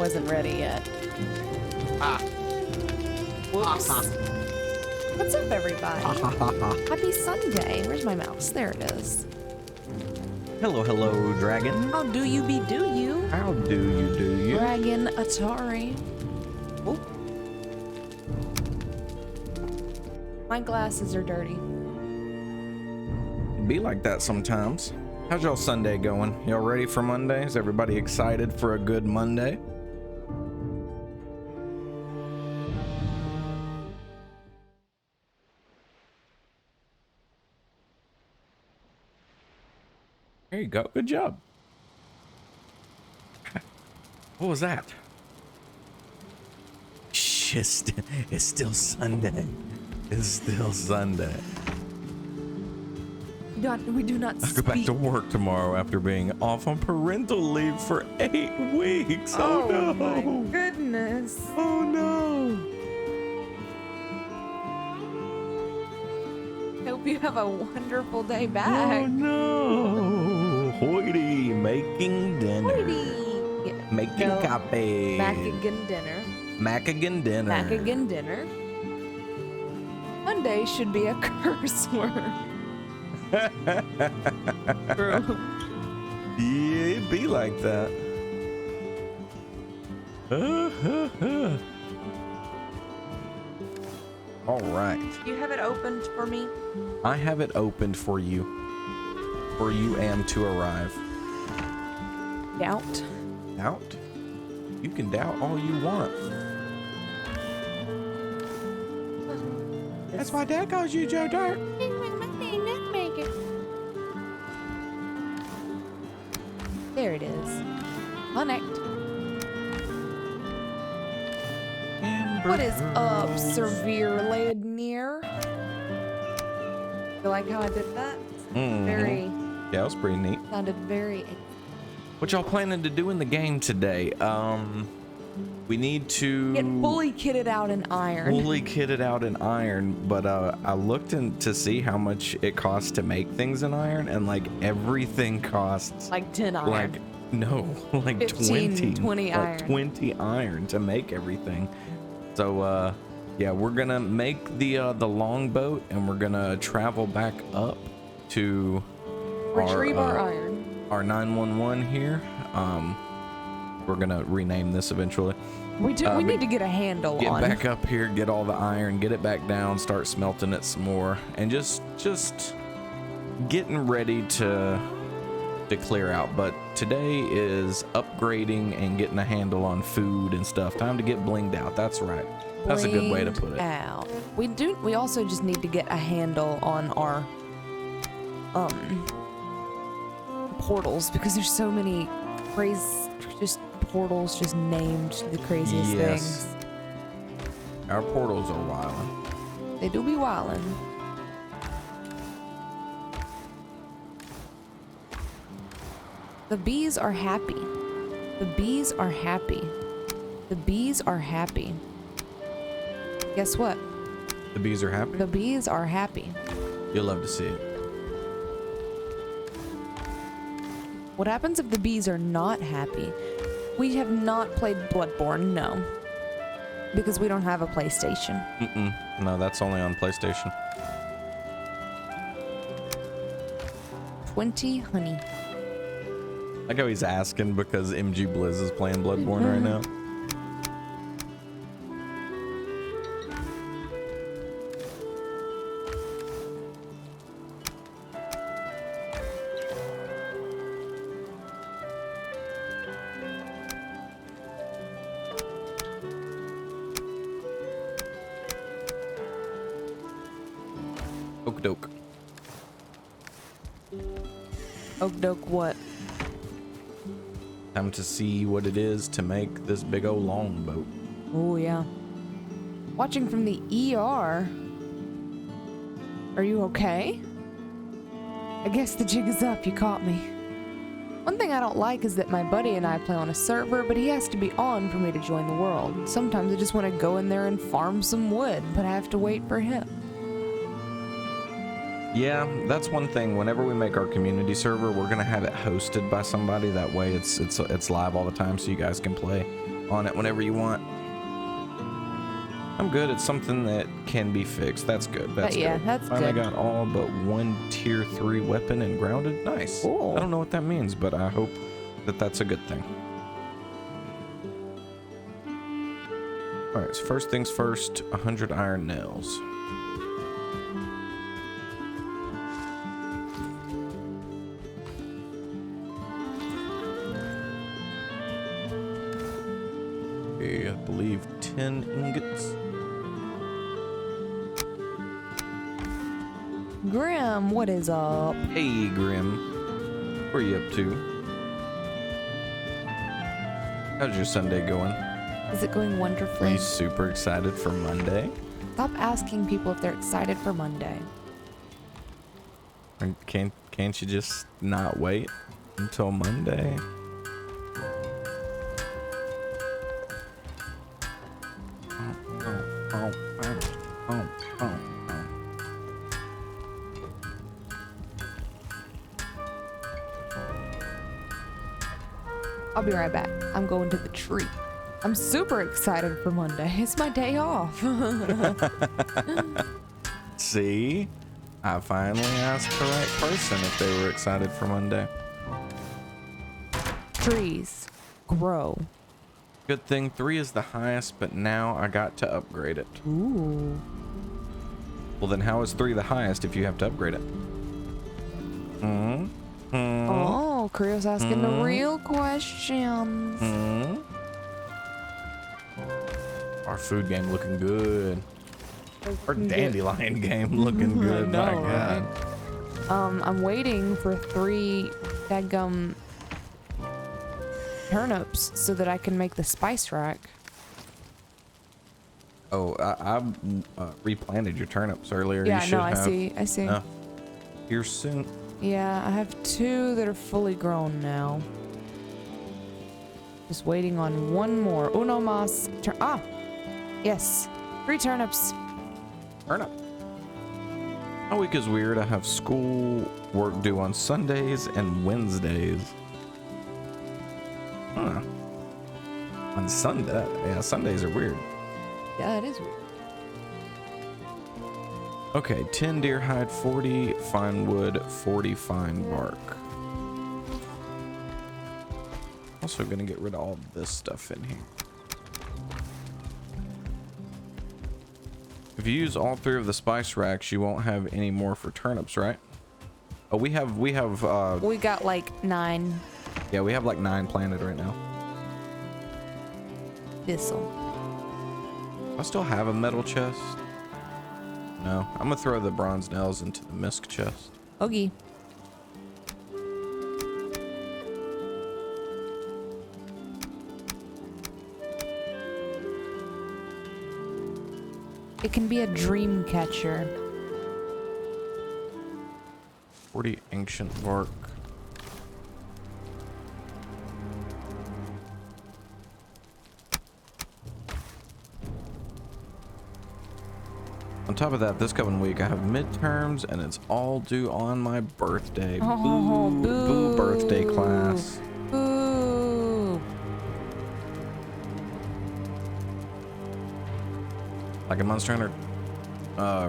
wasn't ready yet. Ah. Whoops. What's up, everybody? Happy Sunday. Where's my mouse? There it is. Hello, hello, dragon. How do you be do you? How do you? Dragon Atari. Oh. My glasses are dirty. Be like that sometimes. How's y'all Sunday going? Y'all ready for Monday? Is everybody excited for a good Monday? There you go. Good job. What was that? Shh, it's still Sunday. It's still Sunday. We do not I'll go back to work tomorrow after being off on parental leave for 8 weeks. Oh no. My goodness. Oh no. Hope you have a wonderful day back. Oh no. Hoity, making dinner. Hoity. Making copy. Maccagan dinner. Maccagan dinner. Maccagan dinner. Monday should be a curse word. True. Yeah, it be like that. All right. You have it opened for me? I have it opened for you and to arrive. Doubt. Doubt? You can doubt all you want. That's why Dad calls you Joe Dirt. There it is. Connect. What is up, Severe Bellemiere? You like how I did that? Very. Yeah, it was pretty neat. Sounded very. What y'all planning to do in the game today? We need to get fully kitted out in iron. Fully kitted out in iron, but I looked in to see how much it costs to make things in iron, and like everything costs like 10 iron. Like no, like 15, 20 like iron. 20 iron to make everything. So yeah, we're gonna make the longboat, and we're gonna travel back up to retrieve our iron. Our 911 here. We're gonna rename this eventually. We need to get a handle get on. Get back up here, get all the iron, get it back down, start smelting it some more, and just getting ready to clear out. But today is upgrading and getting a handle on food and stuff. Time to get blinged out. That's right. That's a good way to put it. Out. We also just need to get a handle on our portals, because there's so many portals just named the craziest things. Our portals are wildin'. They do be wildin'. The bees are happy. The bees are happy. The bees are happy. Guess what? The bees are happy? The bees are happy. You'll love to see it. What happens if the bees are not happy? We have not played Bloodborne, no. Because we don't have a PlayStation. No, that's only on PlayStation. 20 honey. Like how he's asking because MG Blizz is playing Bloodborne right now. Oak doke what? Time to see what it is to make this big old longboat. Oh yeah. Watching from the ER. Are you okay? I guess the jig is up, you caught me. One thing I don't like is that my buddy and I play on a server, but he has to be on for me to join the world. Sometimes I just want to go in there and farm some wood, but I have to wait for him. Yeah, that's one thing. Whenever we make our community server, we're gonna have it hosted by somebody. That way, it's live all the time, so you guys can play on it whenever you want. I'm good. It's something that can be fixed. That's good. That's yeah, good. that's Finally good. got all but one tier 3 weapon and grounded. Nice. Cool. I don't know what that means, but I hope that that's a good thing. All right, so first things first, 100 iron nails. Okay, I believe 10 ingots. Grim, what is up? Hey, Grim. What are you up to? How's your Sunday going? Is it going Are wonderfully? you super excited for Monday? Stop asking people if they're excited for Monday. Or can't you just not wait until Monday? I'll be right back. I'm going to the tree. I'm super excited for Monday. It's my day off. See? I finally asked the right person if they were excited for Monday. Trees grow. Good thing 3 is the highest, but now I got to upgrade it. Ooh. Well, then how is 3 the highest if you have to upgrade it? Oh, Krioss asking the real questions. Our food game looking good. Our dandelion game looking good. know, My God. right? I'm waiting for 3 daggum turnips so that I can make the spice rack. Oh, I replanted your turnips earlier. Yeah, you should no, I have. see. Here soon. Yeah, I have 2 that are fully grown now. Just waiting on one more. Uno mas. Yes. 3 turnips. Turnip. My week is weird. I have school work due on Sundays and Wednesdays. Huh. On Sunday. Yeah, Sundays are weird. Yeah, it is weird. Okay, 10 deer hide, 40 fine wood, 40 fine bark. Also gonna get rid of all this stuff in here. If you use all 3 of the spice racks, you won't have any more for turnips, right? Oh, we have We got like 9 yeah, we have like 9 planted right now. thistle. I still have a metal chest. No, I'm gonna throw the bronze nails into the misc chest. Okay. It can be a dream catcher. 40 ancient bark. On top of that, this coming week I have midterms and it's all due on my birthday. Oh, Boo birthday class. Boo. Like in Monster Hunter,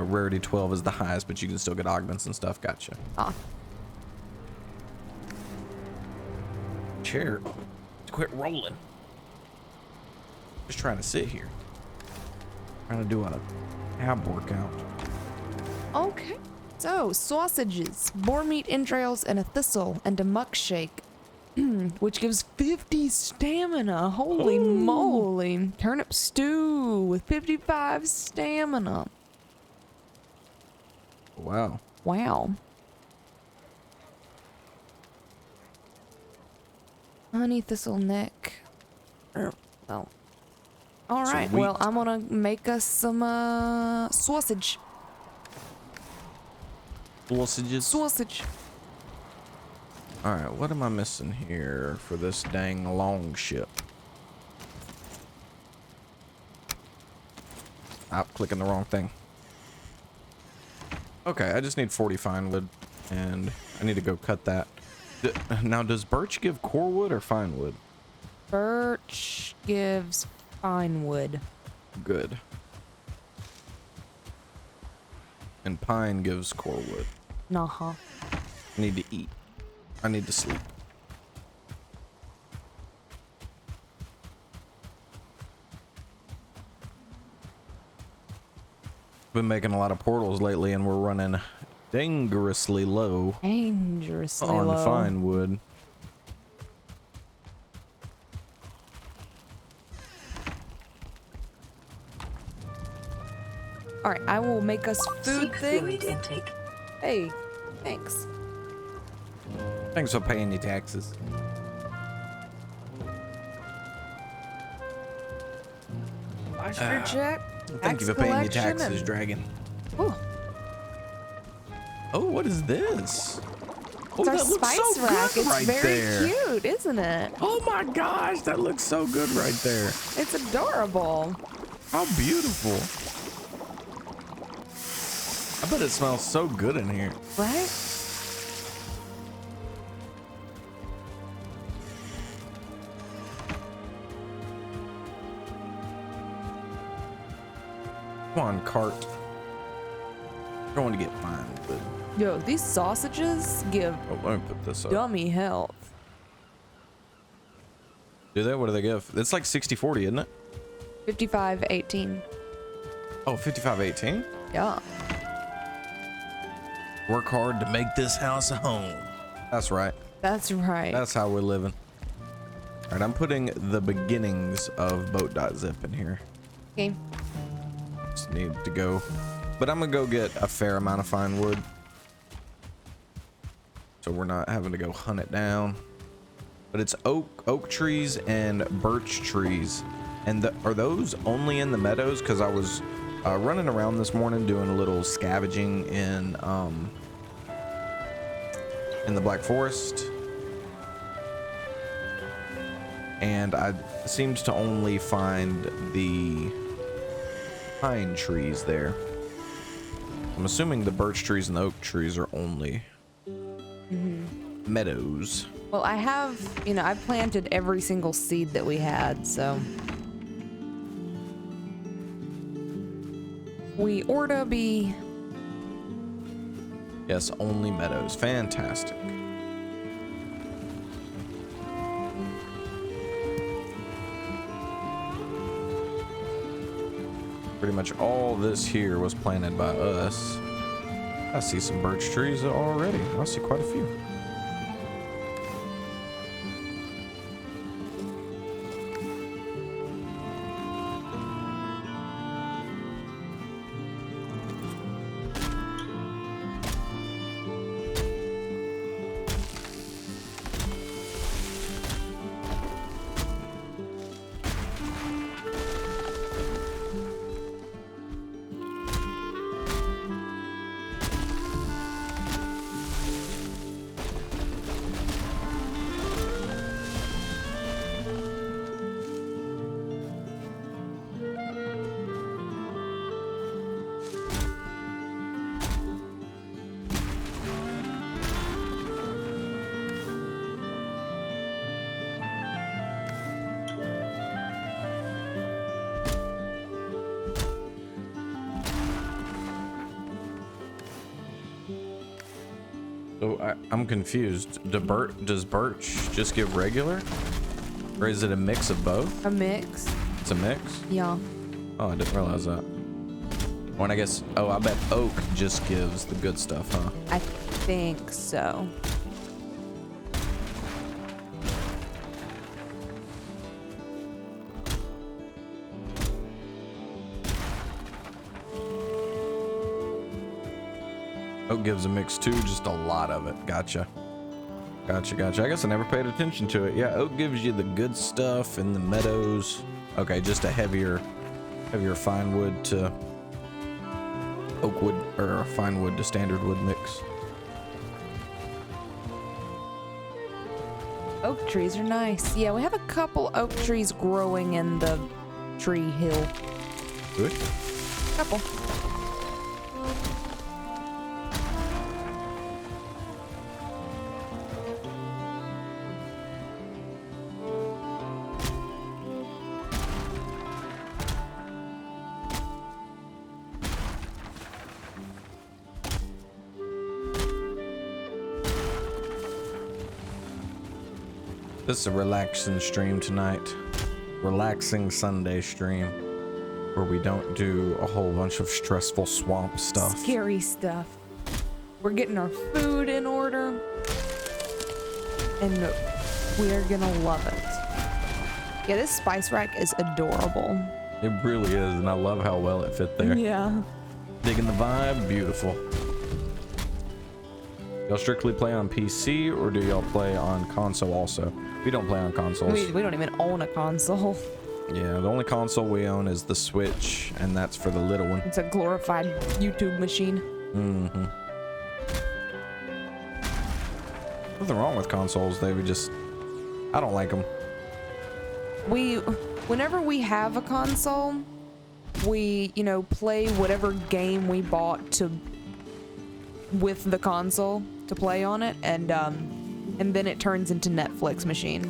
rarity 12 is the highest, but you can still get augments and stuff. Gotcha. Ah. Chair. Quit rolling. Just trying to sit here. Trying to do a ab workout. Okay. So, sausages, boar meat entrails, and a thistle, and a muck shake. Which gives 50 stamina. Holy moly. Turnip stew with 55 stamina. Wow. Wow. Honey thistle neck. Oh. All right. Sweet. Well, I'm gonna make us some sausage. Sausages. Sausage. All right, what am I missing here for this dang long ship? I'm clicking the wrong thing. Okay, I just need 40 fine wood, and I need to go cut that. Now, does birch give core wood or fine wood? Birch gives fine wood. Good. And pine gives core wood. Nah. I need to eat. I need to sleep. Been making a lot of portals lately, and we're running dangerously low Dangerously on low. fine wood. All right, I will make us food Seek things. fluid intake. Hey, thanks. Thanks for paying your taxes. Posture check. Thank you for paying your taxes, dragon. Oh, Oh, what is this? Oh, it's our that looks spice so rack. good It's right very there. cute, isn't it? Oh my gosh, that looks so good right there. It's adorable. How beautiful. I bet it smells so good in here. Right? Come on, cart. Going to get fine, but Yo, these sausages give oh, let me put this up. dummy health. Do they? What do they give? It's like 60-40, isn't it? 55-18. Oh, 55-18? Yeah. Work hard to make this house a home. That's right. That's right. That's how we're living. All right, I'm putting the beginnings of boat.zip in here. Okay. Just need to go. But I'm gonna go get a fair amount of fine wood, so we're not having to go hunt it down. But it's oak trees and birch trees. And are those only in the meadows? Because I was running around this morning doing a little scavenging in the Black Forest, and I seemed to only find the pine trees there. I'm assuming the birch trees and the oak trees are only meadows. Well, I have, I planted every single seed that we had, so. We oughta be. Yes, only meadows. Fantastic. Pretty much all this here was planted by us. I see some birch trees already. I see quite a few. So I'm confused. Does birch just give regular? Or is it a mix of both? A mix. It's a mix? Yeah. Oh, I didn't realize that. When I guess, oh, I bet oak just gives the good stuff, huh? I think so. Oak gives a mix too, just a lot of it. Gotcha. Gotcha. I guess I never paid attention to it. Yeah, oak gives you the good stuff in the meadows. Okay, just a heavier fine wood to oak wood, or fine wood to standard wood mix. Oak trees are nice. Yeah, we have a couple oak trees growing in the tree hill. Good. Couple. This is a relaxing stream tonight. Relaxing Sunday stream where we don't do a whole bunch of stressful swamp stuff. Scary stuff. We're getting our food in order. And we are gonna love it. Yeah, this spice rack is adorable. It really is, and I love how well it fit there. Yeah. Digging the vibe, beautiful. Y'all strictly play on PC or do y'all play on console also? We don't play on consoles. We don't even own a console. Yeah, the only console we own is the Switch, and that's for the little one. It's a glorified YouTube machine. Mm-hmm. Nothing wrong with consoles. They would just, I don't like them. Whenever we have a console, we, play whatever game we bought with the console to play on it, and then it turns into Netflix machine.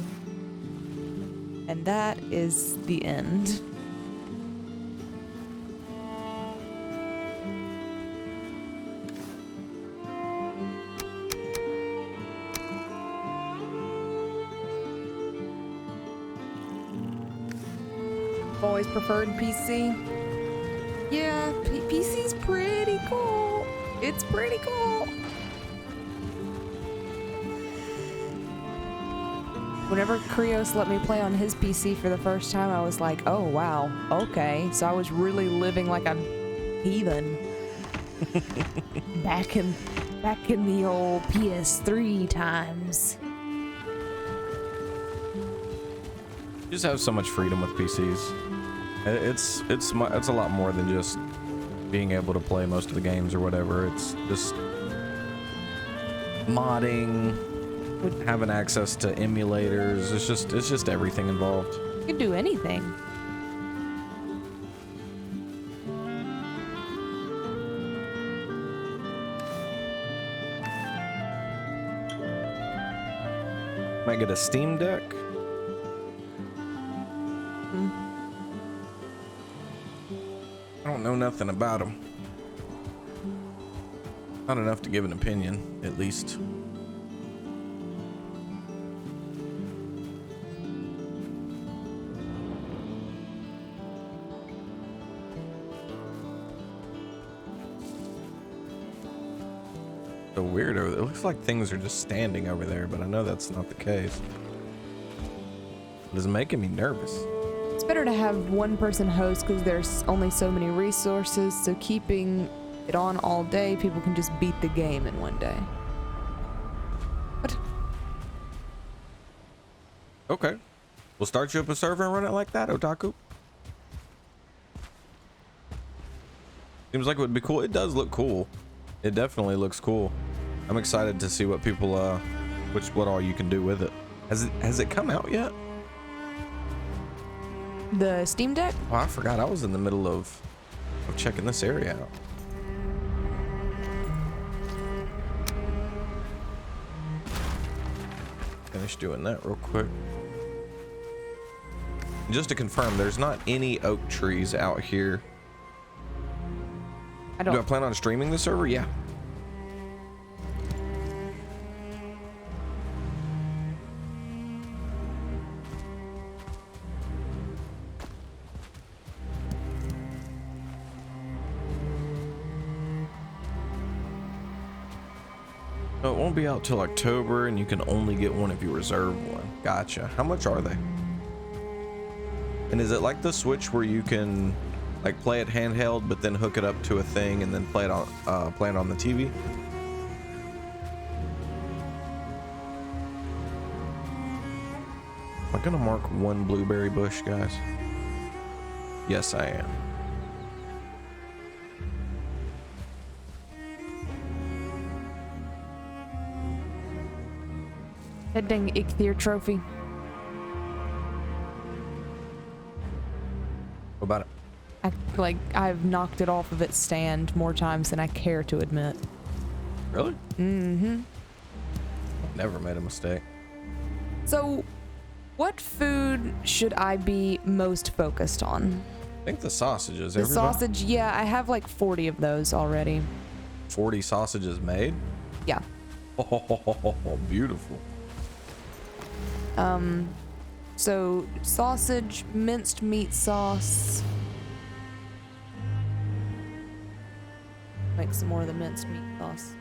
And that is the end. Always preferred PC. Yeah, PC's pretty cool. It's pretty cool. Whenever Krioss let me play on his PC for the first time, I was like, oh wow, okay. So I was really living like a heathen. back in the old PS3 times. You just have so much freedom with PCs. It's a lot more than just being able to play most of the games or whatever. It's just modding, having access to emulators. It's just everything involved. You can do anything. Might get a Steam Deck. I don't know nothing about them. Not enough to give an opinion, at least. So weird. It looks like things are just standing over there, but I know that's not the case. It's making me nervous. It's better to have one person host because there's only so many resources, so keeping it on all day, people can just beat the game in one day. What? Okay. We'll start you up a server and run it like that, Otaku. Seems like it would be cool. It does look cool. It definitely looks cool. I'm excited to see what people, what all you can do with it. Has it come out yet? The Steam Deck? Oh, I forgot. I was in the middle of checking this area out. Finish doing that real quick. Just to confirm, there's not any oak trees out here. Do I plan on streaming the server? Yeah. No, it won't be out till October, and you can only get one if you reserve one. Gotcha. How much are they? And is it like the Switch where you can like play it handheld, but then hook it up to a thing and then play it on the TV? Am I gonna mark one blueberry bush, guys? Yes, I am. That dang Ichthyr trophy. What about it? I've knocked it off of its stand more times than I care to admit. Really? Mm-hmm. Never made a mistake. So, what food should I be most focused on? I think the sausages. The sausage, yeah, I have like 40 of those already. 40 sausages made? Yeah. Oh, beautiful. So sausage, minced meat sauce. Make some more of the minced meat sauce.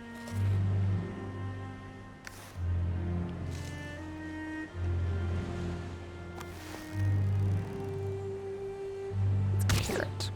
Carrot.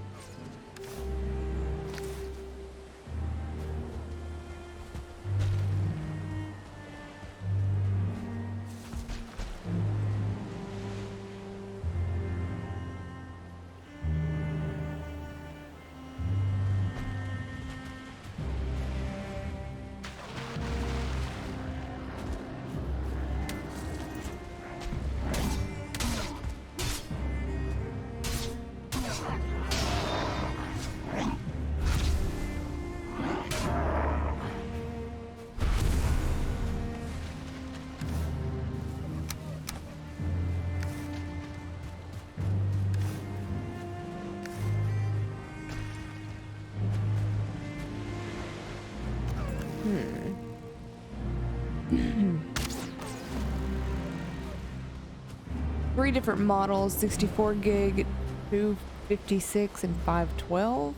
Three different models, 64 gig, 256, and 512.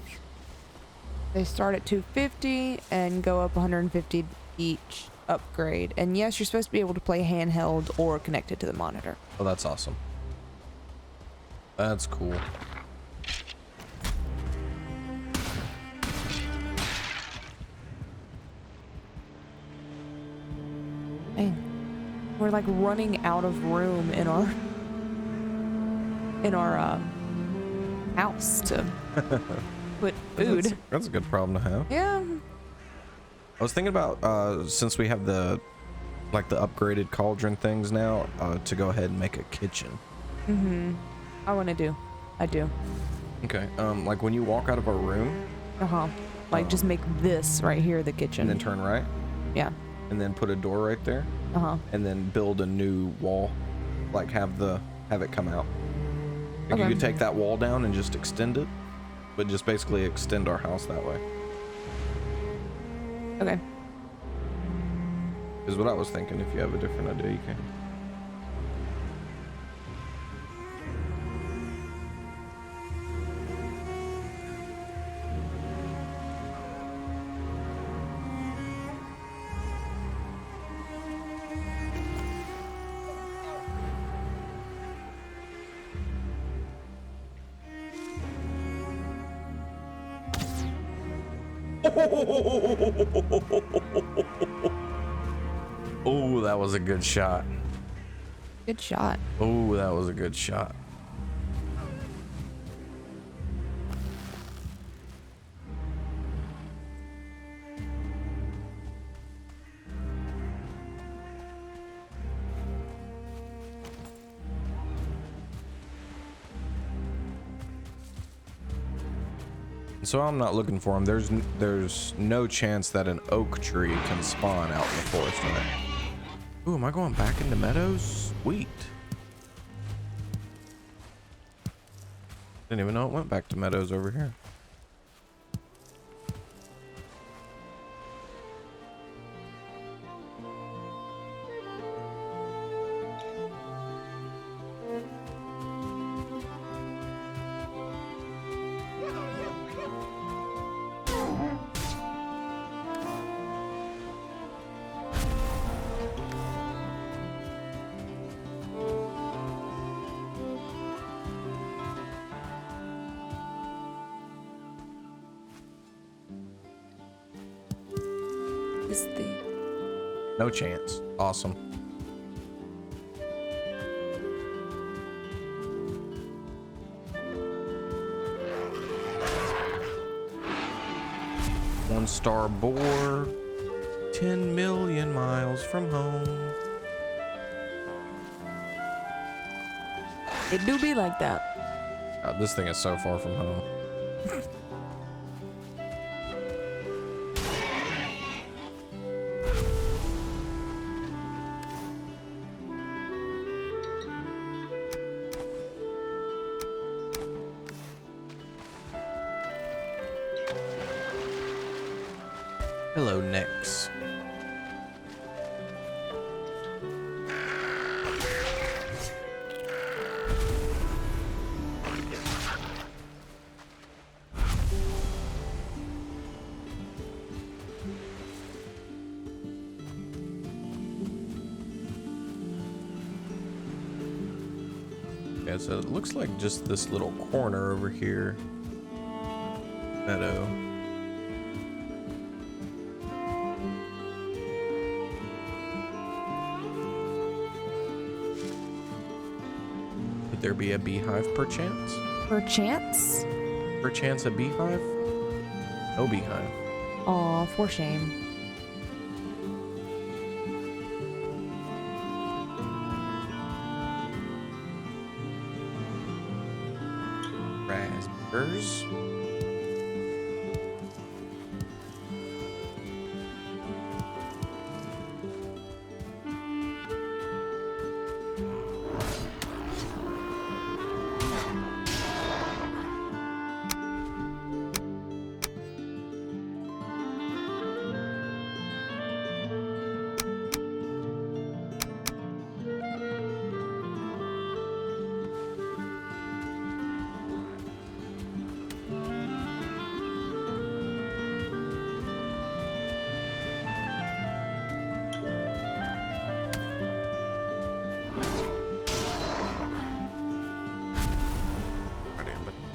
They start at 250 and go up 150 each upgrade. And yes, you're supposed to be able to play handheld or connected to the monitor. Oh, that's awesome. That's cool. Dang. We're like running out of room in our house to put food. That's a good problem to have. Yeah. I was thinking about since we have the upgraded cauldron things now, to go ahead and make a kitchen. I do. Okay. Like when you walk out of a room. Like just make this right here the kitchen. And then turn right. Yeah. And then put a door right there. And then build a new wall. Like have it come out. Like you could take that wall down and just extend it, but just basically extend our house that way. Okay. Is what I was thinking. If you have a different idea, you can. Oh, that was a good shot. Good shot. Oh, that was a good shot. So I'm not looking for them. There's no chance that an oak tree can spawn out in the forest, right? Ooh, am I going back into meadows? Sweet. Didn't even know it went back to meadows over here. No chance. Awesome. One-star boar, 10 million miles from home. It do be like that. This thing is so far from home. Hello, Nix. Yeah, so it looks like just this little corner over here. Meadow. Could there be a beehive perchance? Perchance? Perchance a beehive? No beehive. Aw, for shame. Raspberries.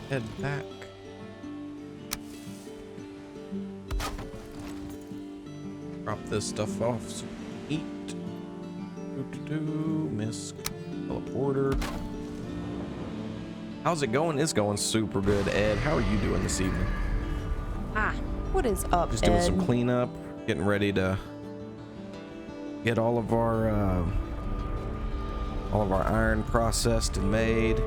Head back. Drop this stuff off. So eat. Miss teleporter. How's it going? It's going super good, Ed. How are you doing this evening? Ah, what is up, Just doing Ed? some cleanup, getting ready to get all of our iron processed and made.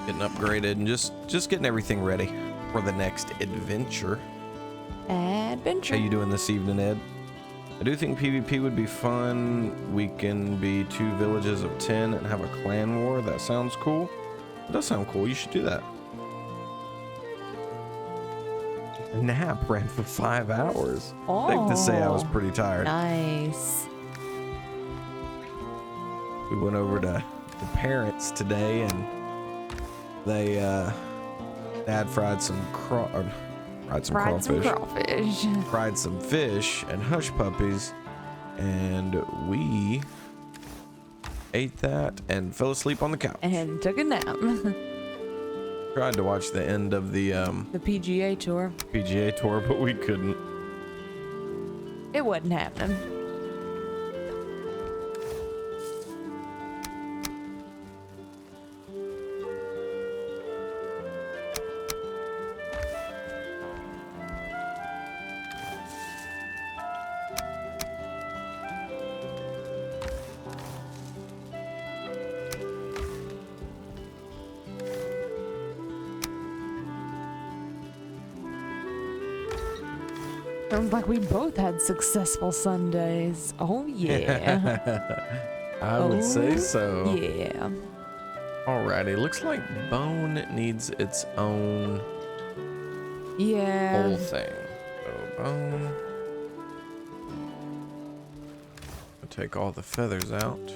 Getting upgraded and just getting everything ready for the next adventure. Adventure. How you doing this evening, Ed? I do think PvP would be fun. We can be 2 villages of 10 and have a clan war. That sounds cool. It does sound cool. You should do that. A nap ran for 5 hours. Oh, Safe to say I was pretty tired. Nice. We went over to the parents today and they Dad fried some crawfish, fried some fish and hush puppies, and we ate that and fell asleep on the couch And took a nap. Tried to watch the end of the PGA tour. PGA tour, but we couldn't. It wasn't happening. Sounds like we both had successful Sundays. Oh yeah. I would say so. Yeah. Alrighty, looks like bone needs its own Yeah. whole thing. So bone. I'll take all the feathers out.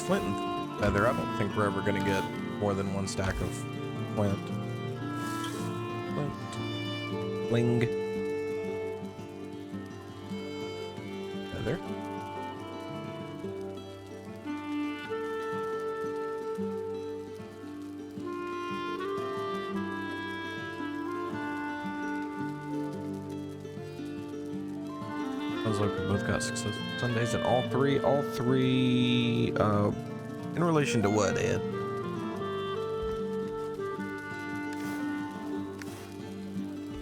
Flint and feather. I don't think we're ever going to get more than 1 stack of flint. Flint. Ling. Feather. Sounds like we both got successful Sundays, and all three, in relation to what, Ed?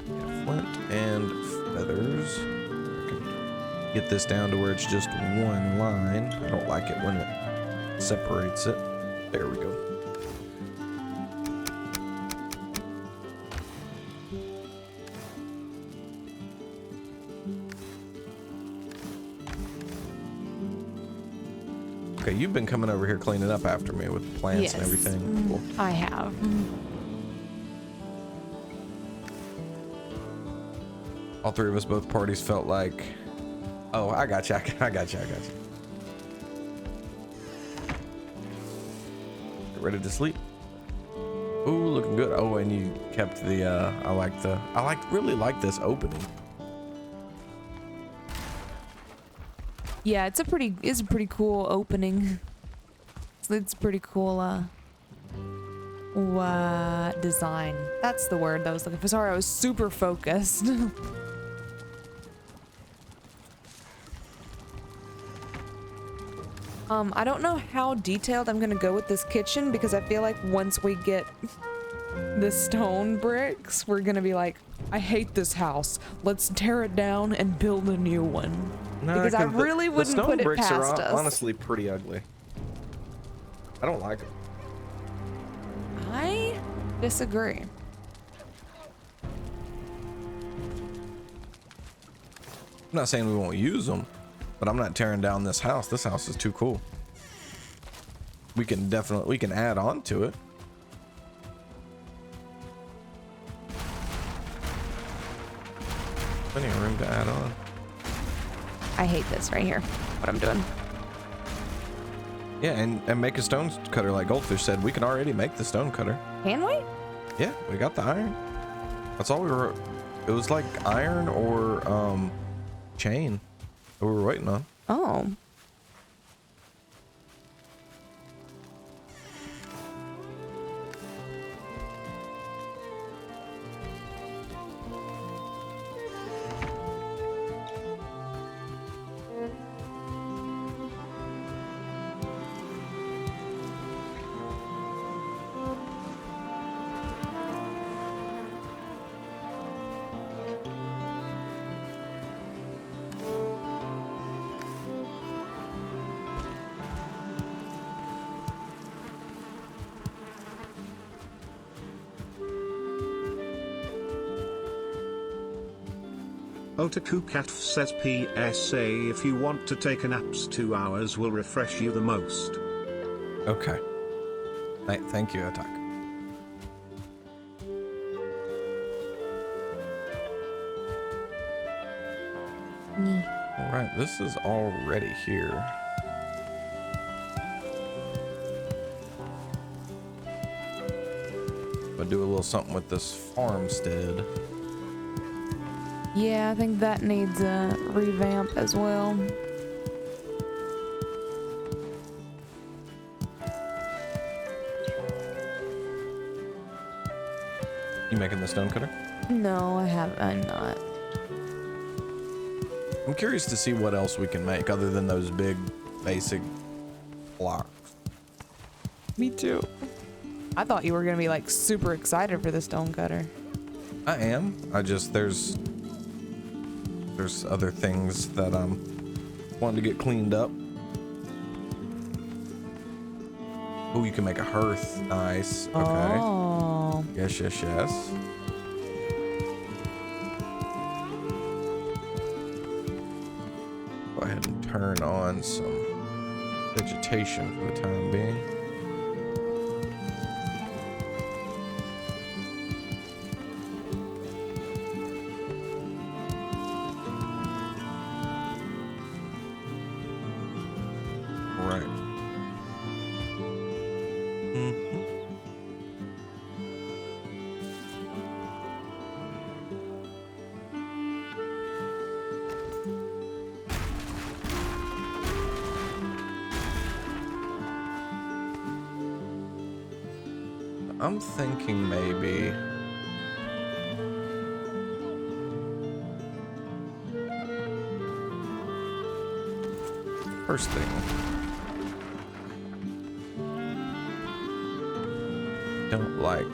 Yeah, flint and feathers. I can get this down to where it's just 1 line. I don't like it when it separates it. There we go. Okay, you've been coming over here cleaning up after me with the plants and everything. Cool. I have. All three of us, both parties felt like, oh, I got you. I got you. Get ready to sleep. Ooh, looking good. Oh, and you kept the, really like this opening. Yeah, it's a pretty cool opening. It's pretty cool, design. That's the word that I was looking for. Sorry, I was super focused. I don't know how detailed I'm gonna go with this kitchen because I feel like once we get the stone bricks, we're gonna be like, I hate this house. Let's tear it down and build a new one. No, because I really wouldn't put it past us. The stone bricks are honestly pretty ugly. I don't like them. I disagree. I'm not saying we won't use them, but I'm not tearing down this house. This house is too cool. We can add on to it. Plenty of room to add on. I hate this right here, what I'm doing. Yeah, and make a stone cutter like Goldfish said. We can already make the stone cutter. Can we? Yeah, we got the iron. That's all we were. It was like iron or chain that we were waiting on. Oh. Otaku Catf says PSA if you want to take a naps 2 hours will refresh you the most. Okay. Thank you, Otak. All right, this is already here. But do a little something with this farmstead. Yeah, I think that needs a revamp as well. You making the stone cutter? No, I'm not. I'm curious to see what else we can make other than those big, basic blocks. Me too. I thought you were gonna be like super excited for the stone cutter. I am. There's other things that I'm wanting to get cleaned up. Oh, you can make a hearth. Nice. Okay. Oh. Yes. Go ahead and turn on some vegetation for the time being. I'm thinking maybe first thing, don't like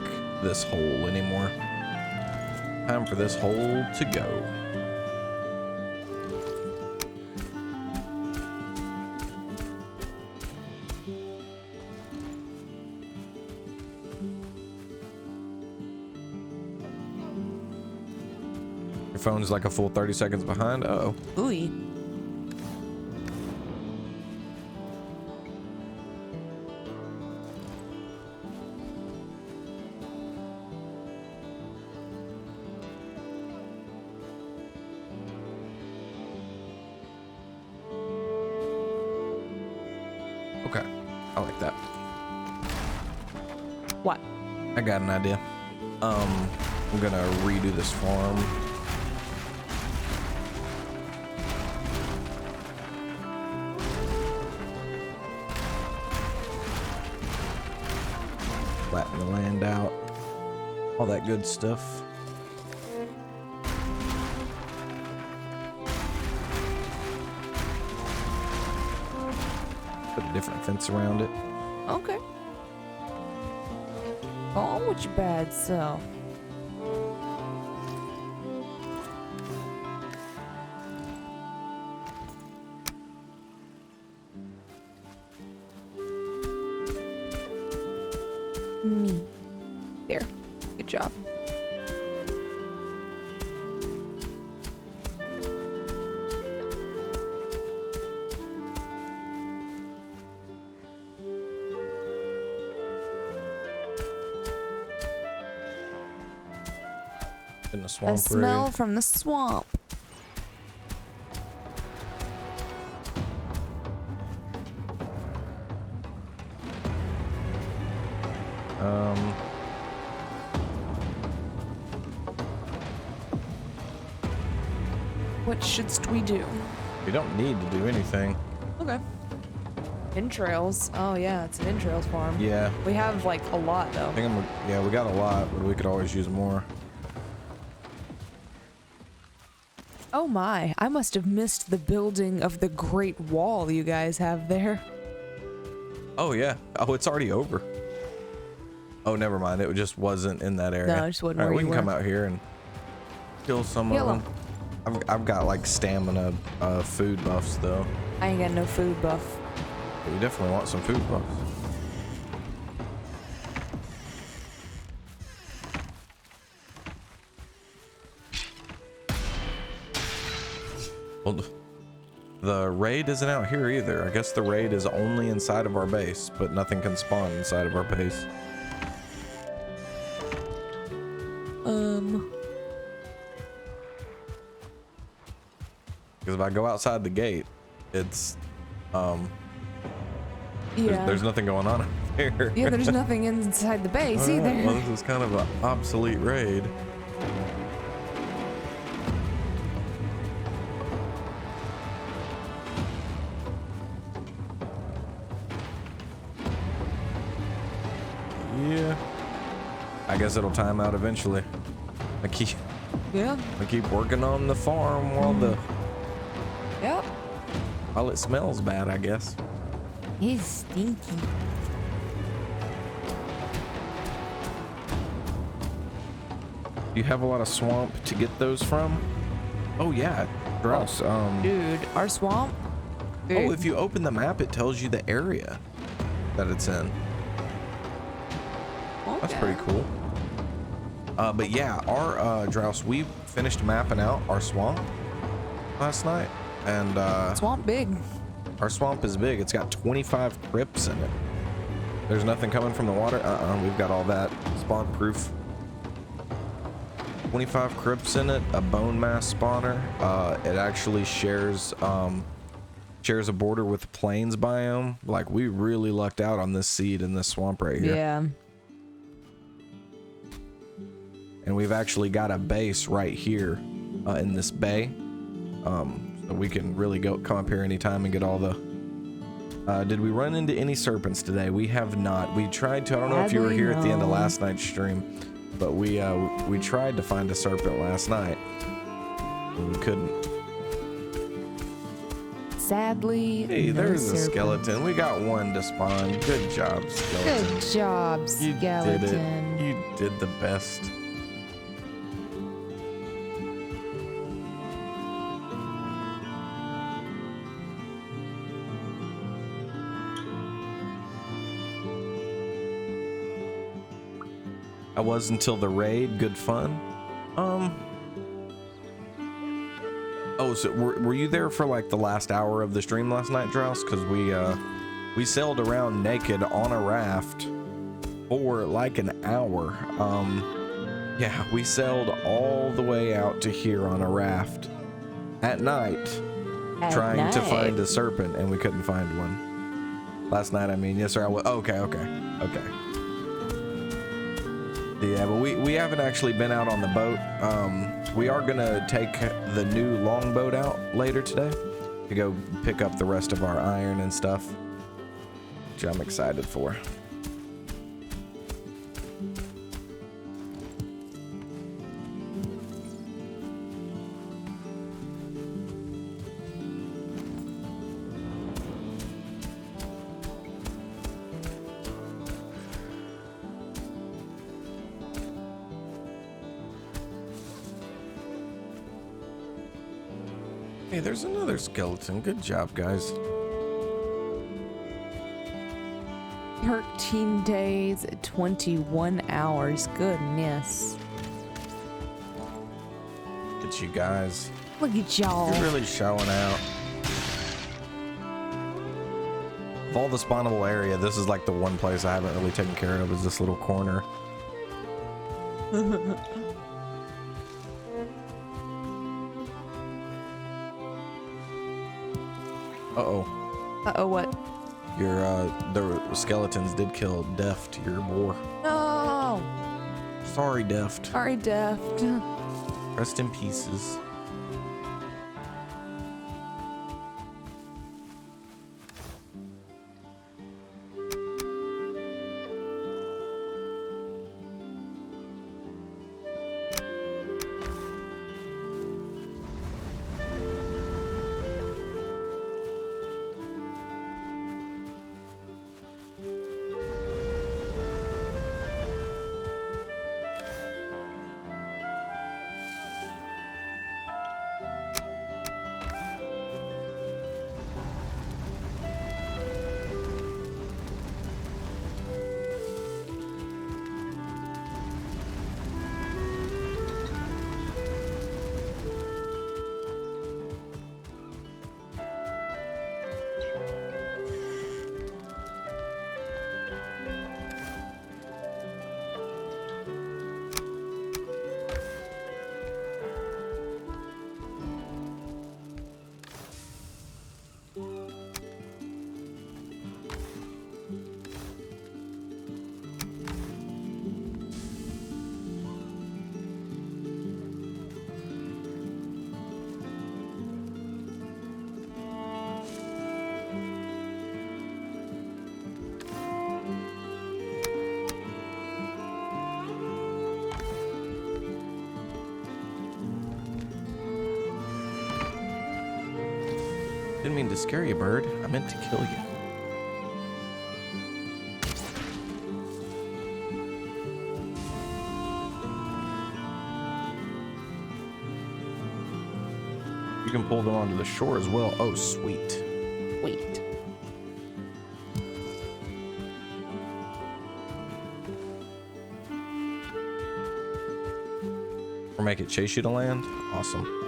this hole anymore. Time for this hole to go. Phone's like a full 30 seconds behind. Uh-oh. Ooh. Okay, I like that. What? I got an idea. I'm gonna redo this farm. Flatten the land out. All that good stuff. Put a different fence around it. Okay. Oh, with your bad self. Me. There. Good job. In the swamp. A smell from the swamp. What shouldst we do? We don't need to do anything. Okay. Entrails. Oh yeah, it's an entrails farm. Yeah. We have like a lot though. I think yeah, we got a lot, but we could always use more. Oh my, I must have missed the building of the Great Wall you guys have there. Oh yeah. Oh, it's already over. Oh, never mind. It just wasn't in that area. No, it just wasn't All right, where we you can come were. out here and kill some Kill of them. I've got like stamina food buffs though. I ain't got no food buff. We definitely want some food buffs. Well, the raid isn't out here either. I guess the raid is only inside of our base, but nothing can spawn inside of our base. Because if I go outside the gate, it's Yeah. there's nothing going on here. Yeah, there's nothing inside the base All right, either. well, this is kind of an obsolete raid. Yeah. I guess it'll time out eventually. I keep working on the farm Yep. while it smells bad, I guess. It's stinky. Do you have a lot of swamp to get those from? Oh yeah, Krioss. Dude, our swamp? Dude. Oh, if you open the map, it tells you the area that it's in. That's pretty cool. But yeah, our Drouse, we finished mapping out our swamp last night, and Swamp big. our swamp is big. It's got 25 crypts in it. There's nothing coming from the water. We've got all that spawn proof. 25 crypts in it, a bone mass spawner. It actually shares a border with the plains biome. Like, we really lucked out on this seed in this swamp right here. Yeah. And we've actually got a base right here in this bay. So we can really come up here anytime and get all the... did we run into any serpents today? We have not. We tried to. I don't know if you were Sadly, here at the end of no. last night's stream, but we tried to find a serpent last night, but we couldn't. Sadly, Hey, no there's a serpent. skeleton. We got one to spawn. Good job, skeleton. Good job, You skeleton. did it. You did the best. I was until the raid. Good fun. Oh, so were you there for like the last hour of the stream last night, Drouse? Because we sailed around naked on a raft for like an hour. Yeah, we sailed all the way out to here on a raft at night, trying to find a serpent, and we couldn't find one. Last night, I mean. Yes, sir. I was. Okay. Yeah, but we haven't actually been out on the boat. We are gonna take the new longboat out later today to go pick up the rest of our iron and stuff, which I'm excited for. Hey, there's another skeleton. Good job, guys. 13 days, 21 hours. Goodness. Look at you guys. Look at y'all. You're really showing out. Of all the spawnable area, this is like the one place I haven't really taken care of, is this little corner. Uh-oh. Uh-oh, what? Your, the skeletons did kill Deft, your boar. No! Sorry, Deft. Sorry, Deft. Rest in pieces. Didn't mean to scare you, bird. I meant to kill you. You can pull them onto the shore as well. Oh, sweet. Wait. Or make it chase you to land. Awesome.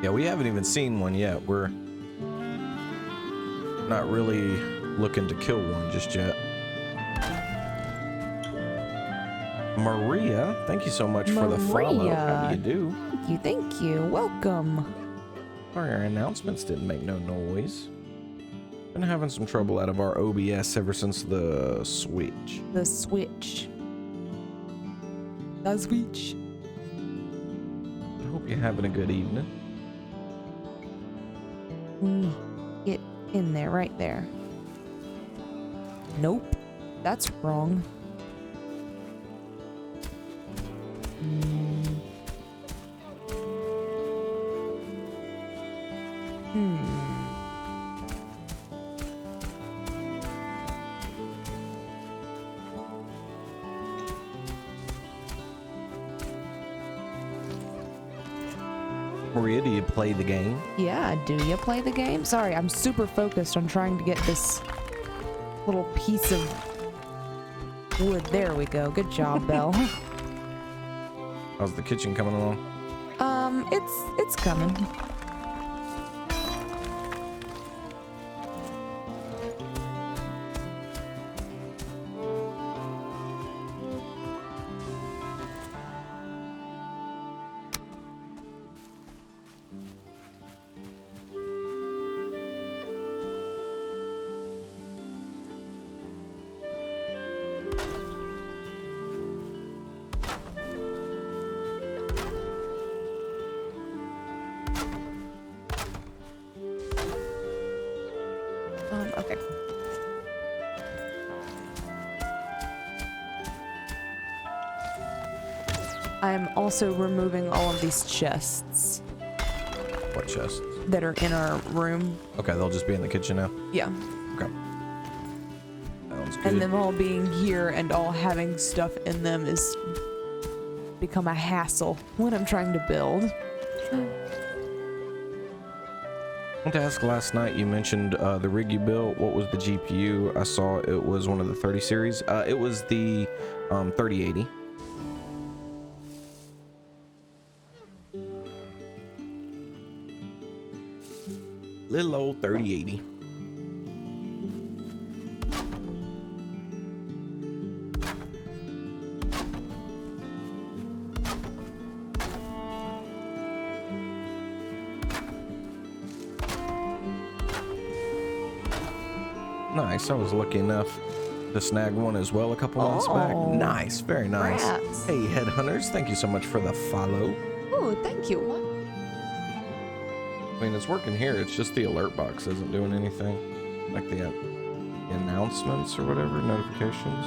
Yeah, we haven't even seen one yet. We're not really looking to kill one just yet. Maria, thank you so much for the follow. How do you do? Thank you. Welcome. Sorry, our announcements didn't make no noise. Been having some trouble out of our OBS ever since the Switch. The Switch. The Switch. I hope you're having a good evening. Get in there, right there. Nope. That's wrong. Maria, do you play the game? Yeah, do you play the game? Sorry, I'm super focused on trying to get this little piece of wood. There we go. Good job, Belle. How's the kitchen coming along? It's coming. I'm also removing all of these chests What chests? that are in our room. Okay, they'll just be in the kitchen now. Yeah. Okay. Sounds good. And them all being here and all having stuff in them is become a hassle when I'm trying to build. I want to ask, last night you mentioned the rig you built. What was the GPU? I saw it was one of the 30 series. It was the 3080. Little old 3080. Nice. I was lucky enough to snag one as well a couple months back. Nice. Very nice. Rats. Hey, headhunters. Thank you so much for the follow. Oh, thank you. What? I mean, it's working here. It's just the alert box isn't doing anything. Like the announcements or whatever, notifications.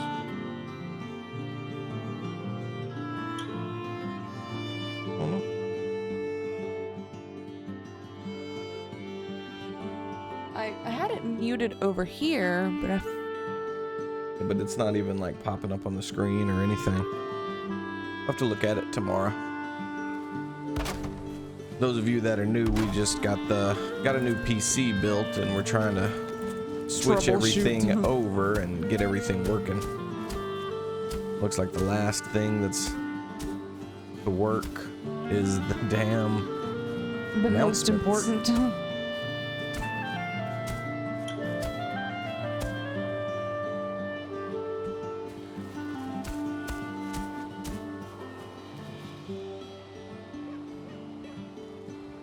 I don't know. I had it muted over here, but But it's not even like popping up on the screen or anything. I'll have to look at it tomorrow. Those of you that are new, we just got a new PC built and we're trying to switch everything over and get everything working. Looks like the last thing that's to work is the damn the most announcements. important.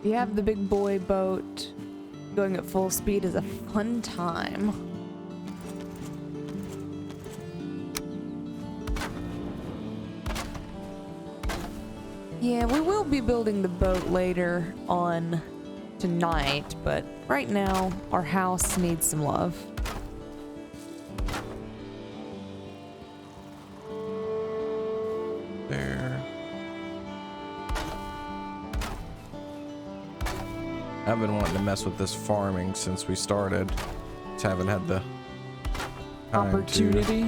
You have the big boy boat going at full speed is a fun time. Yeah, we will be building the boat later on tonight, but right now our house needs some love. There. I've been wanting to mess with this farming since we started. Just haven't had the time Opportunity.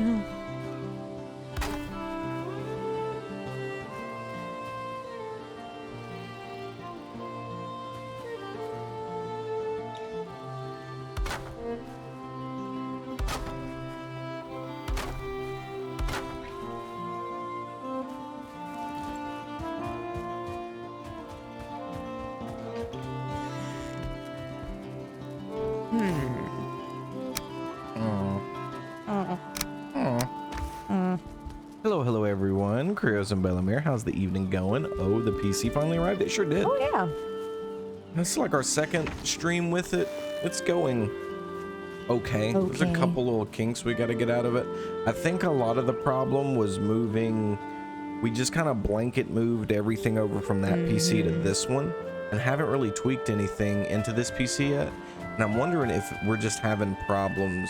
Hello everyone. Krioss and Bellemiere. How's the evening going? Oh, the PC finally arrived. It sure did. Oh yeah. This is like our second stream with it. It's going okay. There's a couple little kinks we got to get out of it. I think a lot of the problem was moving. We just kind of blanket moved everything over from that PC to this one and haven't really tweaked anything into this PC yet. And I'm wondering if we're just having problems.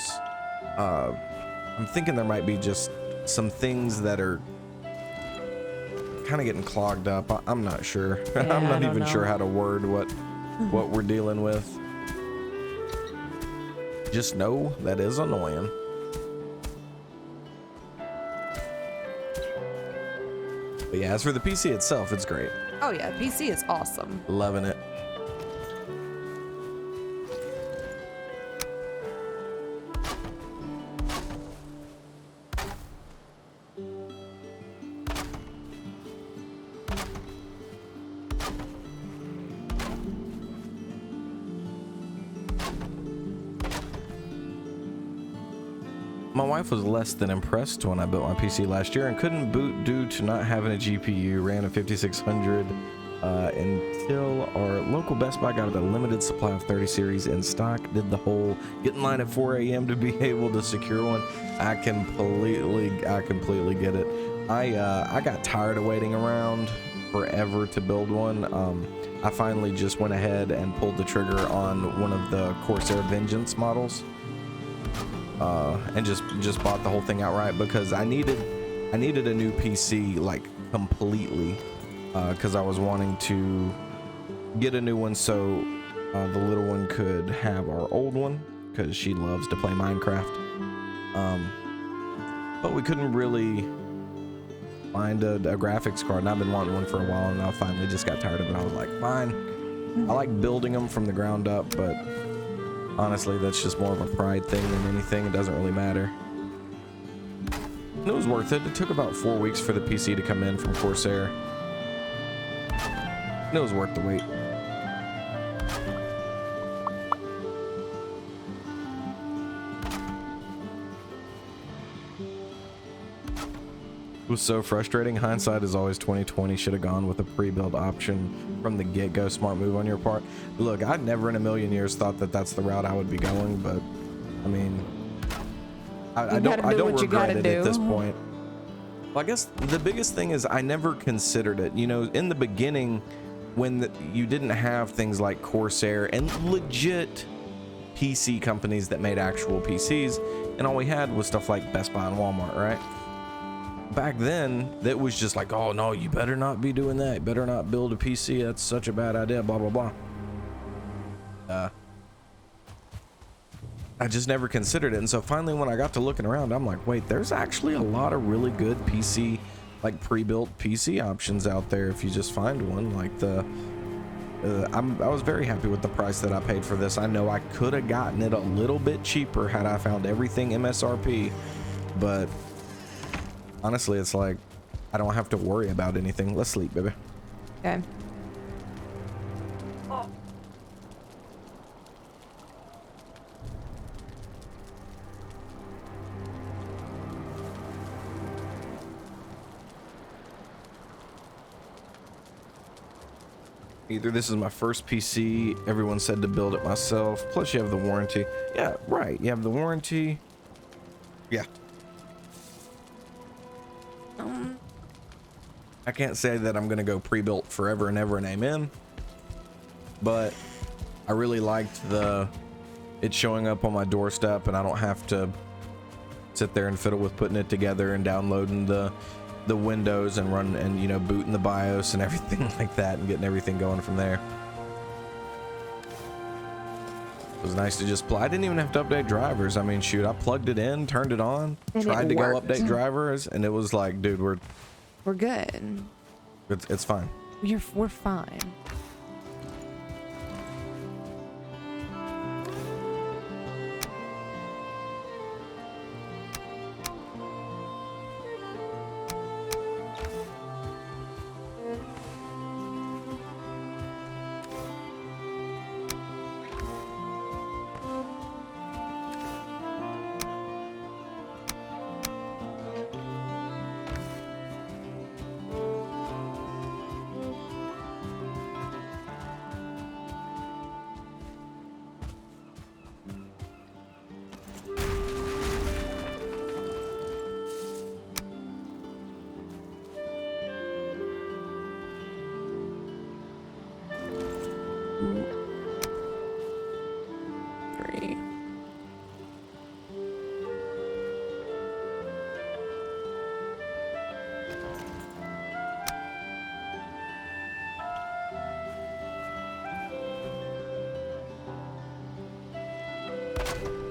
I'm thinking there might be just some things that are kind of getting clogged up. I'm not sure. Yeah, I'm not I don't even sure know. how to word what we're dealing with. Just know that is annoying. But yeah, as for the PC itself, it's great. Oh yeah, PC is awesome. Loving it. My wife was less than impressed when I built my PC last year and couldn't boot due to not having a GPU. Ran a 5600 until our local Best Buy got a limited supply of 30 series in stock. Did the whole get in line at 4 a.m. to be able to secure one. I completely get it. I got tired of waiting around forever to build one. I finally just went ahead and pulled the trigger on one of the Corsair Vengeance models. And just bought the whole thing outright because I needed a new PC like completely because I was wanting to get a new one so the little one could have our old one because she loves to play Minecraft. But we couldn't really find a graphics card, and I've been wanting one for a while, and I finally just got tired of it. I was like, fine. I like building them from the ground up, but honestly, that's just more of a pride thing than anything. It doesn't really matter. And it was worth it. It took about 4 weeks for the PC to come in from Corsair. And it was worth the wait. It was so frustrating. Hindsight is always 2020. Should have gone with a pre-build option from the get-go. Smart move on your part. Look, I never in a million years thought that that's the route I would be going, but I mean, I don't regret it at this point. Well, I guess the biggest thing is I never considered it. You know, in the beginning, when you didn't have things like Corsair and legit PC companies that made actual PCs, and all we had was stuff like Best Buy and Walmart, right? Back then, that was just like, oh no, you better not be doing that. You better not build a PC. That's such a bad idea, blah, blah, blah. I just never considered it. And so finally, when I got to looking around, I'm like, wait, there's actually a lot of really good PC, like pre-built PC options out there if you just find one. Like I was very happy with the price that I paid for this. I know I could have gotten it a little bit cheaper had I found everything MSRP, but honestly, it's like I don't have to worry about anything. Let's sleep, baby. Okay. Either this is my first PC, everyone said to build it myself, plus you have the warranty. Yeah, right, you have the warranty. Yeah. I can't say that I'm gonna go pre-built forever and ever and amen, but I really liked it showing up on my doorstep and I don't have to sit there and fiddle with putting it together and downloading the Windows and run and, you know, booting the BIOS and everything like that and getting everything going from there. It was nice to just play. I didn't even have to update drivers. I mean, shoot, I plugged it in, turned it on, and tried to go update drivers, and it was like, dude, we're good. It's fine. We're fine.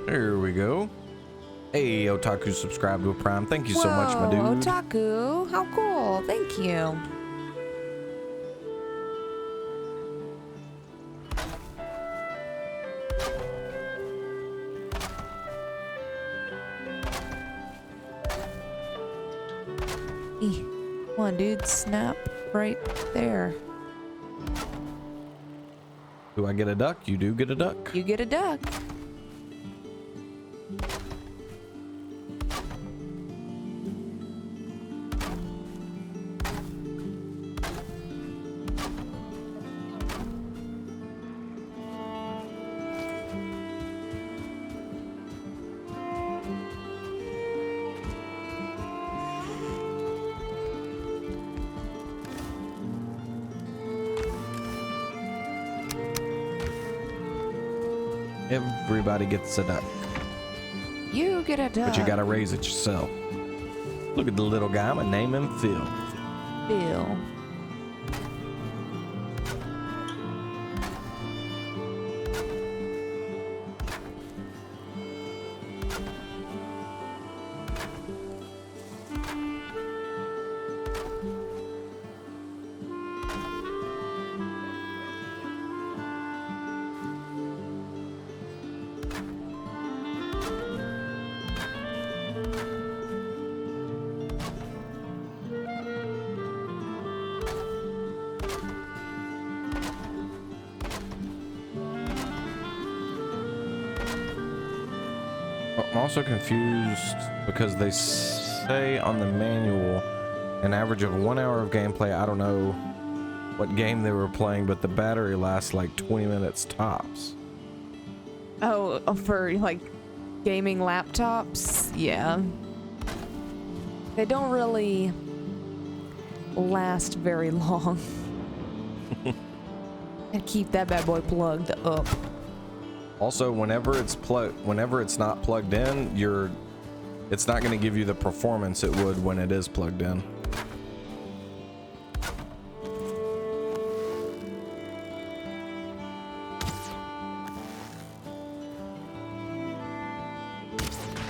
There we go. Hey, Otaku subscribed to a Prime. Thank you so much, my dude. Otaku, how cool. Thank you. Come on, dude. Snap right there. Do I get a duck? You do get a duck. You get a duck. Everybody gets a duck. You get a duck. But you gotta raise it yourself. Look at the little guy. I'm gonna name him Phil. fill. I'm also confused because they say on the manual an average of 1 hour of gameplay. I don't know what game they were playing, but the battery lasts like 20 minutes tops. Oh, for like gaming laptops? Yeah. They don't really last very long. And keep that bad boy plugged up. Also, whenever it's not plugged in, it's not going to give you the performance it would when it is plugged in.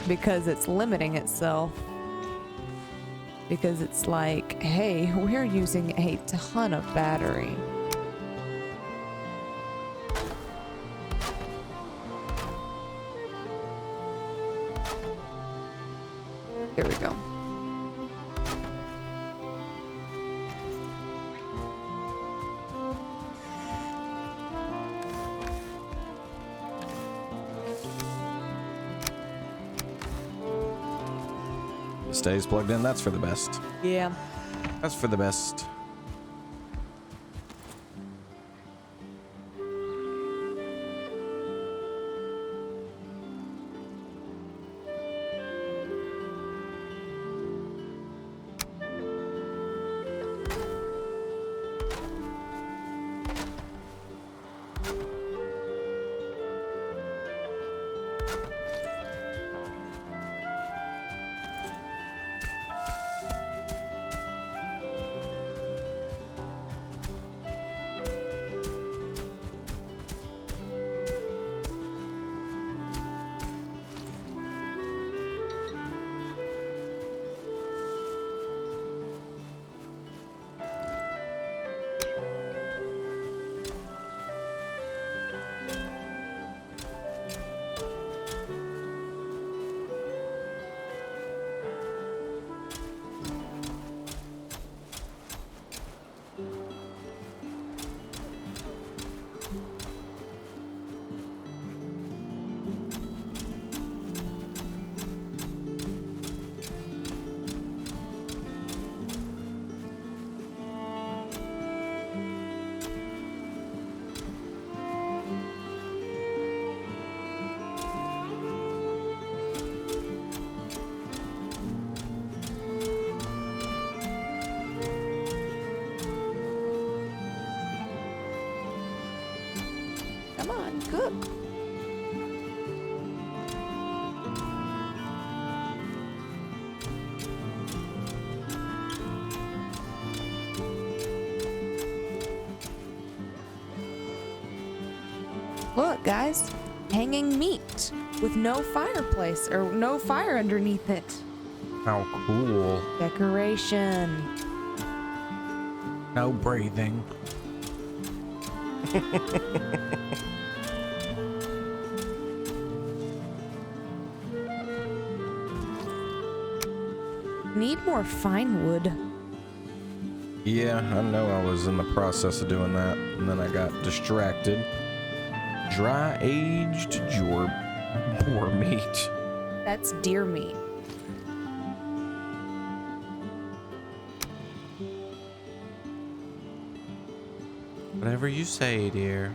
Because it's limiting itself. Because it's like, hey, we're using a ton of battery. There we go. It stays plugged in. That's for the best. Yeah. That's for the best. Come on, cook. Look, guys, hanging meat with no fireplace or no fire underneath it. How cool. Decoration. No breathing. Need more fine wood. Yeah, I know I was in the process of doing that, and then I got distracted. Dry aged boar meat. That's deer meat. Whatever you say, dear.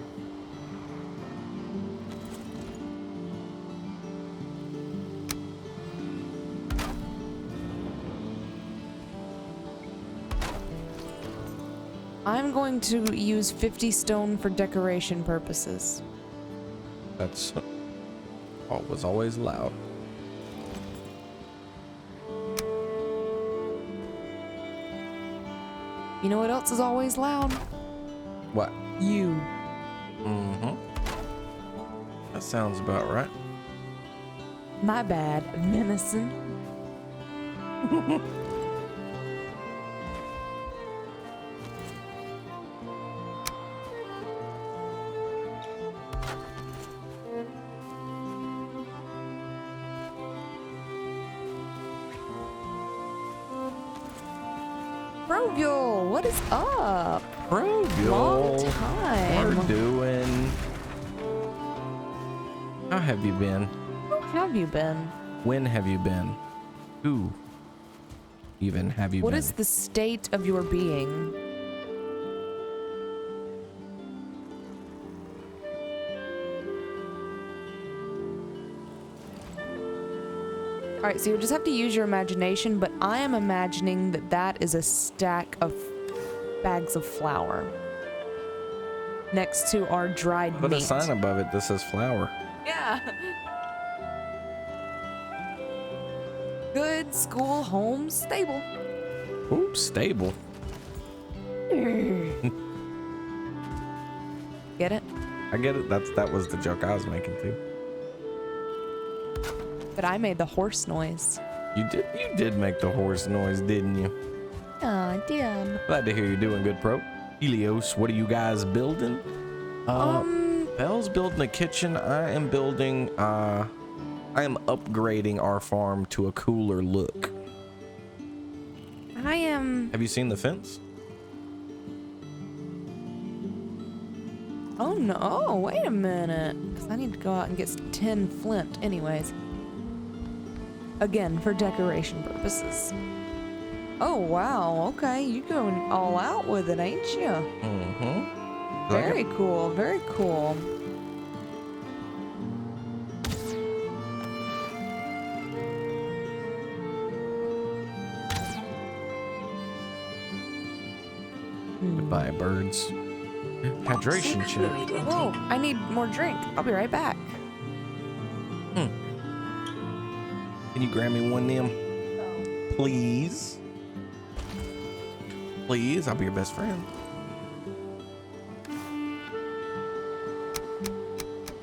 I'm going to use 50 stone for decoration purposes. That's was always allowed. You know what else is always loud? What? You. Mm-hmm. That sounds about right. My bad, venison. Proviol, what is up? Proviol. Long time. We're doing. How have you been? How have you been? When have you been? Who even have you What been? is the state of your being? All right, so you just have to use your imagination, but I am imagining that that is a stack of bags of flour next to our dried Put meat. a sign above it that says flour. Yeah. Good school, home, stable. Oops, stable. Get it? I get it. That was the joke I was making too. But I made the horse noise. You did make the horse noise, didn't you? Yeah, I did. Glad to hear you're doing good, Pro. Helios, what are you guys building? Belle's building a kitchen. I am building, I am upgrading our farm to a cooler look. I am. Have you seen the fence? Oh no! Oh, wait a minute. Because I need to go out and get 10 flint, anyways. Again, for decoration purposes. Oh wow! Okay, you going all out with it, ain't you? Mm-hmm. Very cool. Very cool. Goodbye, birds. Hydration check. Whoa! I need more drink. I'll be right back. Can you grab me one of them? Please? Please, I'll be your best friend.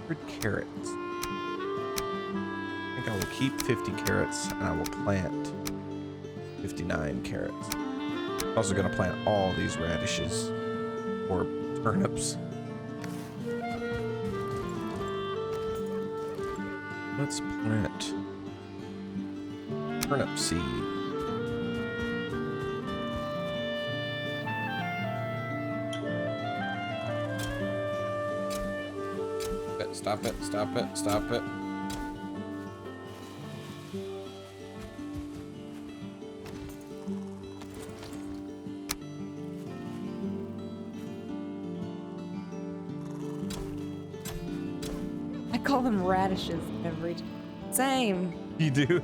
100 carrots. I think I will keep 50 carrots and I will plant 59 carrots. I'm also gonna plant all these radishes or turnips. Let's plant turnip seed. Stop it, stop it, stop it. I call them radishes every time. Same. You do?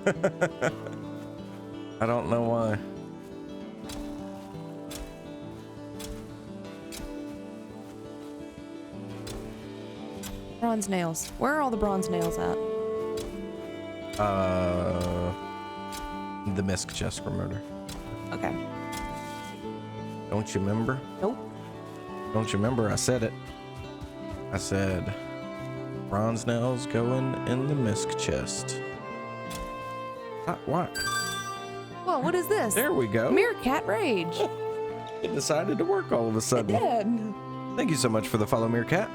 I don't know why. Bronze nails. Where are all the bronze nails at? The misc chest for murder. Okay. Don't you remember? Nope. Don't you remember? I said it. I said, bronze nails going in the misc chest. What? Whoa, what is this? There we go. Meerkat Rage. It decided to work all of a It sudden. did. Thank you so much for the follow, Meerkat.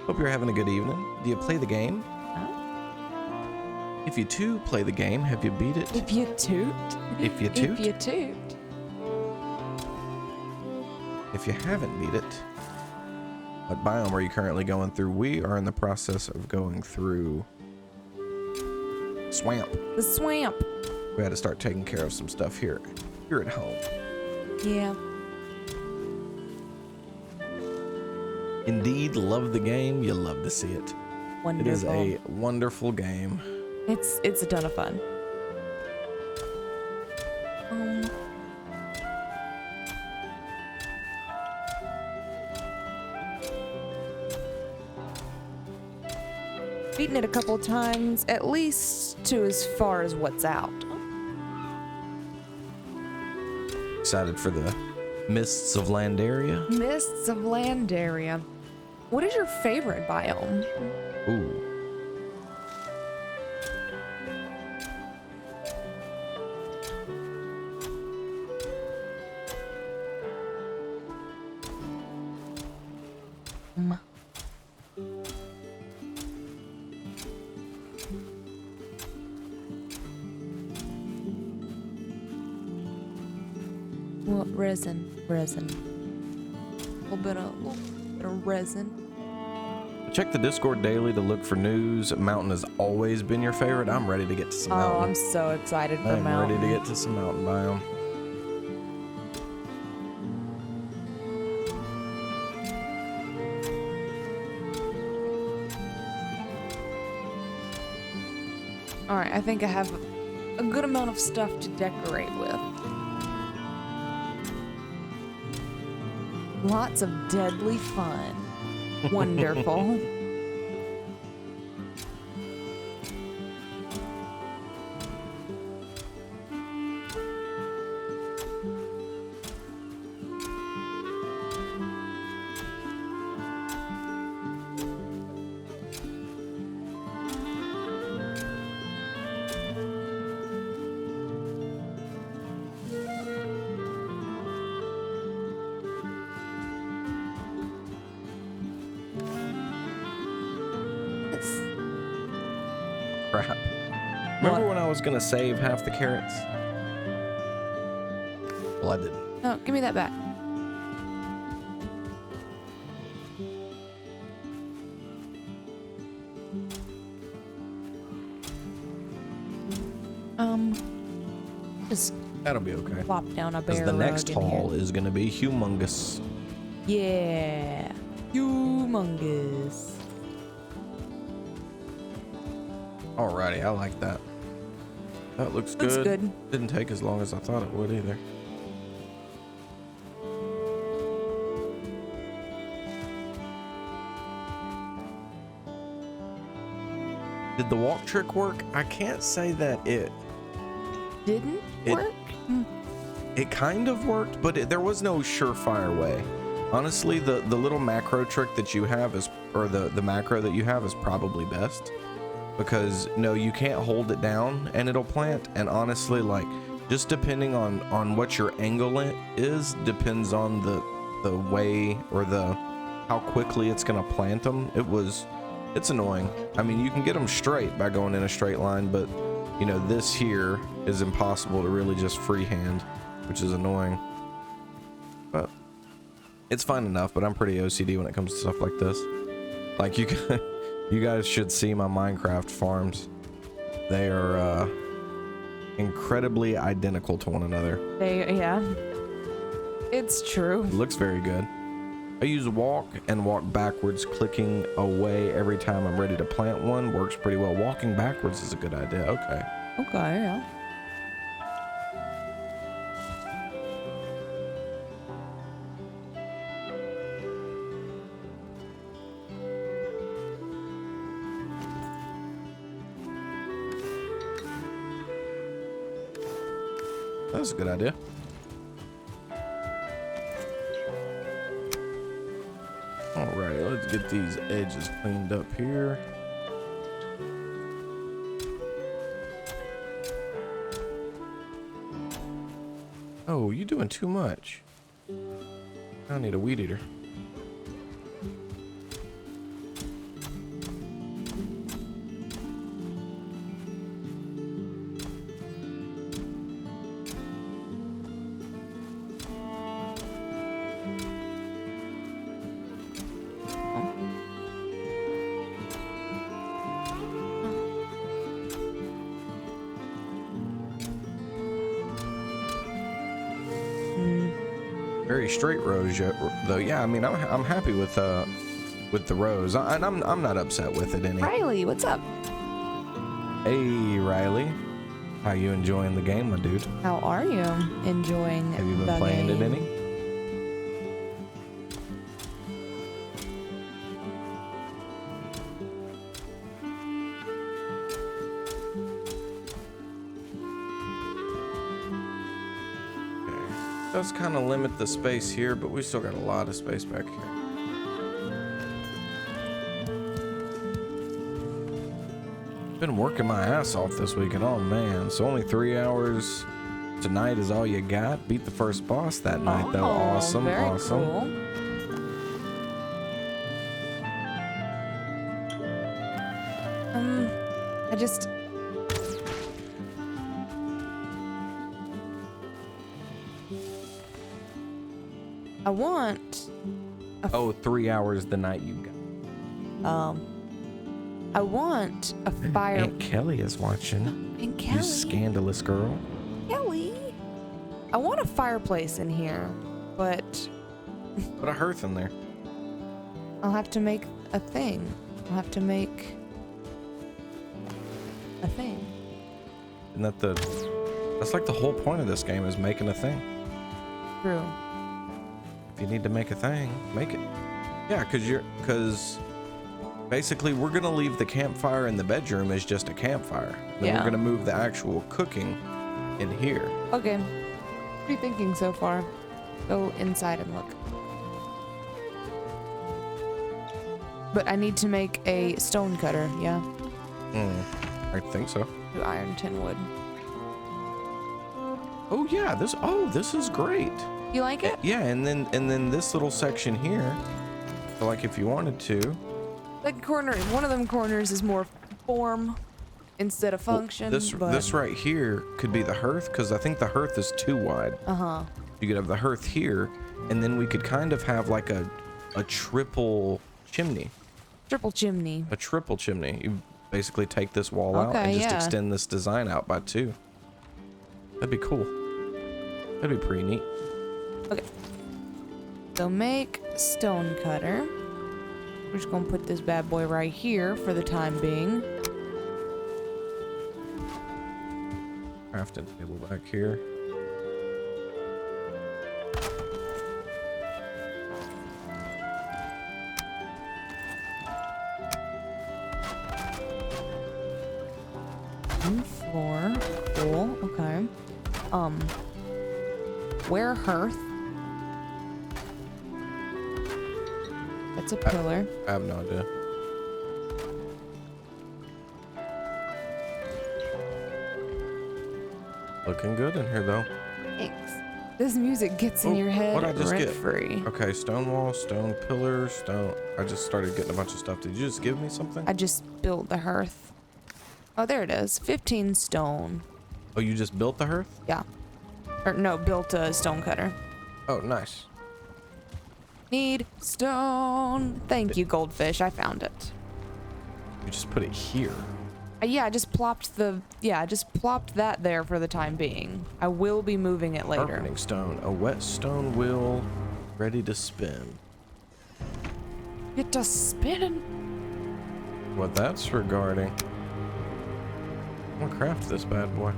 Hope you're having a good evening. Do you play the game? Huh? If you too play the game, have you beat it? If you toot. If you toot? If you toot. If you haven't beat it, what biome are you currently going through? We are in the process of going through swamp. The swamp. We had to start taking care of some stuff here at home. Yeah. Indeed, love the game. You love to see it. Wonderful. It is a wonderful game. It's a ton of fun. Beaten it a couple times, at least to as far as what's out. Excited for the Mists of Landaria. Mists of Landaria. What is your favorite biome? Ooh. Well, resin. A little bit of resin. Check the Discord daily to look for news. Mountain has always been your favorite. I'm ready to get to some mountain. Oh, I'm so excited for I'm mountain. ready to get to some mountain biome. All right, I think I have a good amount of stuff to decorate with. Lots of deadly fun. Wonderful. Crap. Remember when I was gonna save half the carrots? Well, I didn't. No, give me that back. Just That'll be okay. plop down a Because bear the next rug in haul here. is gonna be humongous. Yeah. Humongous. Alrighty, I like that. That looks Looks good. good. Didn't take as long as I thought it would either. Did the walk trick work? I can't say that it Didn't It- work? It kind of worked, but there was no surefire way. Honestly, the little macro trick that you have is, or the macro that you have is probably best. Because no, you can't hold it down and it'll plant. And honestly, like, just depending on what your angle is, depends on the way or how quickly it's gonna plant them. It's annoying. I mean, you can get them straight by going in a straight line, but you know, this here is impossible to really just freehand, which is annoying. But it's fine enough, but I'm pretty OCD when it comes to stuff like this. Like, you guys should see my Minecraft farms. They are incredibly identical to one another. Yeah. It's true. It looks very good. I use walk and walk backwards, clicking away every time I'm ready to plant one. Works pretty well. Walking backwards is a good idea. Okay. Okay, yeah. That's a good idea. Alright, let's get these edges cleaned up here. Oh, you doing too much. I need a weed eater. Very straight rows, though. Yeah, I mean, I'm happy with the rows, and I'm not upset with it any. Riley, what's up? Hey, Riley, how you enjoying the game, my dude? How are you enjoying Have you been the playing game? it any? does kind of limit the space here, but we still got a lot of space back here. Been working my ass off this weekend. Oh man, it's only 3 hours. Tonight is all you got. Beat the first boss that night though. Awesome, very awesome. Cool. I just. I want. Oh, 3 hours the night you got. I want a fire. Aunt Kelly is watching. Aunt You Kelly. scandalous girl. Kelly. I want a fireplace in here, but Put a hearth in there. I'll have to make a thing. I'll have to make a thing. Isn't that that's like the whole point of this game is making a thing. True. If you need to make a thing, make it. Yeah, because basically we're gonna leave the campfire in the bedroom as just a campfire. Then Yeah. we're gonna move the actual cooking in here. Okay. What are you thinking so far? Go inside and look. But I need to make a stone cutter, yeah? I think so. Do iron, tin, wood. Oh yeah, this is great. You like it? Yeah, and then this little section here, so like if you wanted to. That corner, one of them corners is more form instead of function. This right here could be the hearth, because I think the hearth is too wide. You could have the hearth here, and then we could kind of have like a triple chimney. Triple chimney. A triple chimney. You basically take this wall out and just extend this design out by 2. That'd be cool. That'd be pretty neat. Okay. So make stone cutter. We're just gonna put this bad boy right here for the time being. Crafting table back here. Floor. Cool. Okay. Where hearth? That's a pillar. I have no idea. Looking good in here though. Thanks. This music gets in your head what'd I just rent get? free. Okay, stone wall, stone pillar, stone. I just started getting a bunch of stuff. Did you just give me something? I just built the hearth. Oh, there it is. 15 stone. Oh, you just built the hearth? Yeah. Or no, built a stone cutter. Oh, nice. Need stone. Thank you, goldfish. I found it. You just put it here. Yeah, I just plopped that there for the time being. I will be moving it later. Sharpening stone. A wet stone wheel ready to spin. Get to spinning. What that's regarding. I'm gonna craft this bad boy.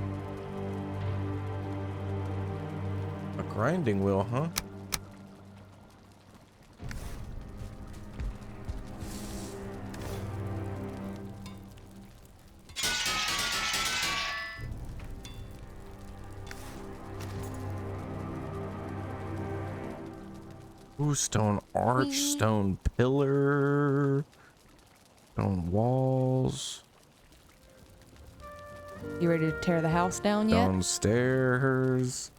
A grinding wheel, huh? Ooh, stone arch, stone pillar, stone walls. You ready to tear the house down yet? Downstairs.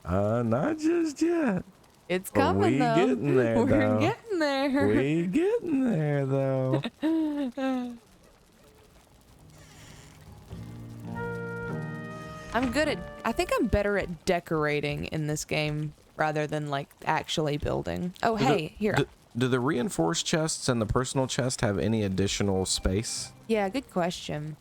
Not just yet. It's But coming we though. getting there, We're though. getting there. We getting there though. I think I'm better at decorating in this game rather than like actually building. Oh, hey, here. Do the reinforced chests and the personal chest have any additional space? Yeah, good question.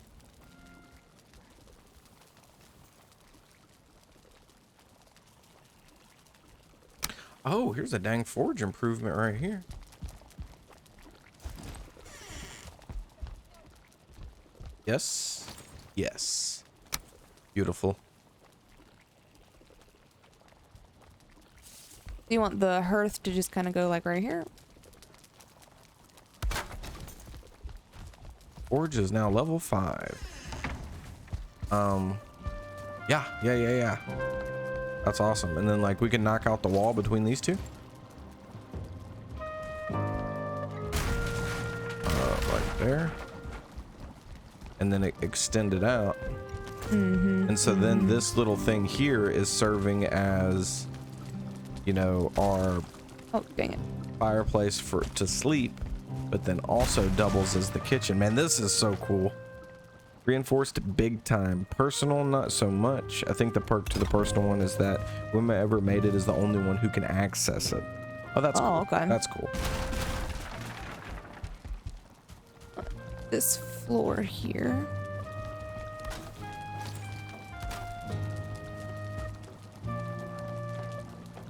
Oh, here's a dang forge improvement right here. Yes. Yes. Beautiful. Do you want the hearth to just kind of go like right here? Forge is now level 5. Yeah. That's awesome. And then like we can knock out the wall between these two. Right there. And then it extended out. And so then this little thing here is serving as, you know, our Oh, dang it. fireplace for to sleep, but then also doubles as the kitchen. Man, this is so cool. Reinforced big time. Personal, not so much. I think the perk to the personal one is that whoever made it is the only one who can access it. Oh, that's cool. Okay. That's cool. This floor here.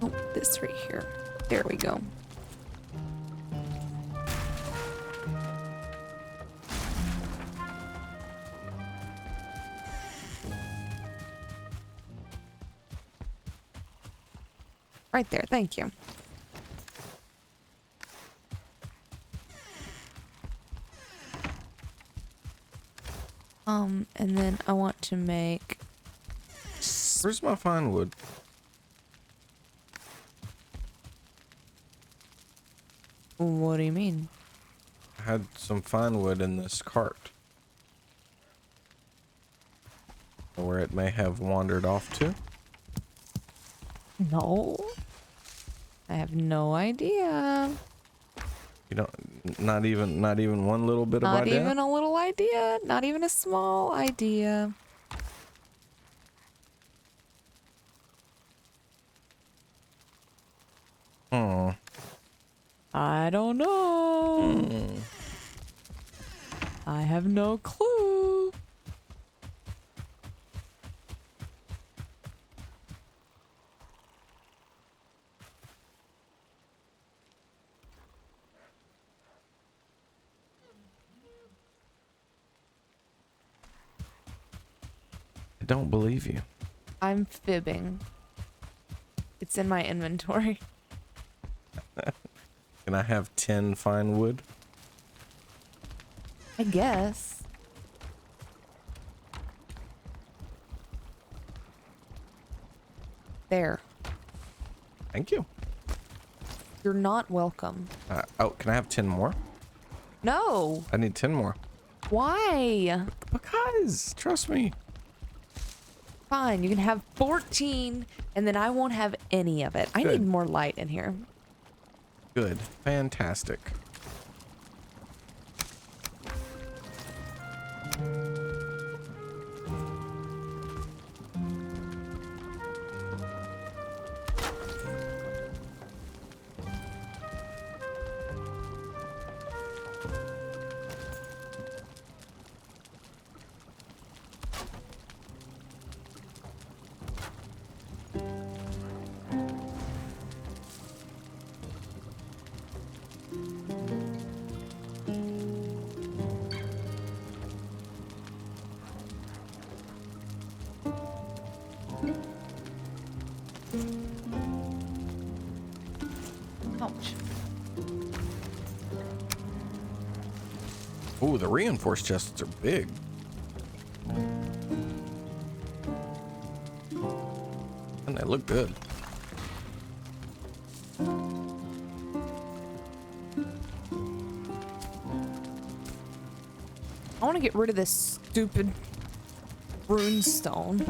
Oh, this right here. There we go. Right there, thank you. And then I want to make... Where's my fine wood? What do you mean? I had some fine wood in this cart. Where it may have wandered off to. No. I have no idea. You don't, not even one little bit of Not idea? even a little idea. Not even a small idea. Hmm. I don't know. I have no clue. I don't believe you. I'm fibbing. It's in my inventory. Can I have 10 fine wood? I guess. There. Thank you. You're not welcome. Oh, can I have 10 more? No. I need 10 more. Why? Because, trust me. Fine, you can have 14, and then I won't have any of it. I Good. need more light in here. Good. Fantastic. Ouch. Ooh, the reinforced chests are big. And they look good. I want to get rid of this stupid rune stone.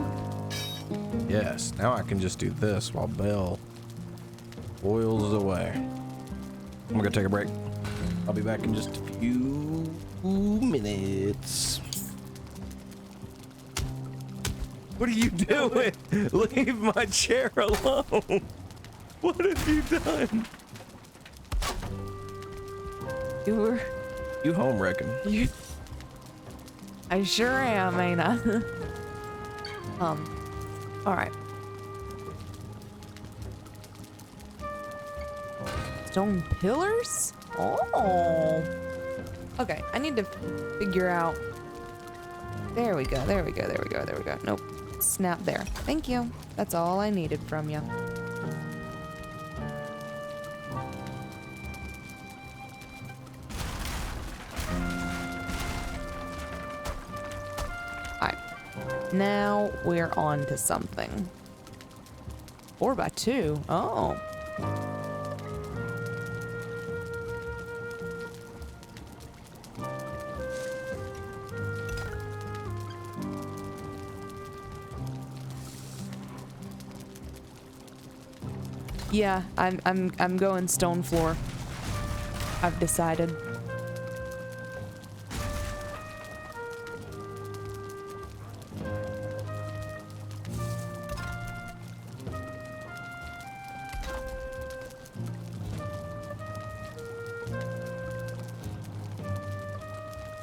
Yes, now I can just do this while Belle boils away. I'm gonna take a break. I'll be back in just a few minutes. What are you doing? Leave my chair alone. What have you done? You were... You home wrecking. You... I sure am, ain't I? Alright. Stone pillars? Oh. Okay, I need to figure out... There we go, there we go, there we go, there we go. Nope. Snap there. Thank you. That's all I needed from you. Alright. Now we're on to something. 4x2. Oh. Yeah, I'm going stone floor. I've decided.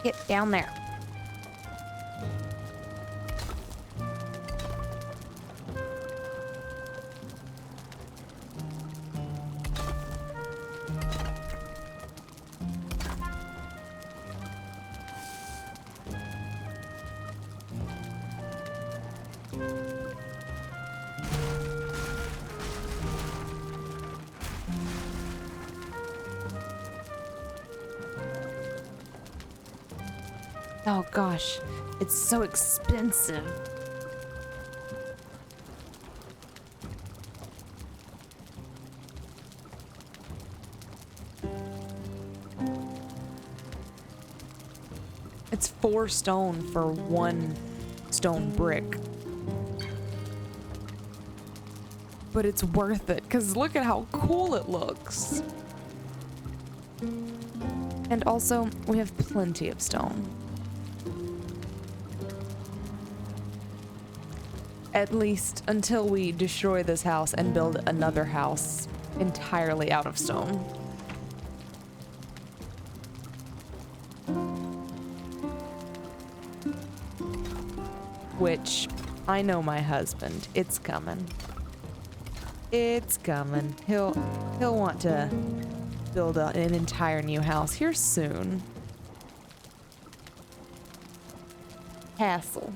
Get down there. Oh gosh, it's so expensive. It's 4 stone for 1 stone brick. But it's worth it, because look at how cool it looks. And also, we have plenty of stone. At least until we destroy this house and build another house entirely out of stone. Which, I know my husband. It's coming. It's coming. He'll want to build an entire new house here soon. Castle.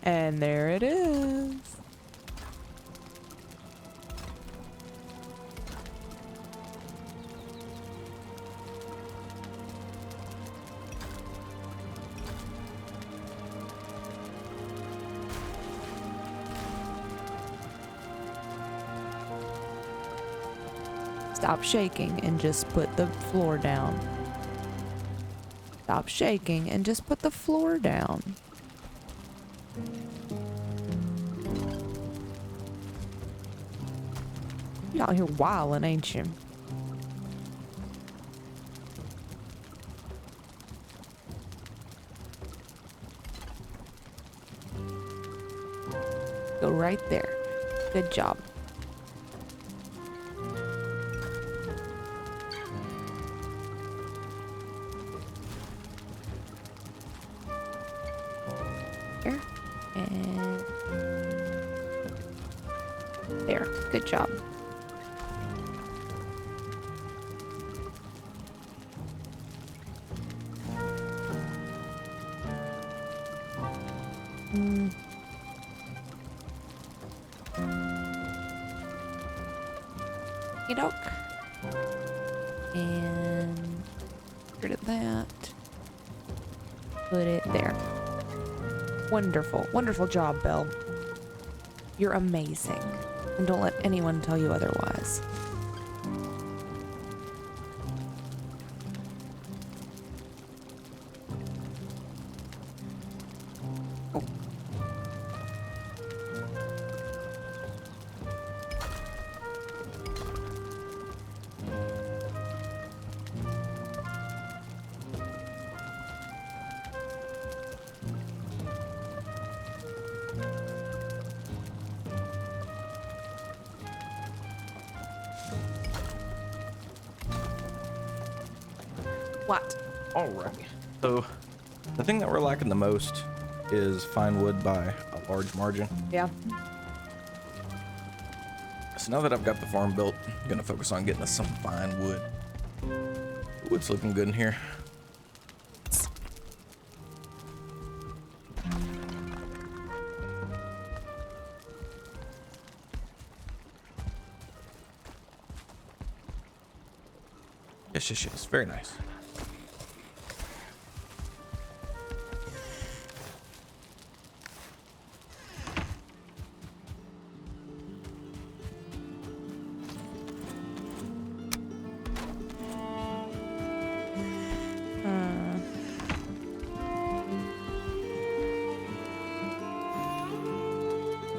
And there it is. Stop shaking and just put the floor down. Stop shaking and just put the floor down. You out here wildin', ain't you? Go right there. Good job. Here. And there. Good job. Doke. And get rid of that. Put it there. Wonderful. Wonderful job, Belle. You're amazing. And don't let anyone tell you otherwise. Oh. What? Alright. So, the thing that we're lacking the most is fine wood by a large margin. Yeah. So now that I've got the farm built, I'm gonna focus on getting us some fine wood. Wood's looking good in here. Yes, yes, yes. Very nice.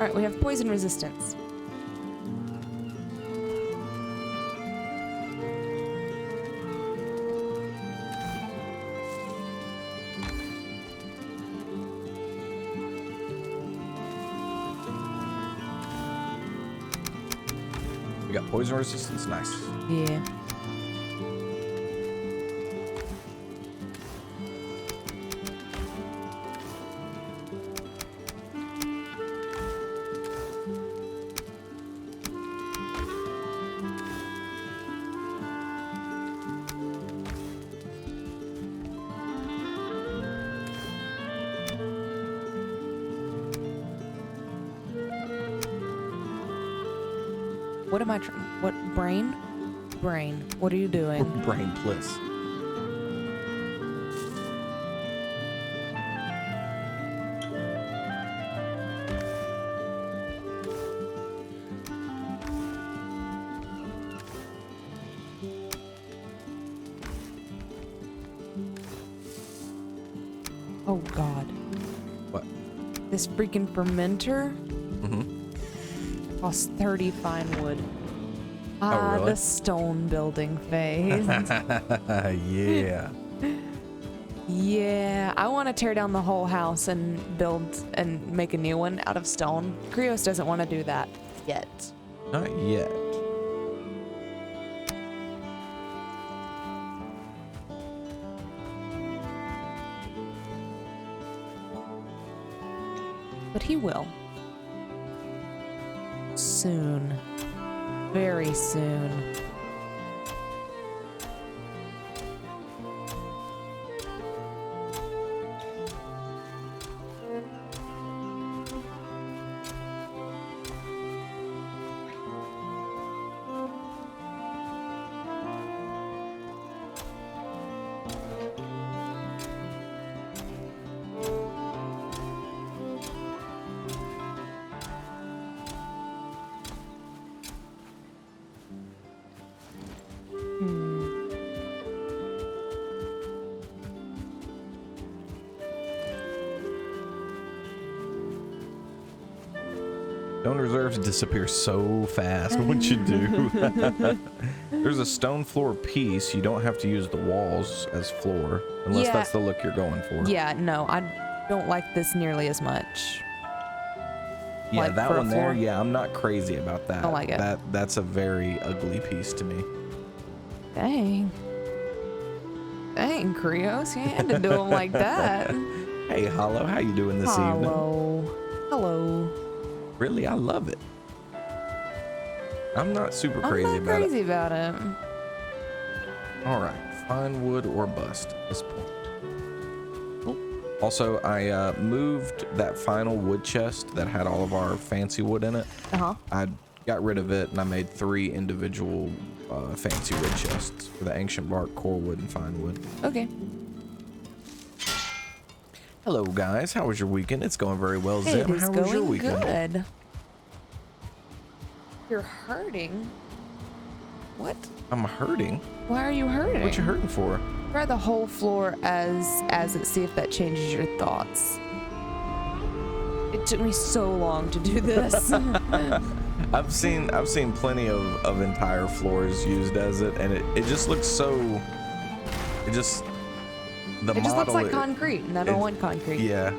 Alright, we have poison resistance. We got poison resistance. Nice. Yeah. What am I trying? What brain? Brain. What are you doing? Brain bliss. Oh God. What? This freaking fermenter Mm-hmm. costs 30 fine wood. Oh, really? The stone building phase. Yeah. Yeah, I want to tear down the whole house and build and make a new one out of stone. Krioss doesn't want to do that yet. Not yet. But he will. Soon. Very soon. Stone reserves disappear so fast once you do. There's a stone floor piece. You don't have to use the walls as floor, unless that's the look you're going for. Yeah, no, I don't like this nearly as much. Yeah, Like that for a one there, floor? yeah, I'm not crazy about that. I like it. That's a very ugly piece to me. Dang. Dang, Krioss, you had to do them like that. Hey, Hollow, how you doing this evening? Hello. Hello. Really, I love it. I'm not super crazy I'm not about crazy about it. it. All right, find wood or bust at this point. Oh. Also, I moved that final wood chest that had all of our fancy wood in it. Uh-huh. I got rid of it and I made 3 individual fancy wood chests for the ancient bark, core wood, and fine wood. Okay. Hello, guys. How was your weekend? It's going very well. Zim, It is how was your going weekend? good. You're hurting? What? I'm hurting. Why are you hurting? What you hurting for? Try the whole floor as it, see if that changes your thoughts. It took me so long to do this. I've seen plenty of entire floors used as it, and it just looks so. It just It just looks like concrete, and I don't want concrete. Yeah.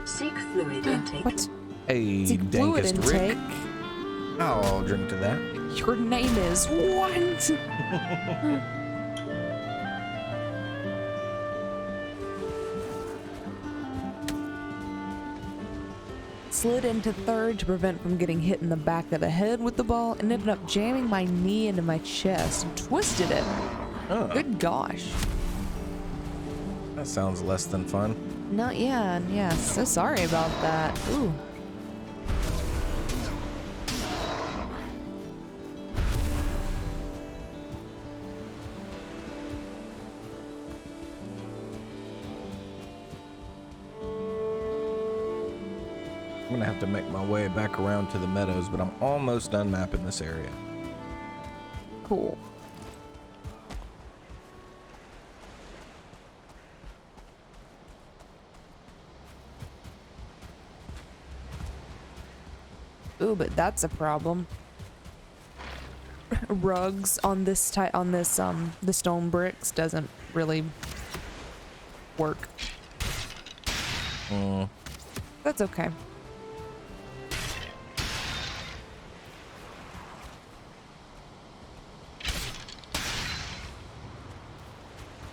Seek fluid intake. What? Hey, Seek fluid dankest Rick. intake? I'll drink to that. Your name is what? Slid into third to prevent from getting hit in the back of the head with the ball and ended up jamming my knee into my chest and twisted it. Oh. Good gosh. That sounds less than fun. No, yeah, so sorry about that. Ooh. I'm gonna have to make my way back around to the meadows, but I'm almost done mapping this area. Cool. Ooh, but that's a problem. Rugs on this the stone bricks doesn't really work. That's okay.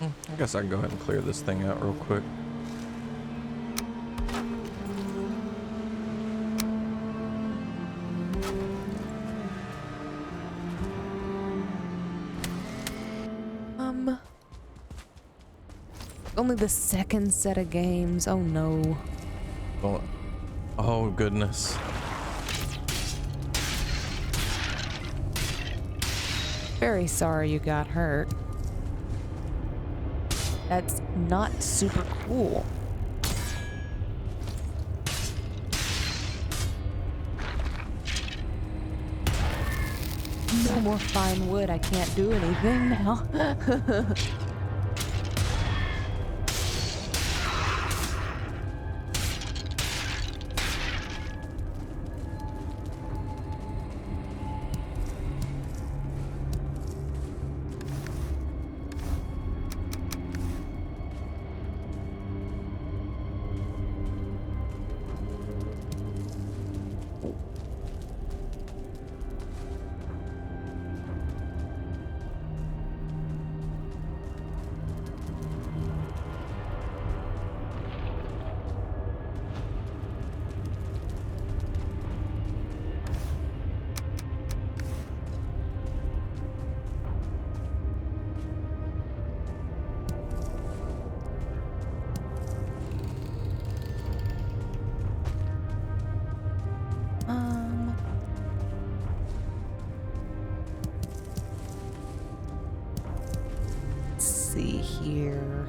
I guess I can go ahead and clear this thing out real quick. Only the second set of games. Oh no. Oh goodness. Very sorry you got hurt. That's not super cool. No more fine wood. I can't do anything now. Let's see here.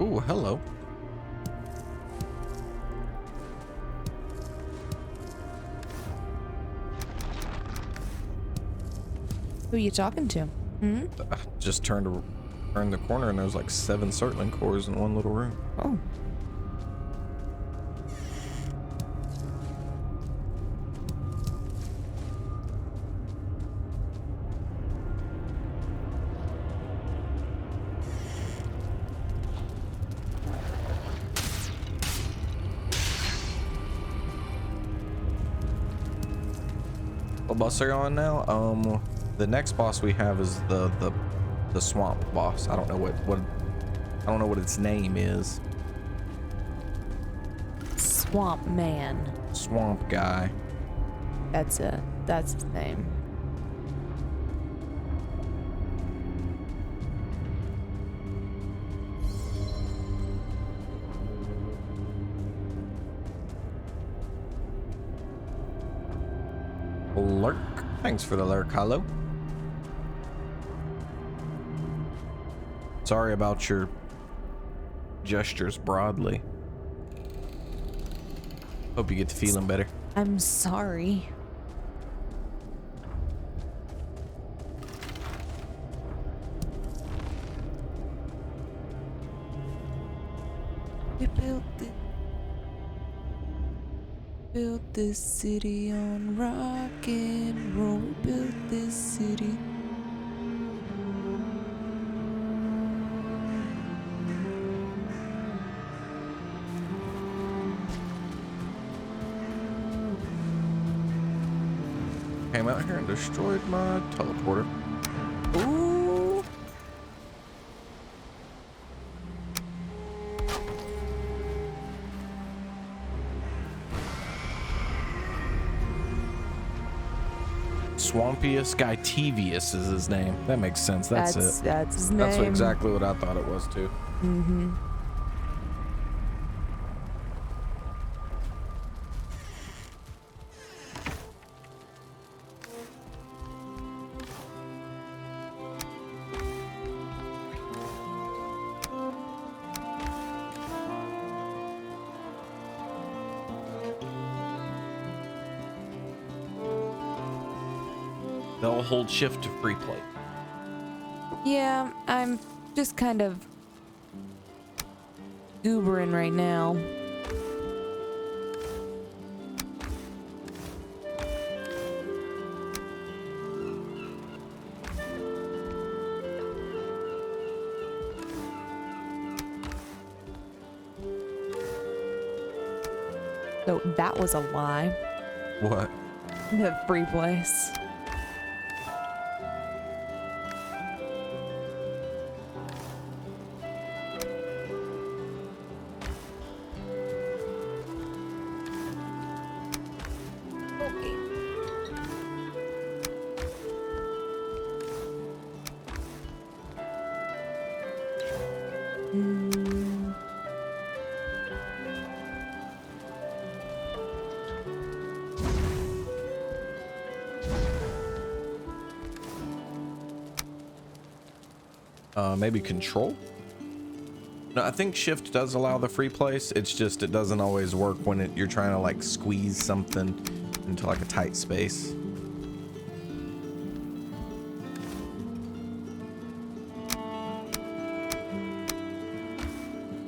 Ooh, hello. Who are you talking to? Hmm? I just turned the corner and there was like 7 circling cores in one little room. Oh. What boss are you on now? The next boss we have is the swamp boss. I don't know what its name is. Swamp Man. Swamp guy. That's his name. Lurk. Thanks for the lurk, hello. Sorry about your gestures broadly. Hope you get to feeling better. I'm sorry. We built this city on rock and roll. We built this city. came out here and destroyed my teleporter. Ooh. Swampius Skytevius is his name. That makes sense. That's it. That's his name. That's exactly what I thought it was too. Mm-hmm. They'll hold shift to free play. Yeah, I'm just kind of goobering right now. So that was a lie. What? The free place. Maybe control? No, I think shift does allow the free place. It's just it doesn't always work when you're trying to like squeeze something into like a tight space.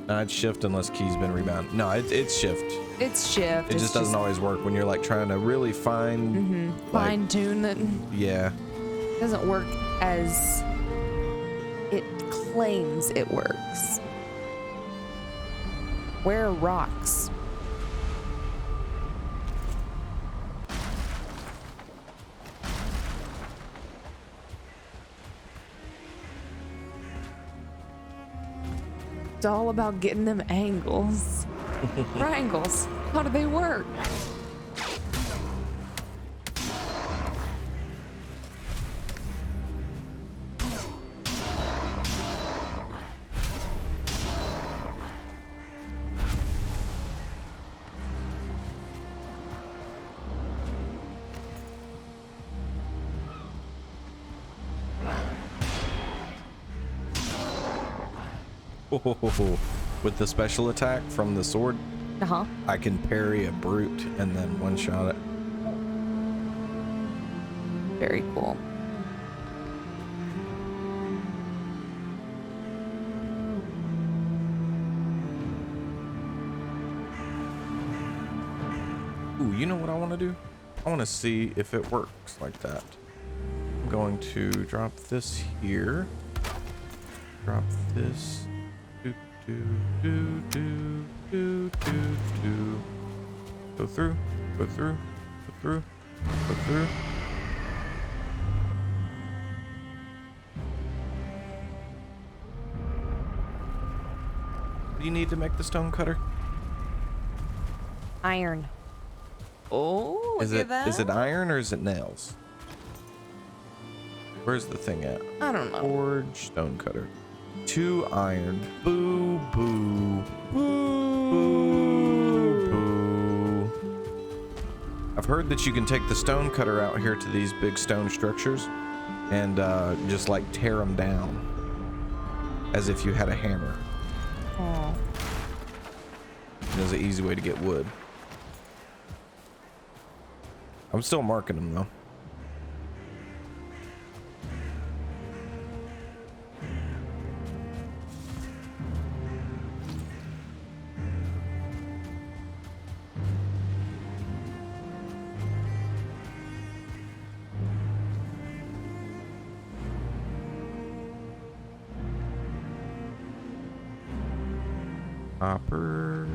No, it's shift unless key's been rebounded. No, it's shift. It's shift. It It's just doesn't always work when you're like trying to really fine tune it. Yeah. Doesn't work as it claims it works. Where are rocks? It's all about getting them angles. Triangles. How do they work? With the special attack from the sword, Uh-huh. I can parry a brute and then one-shot it. Very cool. Ooh, you know what I want to do? I want to see if it works like that. I'm going to drop this here. Drop this. Do, do, do, do, do, do, do. Go through, go through, go through, go through. What do you need to make the stone cutter? Iron. Oh, look at that. Is it iron or is it nails? Where's the thing at? I don't know. Forge stone cutter. 2 iron. Boo boo. Boo boo. I've heard that you can take the stone cutter out here to these big stone structures and just like tear them down as if you had a hammer. Oh. There's an easy way to get wood. I'm still marking them though. Hopper.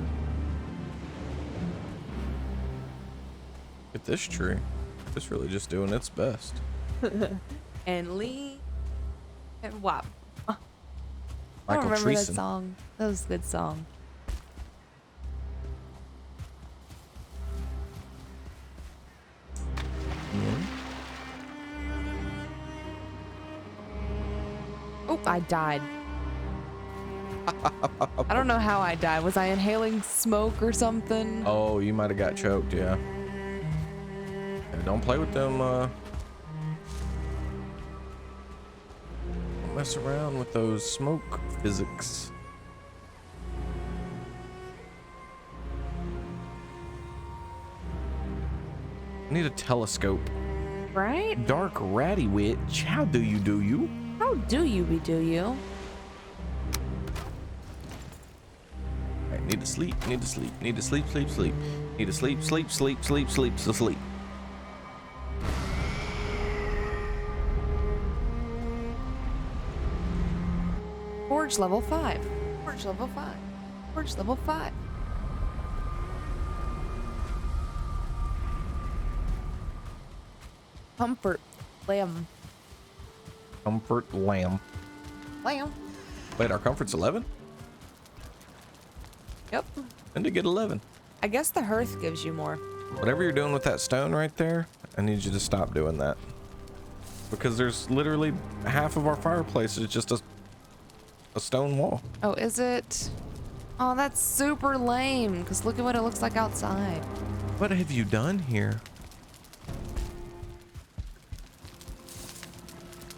Get this tree. It's really just doing its best. And Lee and Wop. I Michael don't remember that Treason. song. That was a good song. Oh, I died. I don't know how I died. Was I inhaling smoke or something? Oh, you might have got choked, yeah. Yeah, don't play with them, don't mess around with those smoke physics. I need a telescope. Right? Dark ratty witch, how do you do you? How do you be do you? I need to sleep, need to sleep, need to sleep, sleep, sleep. Need to sleep, sleep, sleep, sleep, sleep, so sleep. Forge level 5. Forge level 5. Forge level 5. Comfort lamb. Comfort lamb. Lamb. Wait, our comfort's 11? Yep. When did it get 11? I guess the hearth gives you more. Whatever you're doing with that stone right there, I need you to stop doing that. Because there's literally half of our fireplace is just a stone wall. Oh, is it? Oh, that's super lame. Because look at what it looks like outside. What have you done here?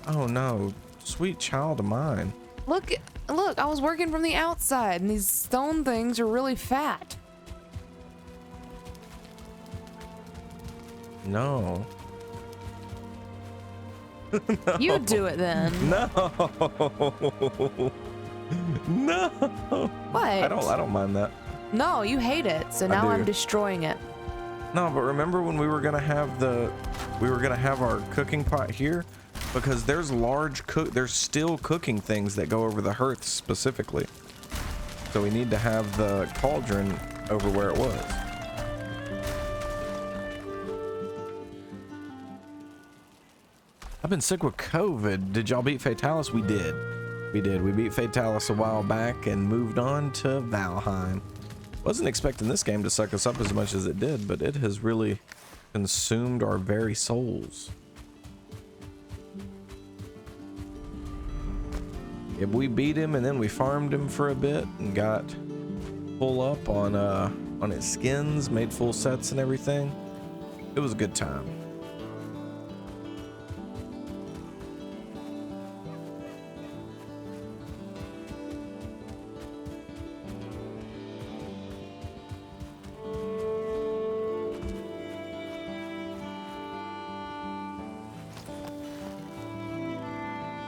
Oh no, sweet child of mine. Look, I was working from the outside and these stone things are really fat. No. You do it then. No. No. What? I don't mind that. No, you hate it. So I now do. I'm destroying it. No, but remember when we were gonna have our cooking pot here? Because there's there's still cooking things that go over the hearth specifically. So we need to have the cauldron over where it was. I've been sick with COVID. Did y'all beat Fatalis? We did. We did. We beat Fatalis a while back and moved on to Valheim. Wasn't expecting this game to suck us up as much as it did, but it has really consumed our very souls. If we beat him and then we farmed him for a bit and got full up on his skins, made full sets and everything, it was a good time.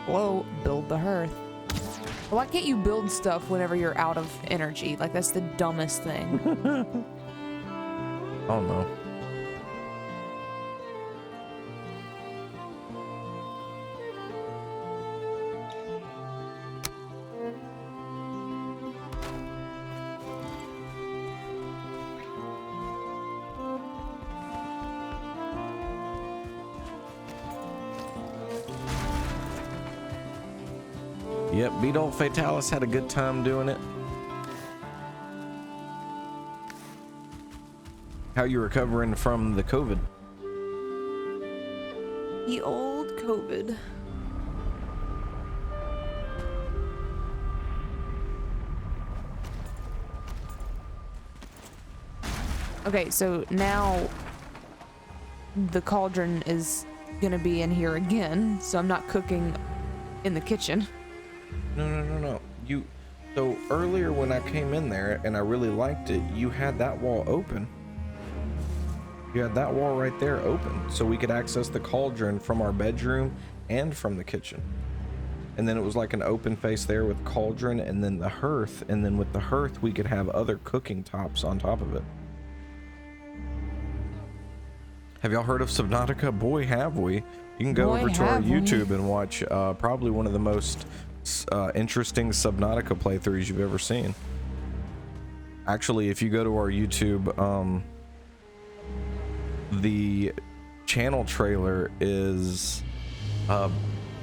Hello, build the hearth. Why can't you build stuff whenever you're out of energy? Like, that's the dumbest thing. Oh no. Yep, beat old Fatalis, had a good time doing it. How you recovering from the COVID? The old COVID. Okay, so now the cauldron is gonna be in here again, so I'm not cooking in the kitchen. No. So earlier when I came in there and I really liked it, you had that wall open. You had that wall right there open, so we could access the cauldron from our bedroom and from the kitchen. And then it was like an open face there with cauldron and then the hearth, and then with the hearth we could have other cooking tops on top of it. Have y'all heard of Subnautica? Boy, have we. You can go over to our YouTube and watch probably one of the most interesting Subnautica playthroughs you've ever seen. Actually, if you go to our YouTube, the channel trailer is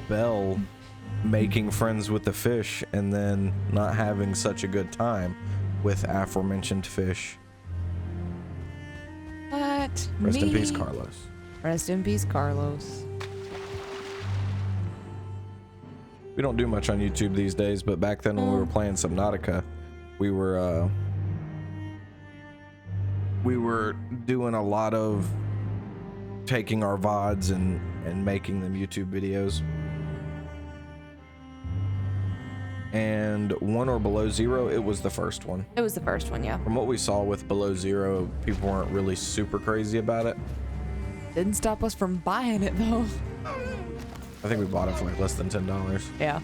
Belle making friends with the fish and then not having such a good time with aforementioned fish. What? Rest in Me? peace, Carlos. Rest in peace, Carlos. We don't do much on YouTube these days, but back then when we were playing Subnautica, we were doing a lot of taking our VODs and making them YouTube videos. And 1 or Below Zero, it was the first one. It was the first one, yeah. From what we saw with Below Zero, people weren't really super crazy about it. Didn't stop us from buying it though. I think we bought it for like less than $10. Yeah.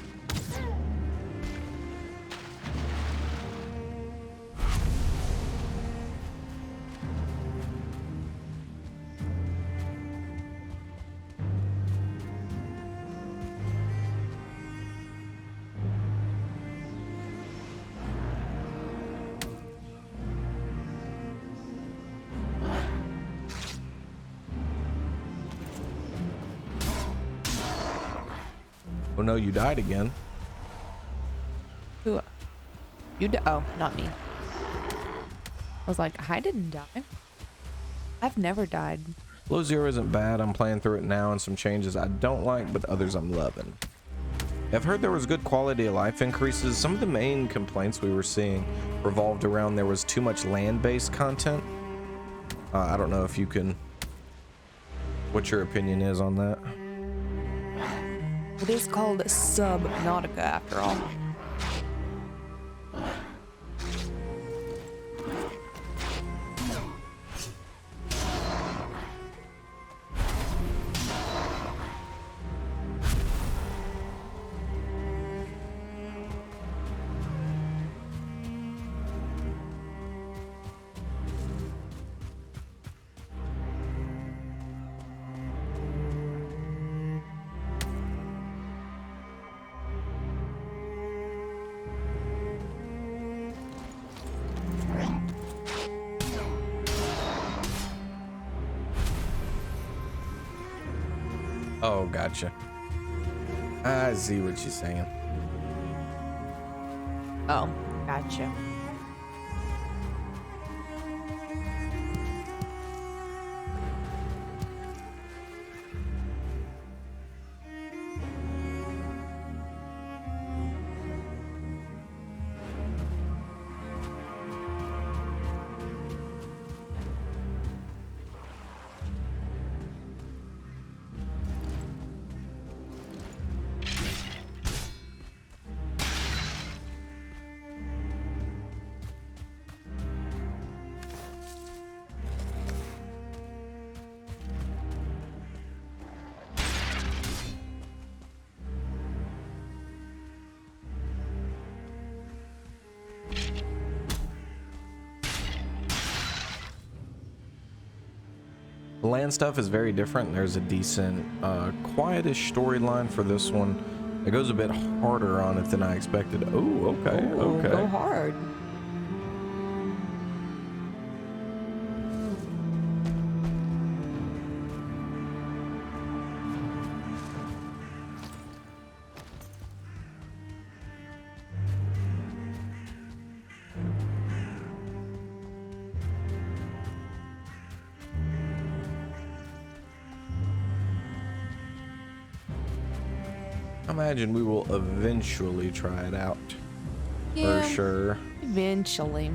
Oh no, you died again. Who? Oh, not me. I was like, I didn't die. I've never died. Below Zero isn't bad. I'm playing through it now, and some changes I don't like, but others I'm loving. I've heard there was good quality of life increases. Some of the main complaints we were seeing revolved around there was too much land-based content. I don't know if you can... what your opinion is on that. It is called Subnautica after all. Oh, gotcha. I see what you're saying. Oh, gotcha. The land stuff is very different. There's a decent, quietish storyline for this one. It goes a bit harder on it than I expected. Oh, okay, Ooh, okay. Go hard. I imagine we will eventually try it out. Yeah, For sure. eventually.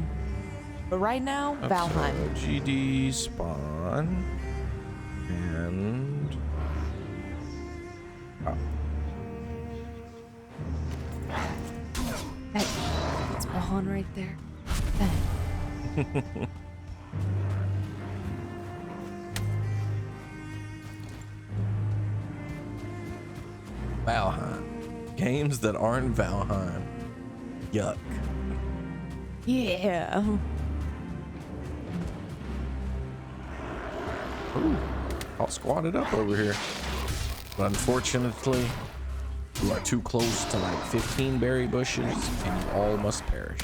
But right now, Valheim. GD spawn. And... oh. Hey, it's Bahan right there. Hey. Valheim. Games that aren't Valheim. Yuck. Yeah. Ooh, all squatted up over here. But unfortunately, you are too close to like 15 berry bushes and you all must perish.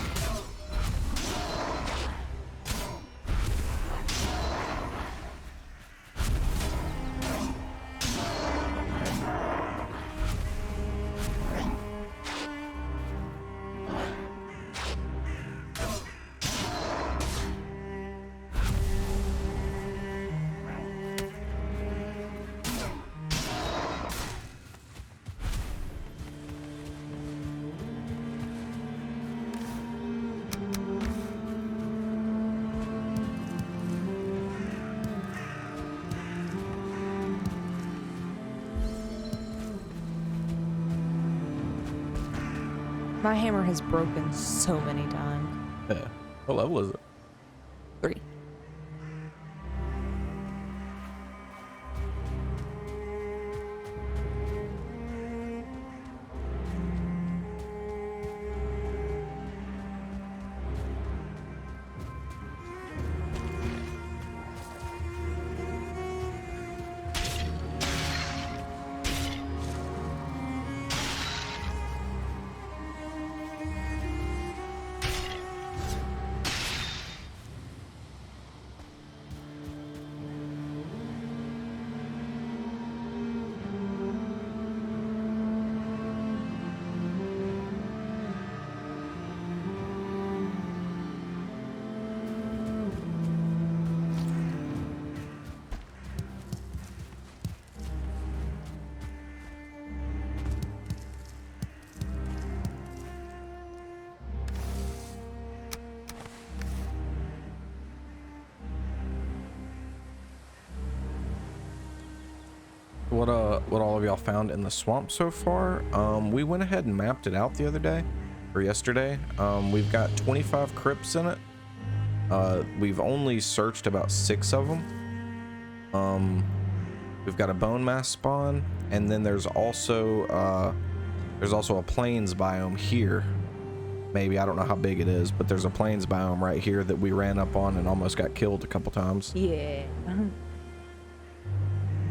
My hammer has broken so many times. Yeah. What level is it? 3. What all of y'all found in the swamp so far? We went ahead and mapped it out the other day or yesterday. We've got 25 crypts in it. We've only searched about 6 of them. We've got a bone mass spawn, and then there's also a plains biome here. Maybe, I don't know how big it is, but there's a plains biome right here that we ran up on and almost got killed a couple times. Yeah.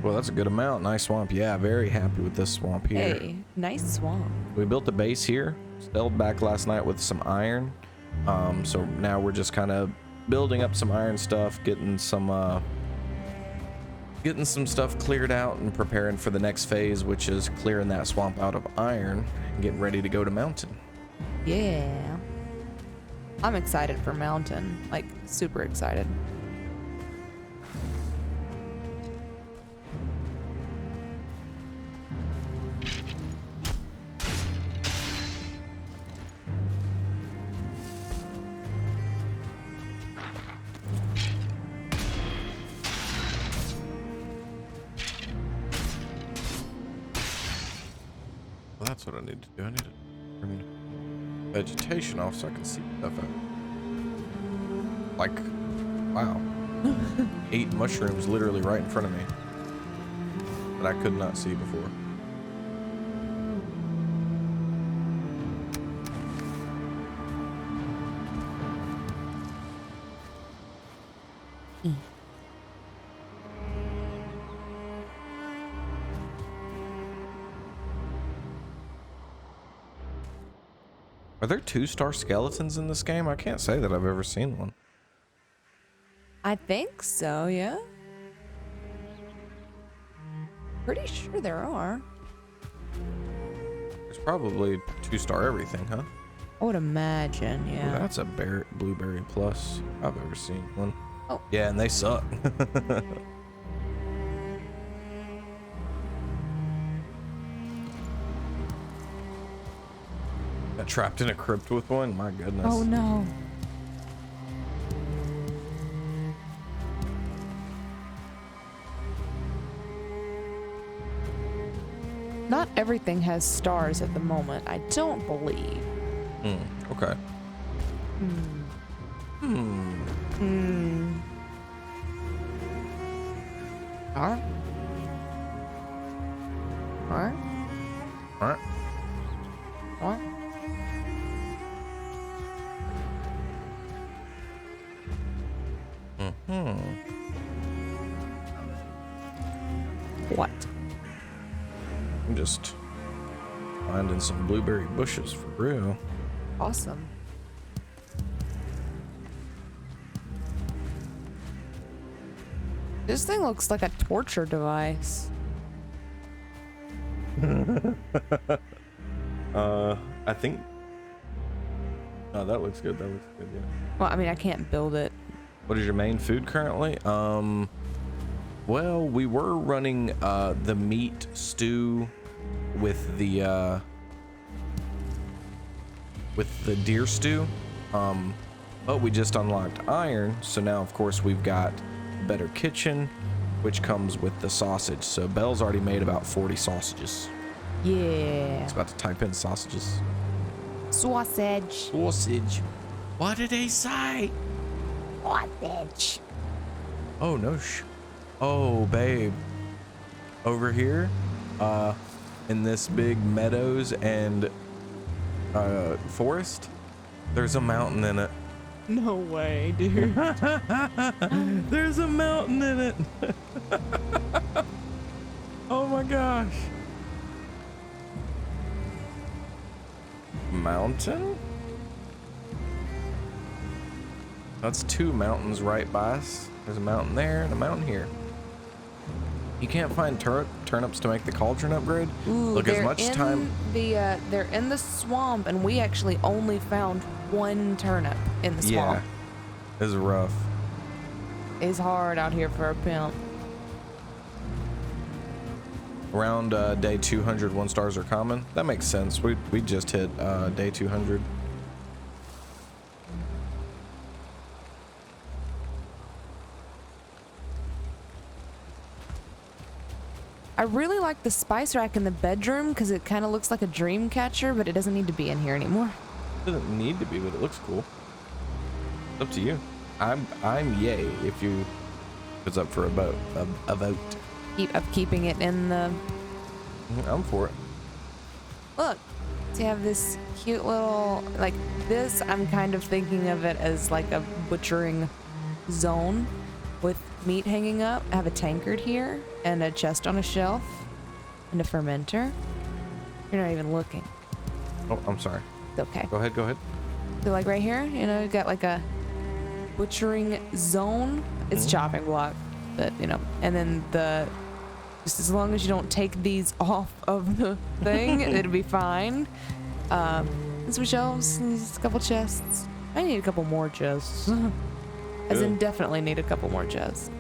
Well, that's a good amount. Nice swamp. Yeah, very happy with this swamp here. Hey, nice swamp. We built a base here, stealed back last night with some iron. So now we're just kind of building up some iron stuff, getting some stuff cleared out and preparing for the next phase, which is clearing that swamp out of iron and getting ready to go to mountain. Yeah. I'm excited for mountain. Like, super excited. Well, that's what I need to do. I need to turn vegetation off so I can see stuff out. Like, wow. 8 mushrooms literally right in front of me that I could not see before. Are there 2-star skeletons in this game? I can't say that I've ever seen one. I think so, yeah. Pretty sure there are. There's probably 2-star everything, huh? I would imagine, Ooh, yeah. that's a blueberry plus I've ever seen one. Oh. Yeah, and they suck. Got trapped in a crypt with one? My goodness. Oh no. Not everything has stars at the moment, I don't believe. Okay. Alright. Alright. Alright. Alright. What? I'm just finding some blueberry bushes for real. Awesome. This thing looks like a torture device. I think. Oh, that looks good. That looks good. Yeah. Well, I mean, I can't build it. What is your main food currently? Well, we were running the meat stew with the deer stew, but we just unlocked iron, so now of course we've got a better kitchen, which comes with the sausage. So Belle's already made about 40 sausages. Yeah. It's about to type in sausages. Sausage. Sausage. What did he say? Sausage. Oh, no oh, babe. Over here, in this big meadows and forest, there's a mountain in it. No way, dude. There's a mountain in it. Oh my gosh. Mountain? That's two mountains right by us. There's a mountain there and a mountain here. You can't find turnips to make the cauldron upgrade? Ooh, Look, as much time. They're in the swamp, and we actually only found one turnip in the swamp. Yeah, it's rough. It's hard out here for a pimp. Around day 200, 1 stars are common. That makes sense. We just hit day 200. I really like the spice rack in the bedroom because it kind of looks like a dream catcher, but it doesn't need to be in here anymore. It doesn't need to be, but it looks cool. It's up to you. I'm yay if it's up for a vote. Keeping it in the. I'm for it. Look, so you have this cute little like this. I'm kind of thinking of it as like a butchering zone with meat hanging up. I have a tankard here and a chest on a shelf and a fermenter. You're not even looking. Oh, I'm sorry. It's okay. Go ahead. So like right here, you know, you got like a butchering zone. It's chopping block, but you know, and then just as long as you don't take these off of the thing, it'll be fine. Some shelves, a couple chests. I need a couple more chests. As in, definitely need a couple more chests.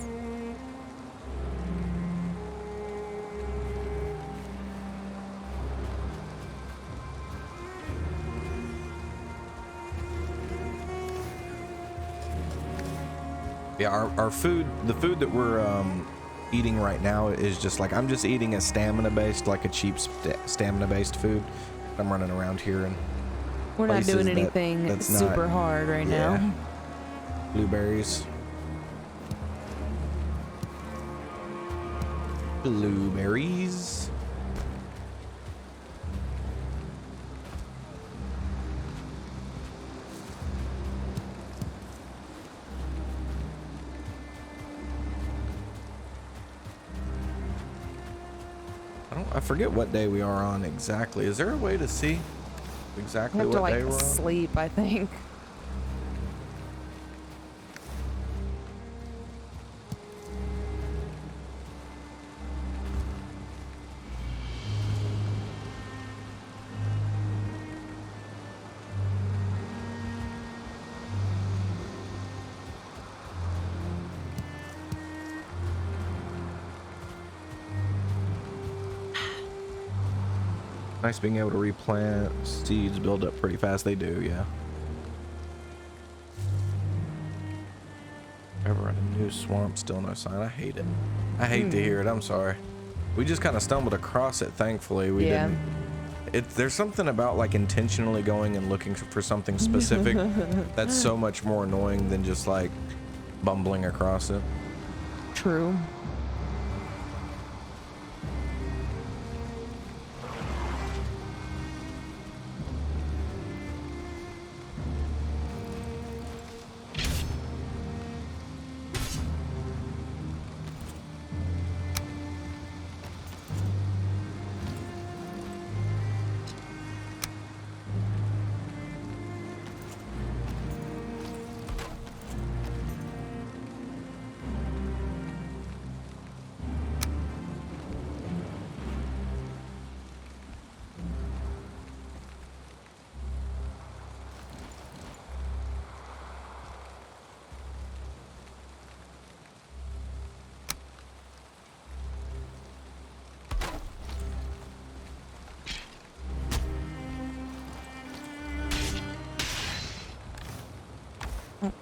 Yeah, our food, the food that we're eating right now is just like, I'm just eating a stamina based, like a cheap stamina based food. I'm running around here and We're not doing anything that's super hard right now. Blueberries. Blueberries. I forget what day we are on exactly. Is there a way to see exactly You have what to day we're like on? sleep, I think. Nice being able to replant seeds, build up pretty fast. They do, yeah. Ever in a new swamp, still no sign. I hate it. I hate to hear it. I'm sorry. We just kind of stumbled across it. Thankfully, we didn't. There's something about like intentionally going and looking for something specific that's so much more annoying than just like bumbling across it. True.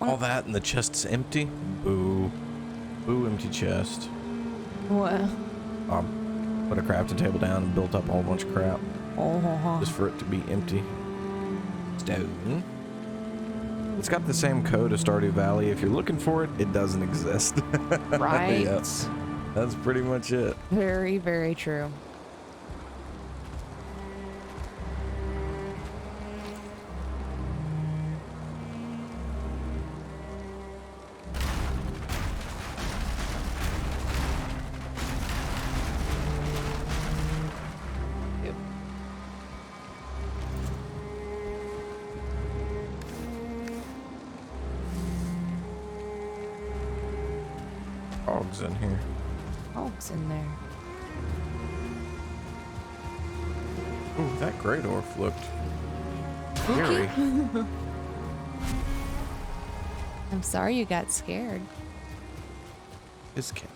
All that and the chest's empty? Boo. Boo, empty chest. What? Put a crafting table down and built up a whole bunch of crap Oh. just for it to be empty. Stone. It's got the same code as Stardew Valley. If you're looking for it, it doesn't exist. Right. Yep. That's pretty much it. Very, very true. Yep. Dogs in here. Hogs in there. Ooh, that gray dwarf looked Spooky? scary. I'm sorry you got scared. His cat.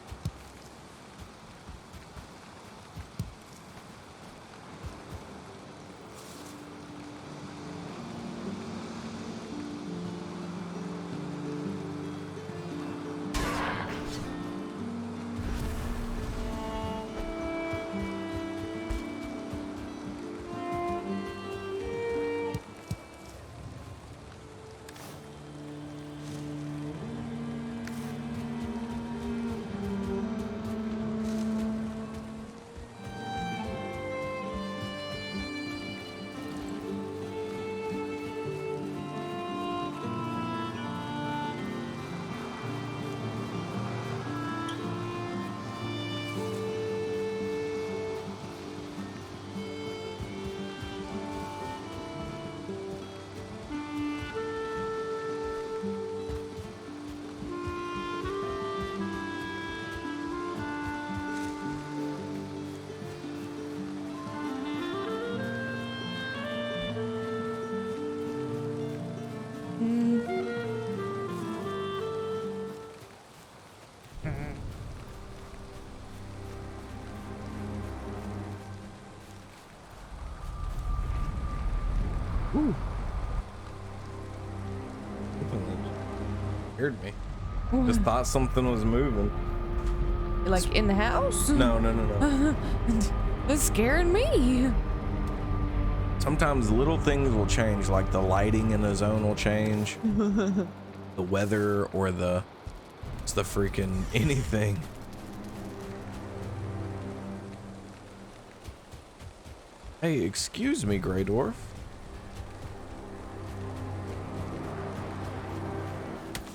Ooh. Scared me. Just thought something was moving. Like in the house? No. That's scaring me. Sometimes little things will change, like the lighting in a zone will change. The weather or it's the freaking anything. Hey, excuse me, Grey Dwarf.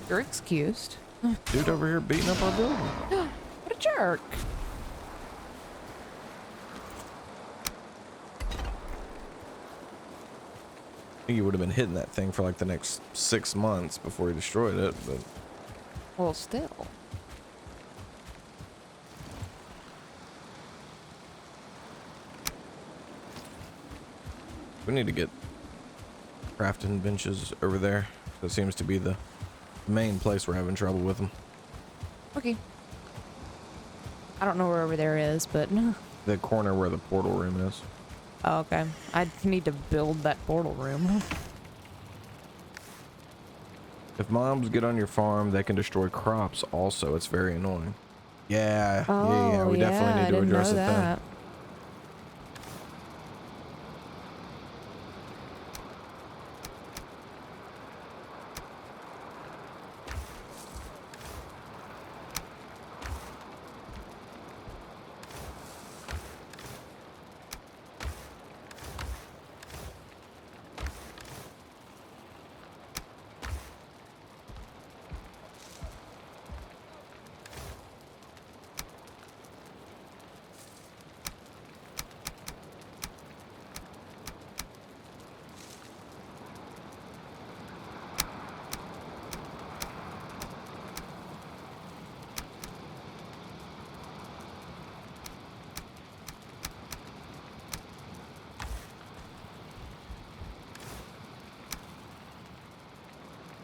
You're excused. Dude over here beating up our building. What a jerk. I think you would have been hitting that thing for like the next 6 months before he destroyed it, but Well, still. we need to get crafting benches over there. That seems to be the main place we're having trouble with them. Okay. I don't know where over there is, but... The corner where the portal room is. Oh, okay. I need to build that portal room. If mobs get on your farm, they can destroy crops also. It's very annoying. Yeah, yeah, we definitely need to address it then.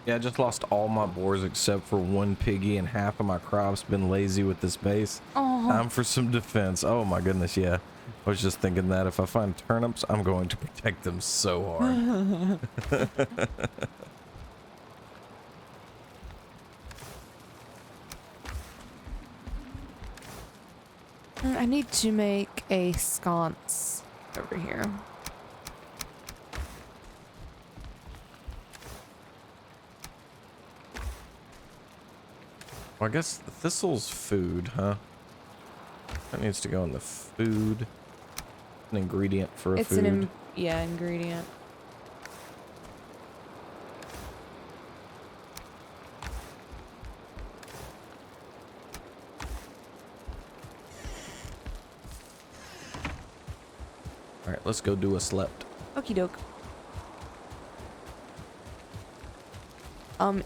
Yeah, I just lost all my boars except for one piggy, and half of my crops been lazy with this base. Oh. Time for some defense. Oh my goodness, yeah. I was just thinking that if I find turnips, I'm going to protect them so hard. I need to make a sconce over here. Well, I guess the thistle's food, huh? That needs to go in the food. An ingredient for a It's food. yeah, ingredient. All right, let's go do a slept. Okie doke.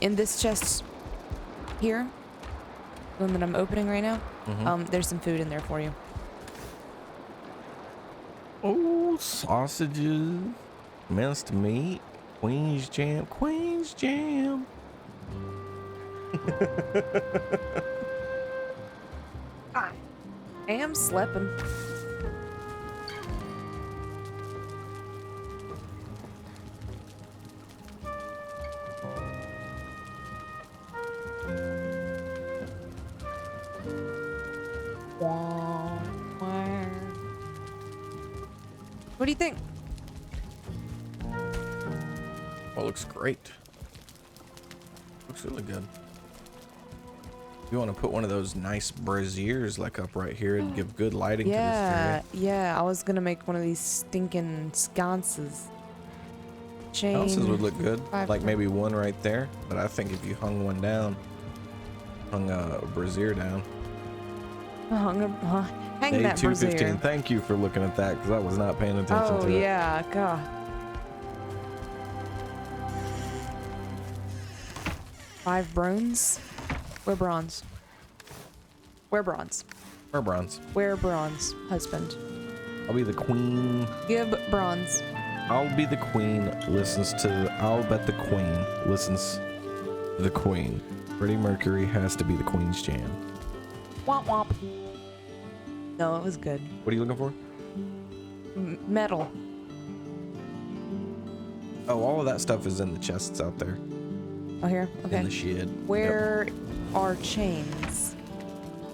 In this chest here, the one that I'm opening right now, there's some food in there for you. Oh, sausages, minced meat, Queen's jam, Queen's jam. I am sleeping. What do you think? Oh, looks great. Looks really good. You want to put one of those nice braziers like up right here and give good lighting to this area. Yeah, I was gonna make one of these stinking sconces. Houses would look good, Five like maybe one right there. But I think if you hung one down, hung a brazier down. Hang Day that 215. brazier. Thank you for looking at that because I was not paying attention Oh to it. yeah, God. 5 bronze. Where bronze? Where bronze? Or bronze. Where bronze? Husband. I'll be the queen. Gib bronze. I'll be the queen. I'll bet the queen listens to the queen. Freddie Mercury has to be the queen's jam. Womp womp. No, it was good. What are you looking for? Metal. Oh, all of that stuff is in the chests out there. Oh, here? Okay. In the shed. Where are chains?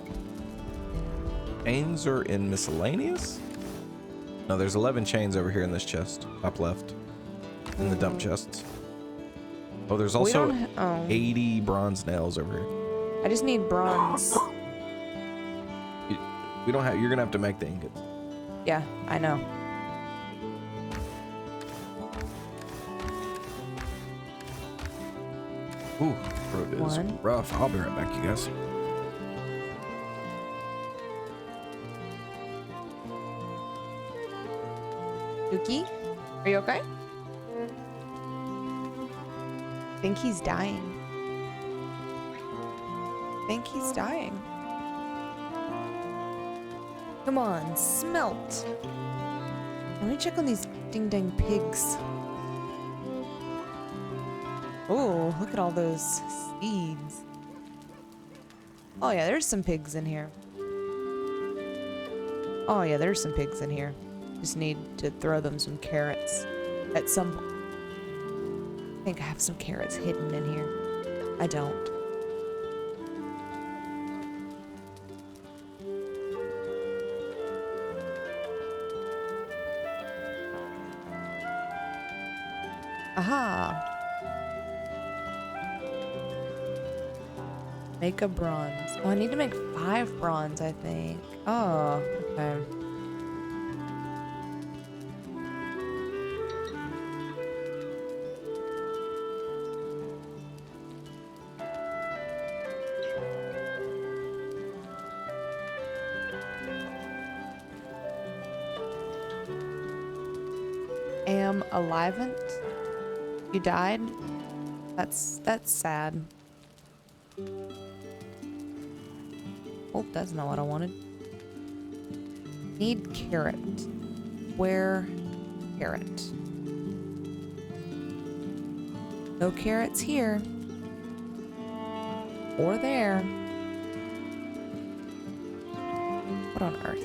Yep. Chains are in miscellaneous? No, there's 11 chains over here in this chest. Top left. In the dump chests. Oh, there's also 80 bronze nails over here. I just need bronze. We don't have. You're gonna have to make the ingots. Yeah, I know. Ooh, road is One. rough. I'll be right back, you guys. Dookie, are you okay? Think he's dying. Think he's dying. Come on, smelt. Let me check on these ding dang pigs. Oh, look at all those seeds. Oh yeah, there's some pigs in here. Oh yeah, there's some pigs in here. Just need to throw them some carrots at some point. I think I have some carrots hidden in here. I don't. Aha! Make a bronze. Oh, I need to make 5 bronze, I think. Oh, okay. Am alivent? You died? That's sad. Oh, that's not what I wanted. Need carrot. Where carrot? No carrots here. Or there. What on earth?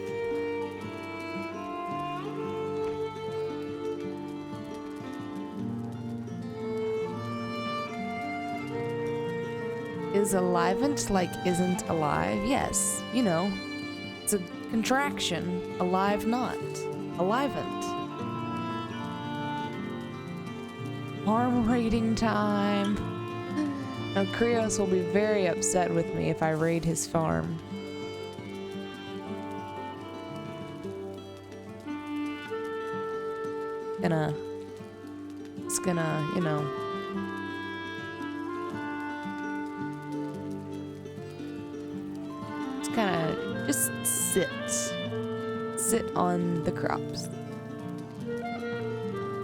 Is alivent like isn't alive? Yes, you know, it's a contraction. Alive not. Alivent. Farm raiding time. Now, Krioss will be very upset with me if I raid his farm. It's gonna, you know. It's kinda just sit on the crops.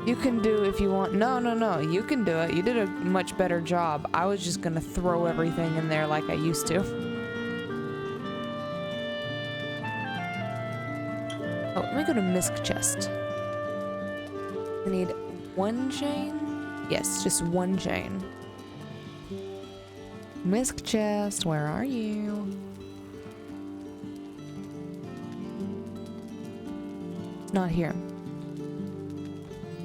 You can do if you want. No, you can do it. You did a much better job. I was just gonna throw everything in there like I used to. Oh, let me go to Misc chest. I need one chain? Yes, just one chain. Misc chest, where are you? It's not here.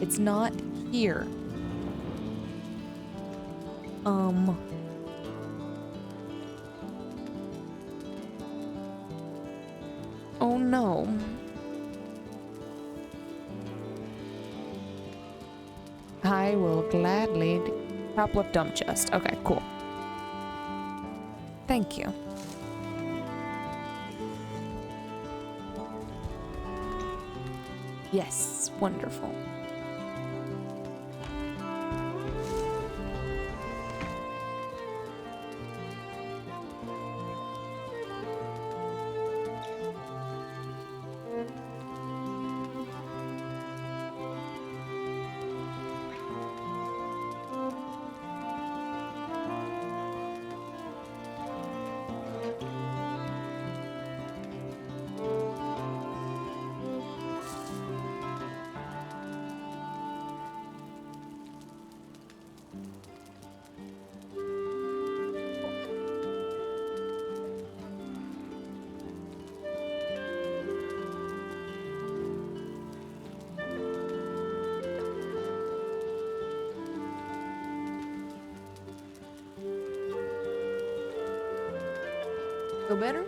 It's not here. Oh no. I will gladly top left dump chest. Okay, cool. Thank you. Yes, wonderful. Feel better?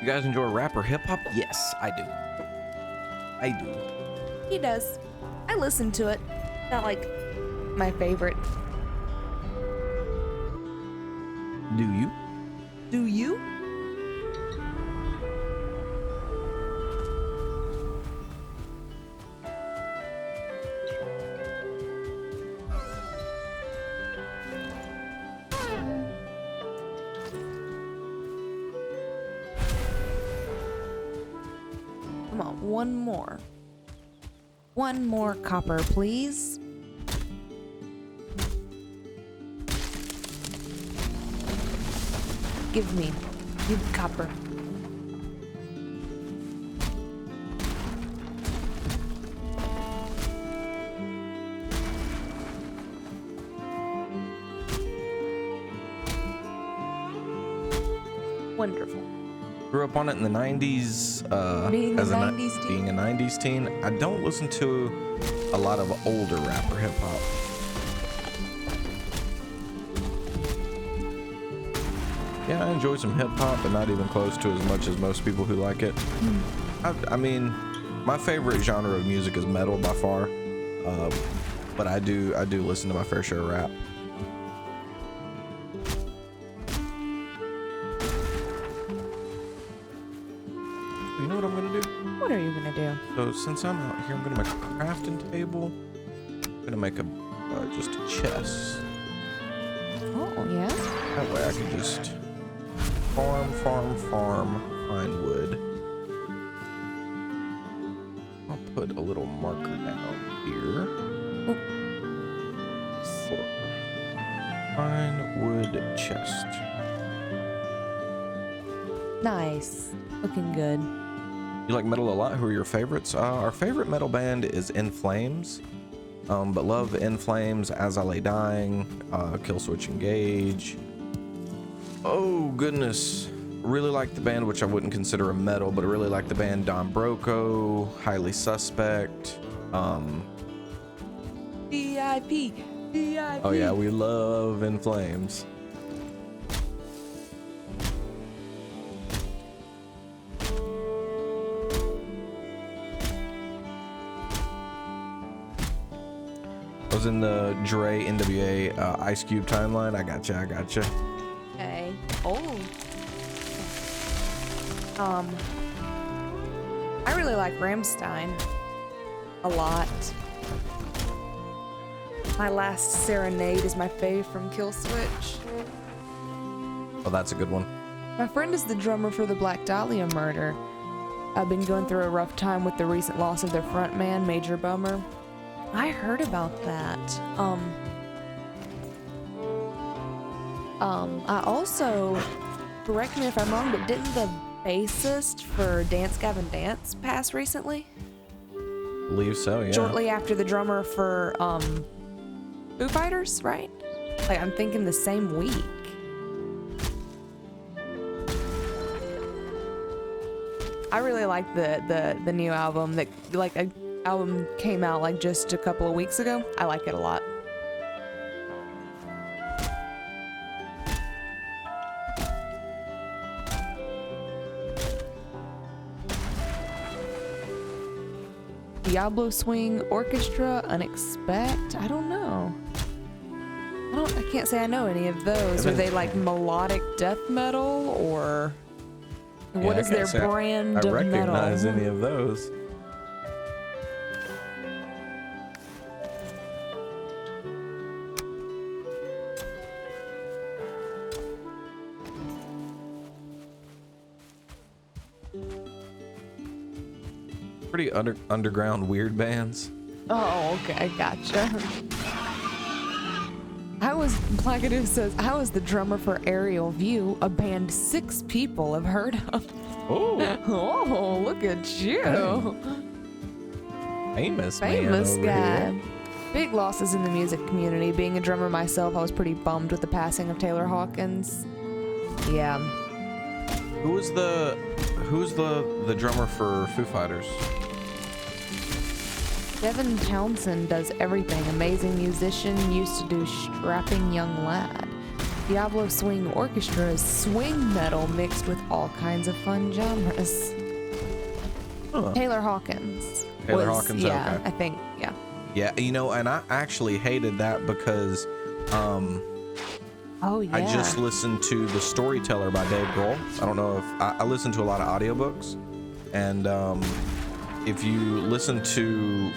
You guys enjoy rap or hip hop? Yes, I do. I do. He does. I listen to it. Not like my favorite. Do you? Do you? Come on, one more. One more copper, please. Give me copper. Wonderful. Grew up on it in the 90s. Being a as 90s teen? Being a 90s teen. I don't listen to a lot of older rap or hip hop. Yeah, I enjoy some hip hop, but not even close to as much as most people who like it. I mean, my favorite genre of music is metal by far, but I do listen to my fair share of rap. You know what I'm gonna do? What are you gonna do? So since I'm out here, I'm gonna make a crafting table. I'm gonna make a just a chest. Oh yeah. That way I can just farm, find wood. I'll put a little marker down here. For find wood chest. Nice. Looking good. You like metal a lot? Who are your favorites? Our favorite metal band is In Flames. But love In Flames, As I Lay Dying, Killswitch Engage. Oh goodness, really like the band, which I wouldn't consider a metal, but I really like the band Don Broco, Highly Suspect. VIP. Oh yeah, we love In Flames. I was was in the Dre NWA Ice Cube timeline. I gotcha. Okay. Oh. I really like Rammstein a lot. My Last Serenade is my fave from Kill Switch. Oh, that's a good one. My friend is the drummer for the Black Dahlia murder. I've been going through a rough time with the recent loss of their frontman, Major Bummer. I heard about that. I also, correct me if I'm wrong, but didn't the bassist for Dance Gavin Dance pass recently? Believe so, yeah. Shortly after the drummer for Foo Fighters, right? Like, I'm thinking the same week. I really like the new album that, like, an album came out like just a couple of weeks ago. I like it a lot. Diablo Swing Orchestra, Unexpect. I don't know. I can't say I know any of those. Are they like melodic death metal or what is their brand of metal? I recognize any of those. Pretty underground weird bands. Oh, okay, gotcha. Plagadoo says, I was the drummer for Aerial View, a band 6 people have heard of. Oh, look at you. Famous guy. Here. Big losses in the music community. Being a drummer myself, I was pretty bummed with the passing of Taylor Hawkins. Yeah. Who's the drummer for Foo Fighters? Devin Townsend does everything. Amazing musician, used to do Strapping Young Lad. Diablo Swing Orchestra is swing metal mixed with all kinds of fun genres. Huh. Taylor Hawkins. Yeah, okay. I think, yeah. Yeah, you know, and I actually hated that because oh, yeah. I just listened to The Storyteller by Dave Grohl. I don't know if I listen to a lot of audiobooks, and if you listen to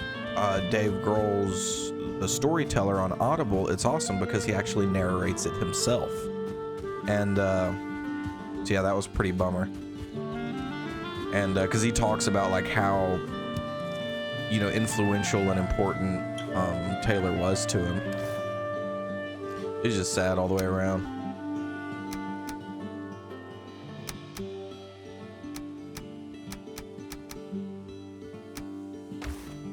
Dave Grohl's The Storyteller on Audible, it's awesome because he actually narrates it himself. And so yeah, that was pretty bummer. And because he talks about like how, you know, influential and important Taylor was to him. It's just sad all the way around.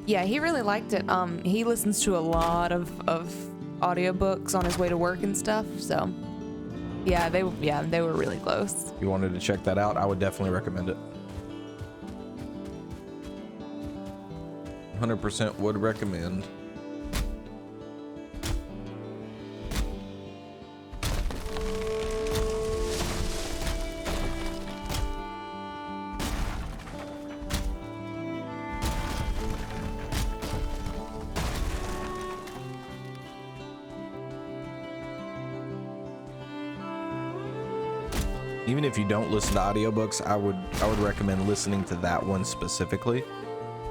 Yeah, he really liked it. He listens to a lot of audiobooks on his way to work and stuff, so yeah, they were really close. If you wanted to check that out, I would definitely recommend it. 100% would recommend. Even if you don't listen to audiobooks, I would recommend listening to that one specifically,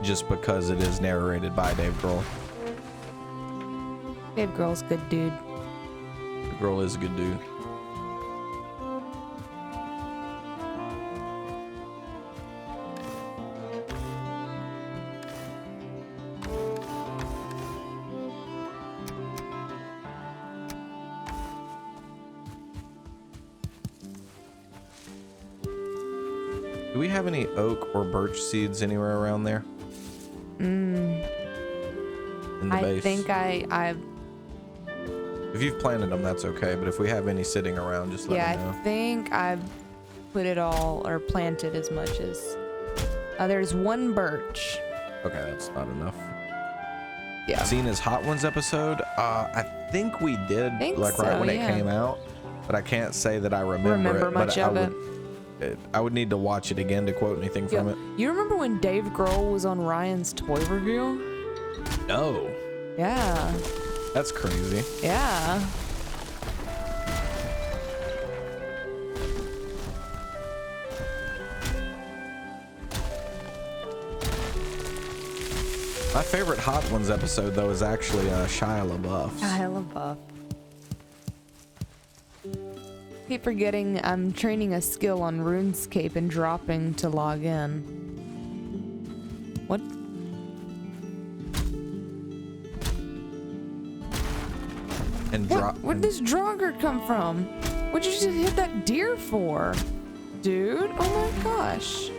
just because it is narrated by Dave Grohl. Dave Grohl's a good dude. Dave Grohl is a good dude. Do we have any oak or birch seeds anywhere around there? In the I base? think I If you've planted them, that's okay. But if we have any sitting around, just let me know. I think I've put it all or planted as much as. There's one birch. Okay, that's not enough. Yeah. Seen his Hot Ones episode? I think we did, like right when it came out, but I can't say that I remember it. Much of it. I would need to watch it again to quote anything from it. You remember when Dave Grohl was on Ryan's toy review? No. Yeah. That's crazy. Yeah. My favorite Hot Ones episode, though, is actually Shia LaBeouf's. Shia LaBeouf. Keep forgetting I'm training a skill on RuneScape and dropping to log in. What? And drop. Where'd this Draugr come from? What'd you just hit that deer for? Dude, oh my gosh.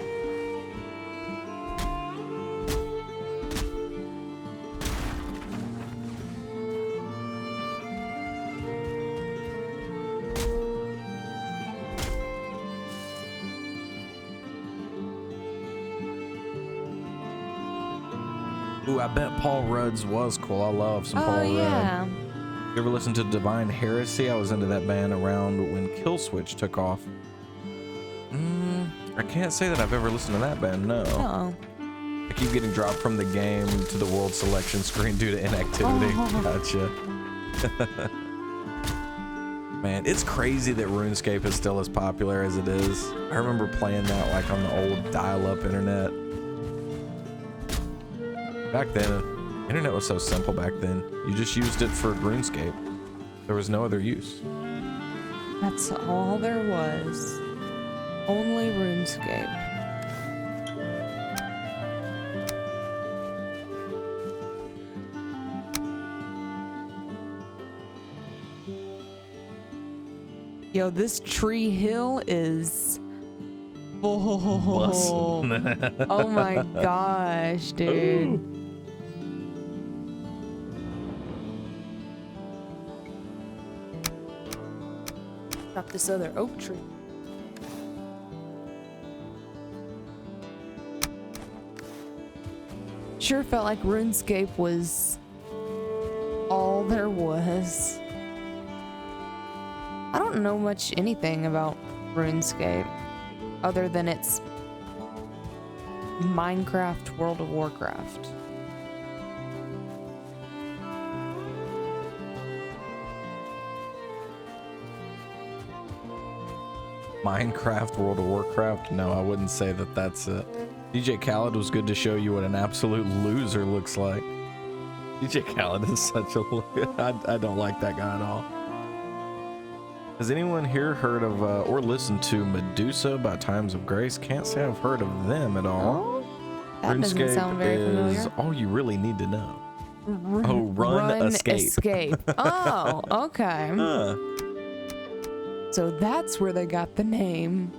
Ooh, I bet Paul Rudd's was cool. I love some Paul Rudd. Yeah. You ever listen to Divine Heresy? I was into that band around when Killswitch took off. I can't say that I've ever listened to that band, no. Oh. I keep getting dropped from the game to the world selection screen due to inactivity. Gotcha. Man, it's crazy that RuneScape is still as popular as it is. I remember playing that like on the old dial-up internet. Back then, internet was so simple back then. You just used it for RuneScape. There was no other use. That's all there was. Only RuneScape. Yo, this tree hill is... Oh, oh my gosh, dude. Ooh. Got this other oak tree. Sure felt like RuneScape was all there was. I don't know much anything about RuneScape other than it's Minecraft World of Warcraft. Minecraft World of Warcraft? No, I wouldn't say that that's it. DJ Khaled was good to show you what an absolute loser looks like. DJ Khaled is such a... I don't like that guy at all. Has anyone here heard of or listened to Medusa by Times of Grace? Can't say I've heard of them at all. Oh, that doesn't sound very is familiar. all you really need to know. Run, escape. Oh, okay. Huh. So that's where they got the name.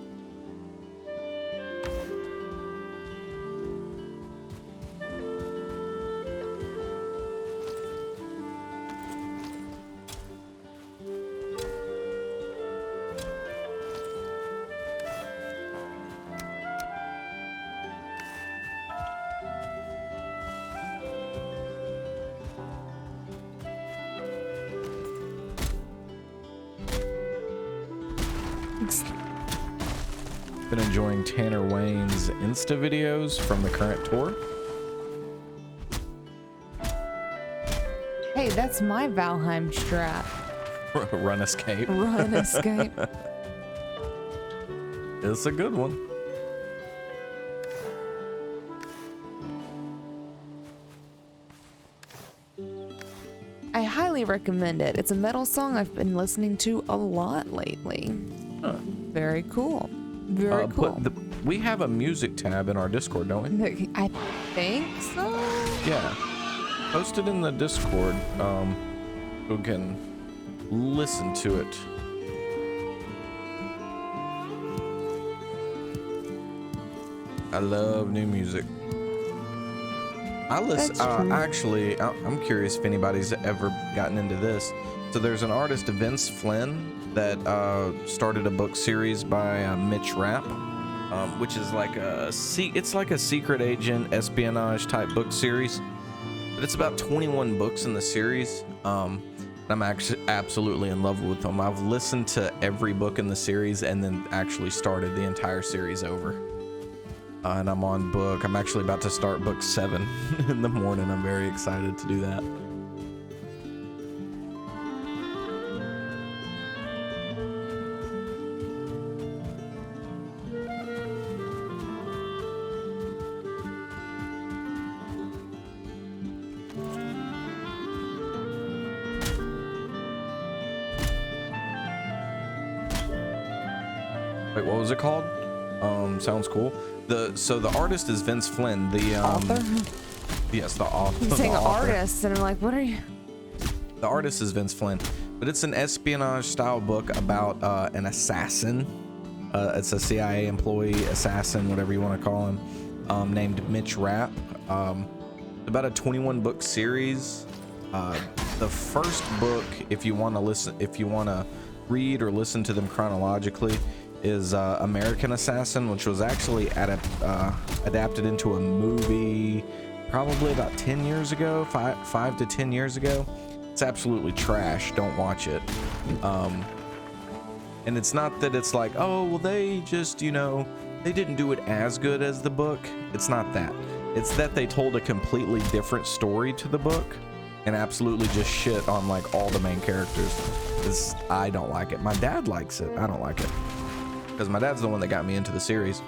Been enjoying Tanner Wayne's Insta videos from the current tour. Hey, that's my Valheim strap. Run, escape. Run, escape. It's a good one. I highly recommend it. It's a metal song I've been listening to a lot lately. Huh. Very cool. Very cool. But we have a music tab in our Discord, don't we? I think so. Yeah. Post it in the Discord. Who can listen to it. I love new music. I listen. Actually, I'm curious if anybody's ever gotten into this. So there's an artist, Vince Flynn, that started a book series by Mitch Rapp, which is like it's like a secret agent espionage type book series. But it's about 21 books in the series. I'm actually absolutely in love with them. I've listened to every book in the series and then actually started the entire series over. And I'm actually about to start book 7 in the morning. I'm very excited to do that. Wait, what was it called? Sounds cool. So the artist is Vince Flynn. The Author? yes, the author. I'm saying the author. artist, and I'm like, what are you? The artist is Vince Flynn, but it's an espionage style book about an assassin. It's a CIA employee, assassin, whatever you want to call him, named Mitch Rapp. About a 21 book series. The first book, if you want to read or listen to them chronologically, is American Assassin, which was actually adapted into a movie probably about 10 years ago, 5 to 10 years ago. It's absolutely trash. Don't watch it. And it's not that it's like, oh, well, they just, they didn't do it as good as the book. It's not that. It's that they told a completely different story to the book and absolutely just shit on like all the main characters. I don't like it. My dad likes it. I don't like it because my dad's the one that got me into the series.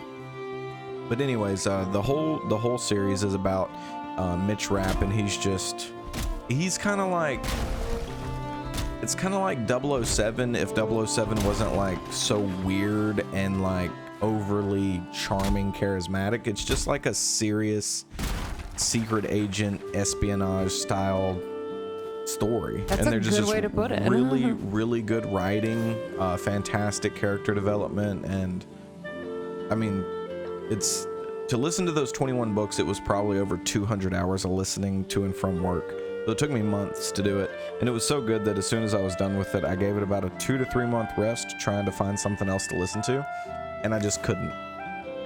But anyways, the whole series is about Mitch Rapp, and he's kind of like, it's kind of like 007 if 007 wasn't like so weird and like overly charming, charismatic. It's just like a serious secret agent espionage style story. That's and a good way to put it. Really good writing, fantastic character development, and I mean, it's to listen to those 21 books, it was probably over 200 hours of listening to and from work. So it took me months to do it, and it was so good that as soon as I was done with it, I gave it about a 2 to 3 month rest trying to find something else to listen to, and I just couldn't,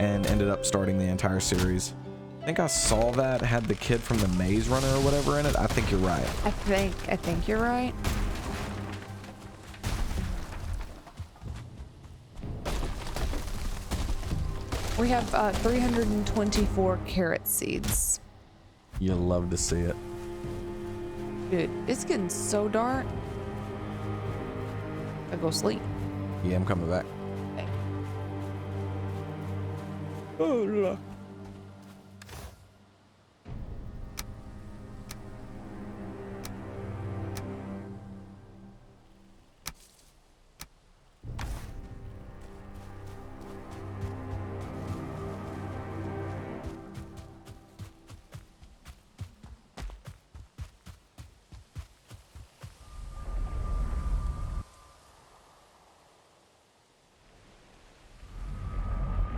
and ended up starting the entire series. I think I saw that had the kid from the Maze Runner or whatever in it. I think you're right. I think you're right. We have 324 carrot seeds. You'll love to see it. Dude, it's getting so dark. I go sleep. Yeah, I'm coming back. Okay. Oh, look.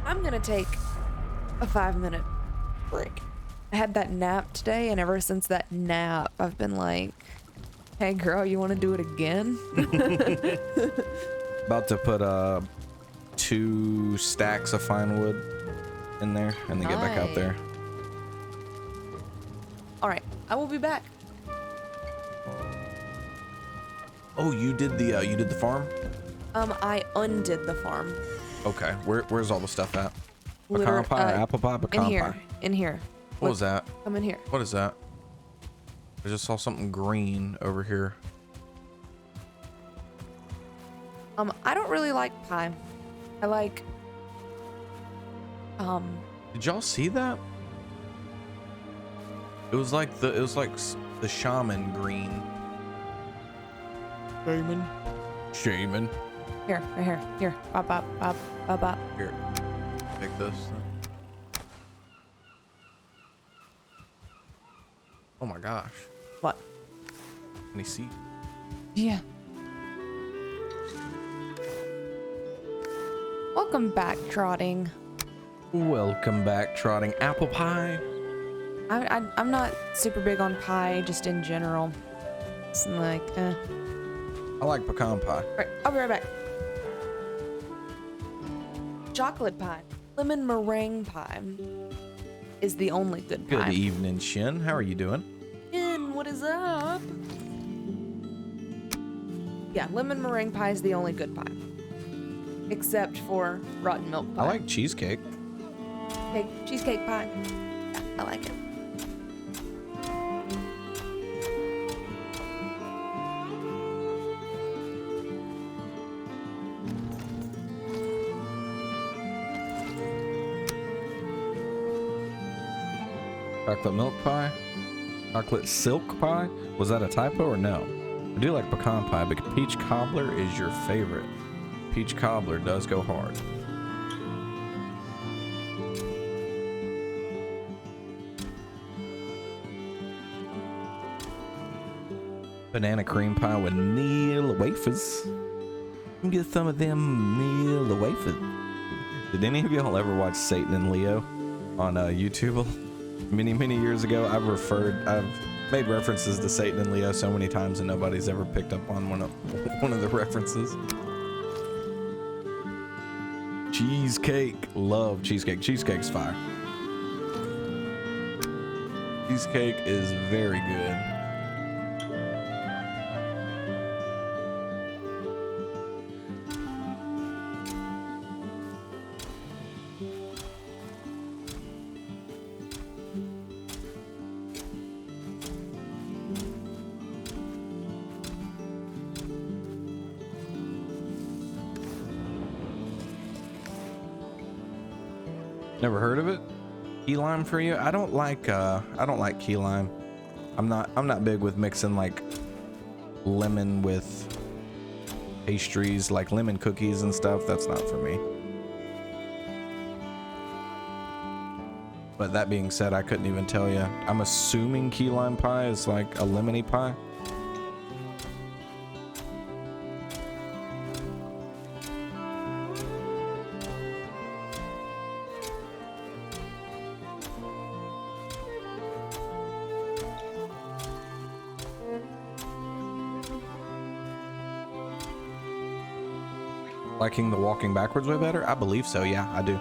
I'm gonna take a 5-minute break. I had that nap today, and ever since that nap, I've been like, hey girl, you want to do it again? About to put 2 stacks of fine wood in there and then get back out there. All right, I will be back. Oh, you did the farm? I undid the farm. Okay, where's all the stuff at? Pecan Liter- pie, apple pie, pecan pie. In here. What was that? Come in here. What is that? I just saw something green over here. I don't really like pie. I like, Did y'all see that? It was like the shaman green. Shaman. here, right here, here, bop, bop, bop, bop, bop. Here, take this. Oh my gosh. What? Let me see. Yeah. Welcome back, Trotting. Welcome back, Trotting. Apple pie. I'm not super big on pie, just in general. It's like, I like pecan pie. Right, I'll be right back. Chocolate pie, lemon meringue pie is the only good pie. Good evening, Shin. How are you doing? Shin, what is up? Yeah, lemon meringue pie is the only good pie. Except for rotten milk pie. I like cheesecake. Cheesecake pie. Yeah, I like it. Chocolate milk pie? Chocolate silk pie? Was that a typo or no? I do like pecan pie, but peach cobbler is your favorite. Peach cobbler does go hard. banana cream pie with Neil wafers. Get some of them Neil wafers. Did any of y'all ever watch Satan and Leo on YouTube? Many years ago, I've made references to Satan and Leo so many times, and nobody's ever picked up on one of the references. Cheesecake, love cheesecake. Cheesecake's fire. Cheesecake is very good. Never heard of it? Key lime for you? I don't like key lime. I'm not big with mixing like lemon with pastries, like lemon cookies and stuff. That's not for me. But that being said, I couldn't even tell you. I'm assuming key lime pie is like a lemony pie. Liking the walking backwards way better? I believe so, yeah, I do.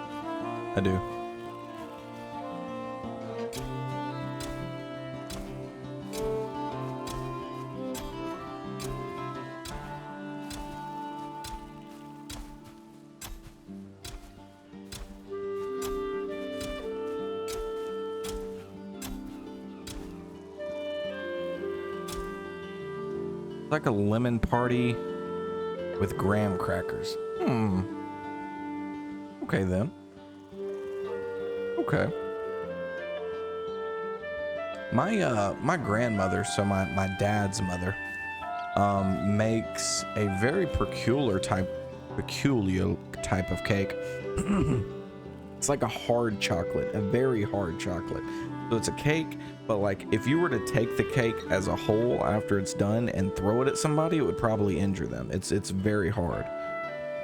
Like a lemon party with graham crackers. Okay then. Okay. My grandmother, so my dad's mother, makes a very peculiar type of cake. It's like a hard chocolate, a very hard chocolate. So it's a cake, but like if you were to take the cake as a whole after it's done and throw it at somebody, it would probably injure them. It's very hard.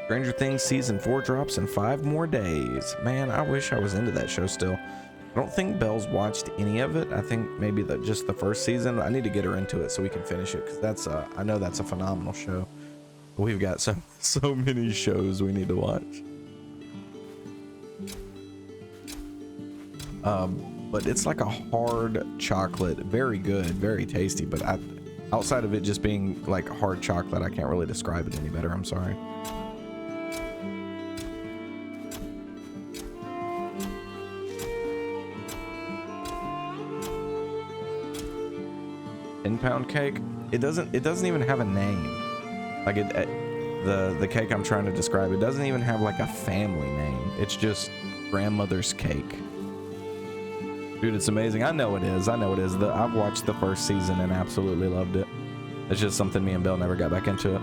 Stranger Things season 4 drops in 5 more days. Man, I wish I was into that show still. I don't think Belle's watched any of it. I think maybe just the first season. I need to get her into it so we can finish it, because I know that's a phenomenal show. We've got so many shows we need to watch. But it's like a hard chocolate, very good, very tasty. But outside of it just being like hard chocolate, I can't really describe it any better. I'm sorry. £10 cake. It doesn't even have a name. Like the cake I'm trying to describe, it doesn't even have like a family name. It's just grandmother's cake. Dude, it's amazing. I know it is. I've watched the first season and absolutely loved it. It's just something me and Belle never got back into it.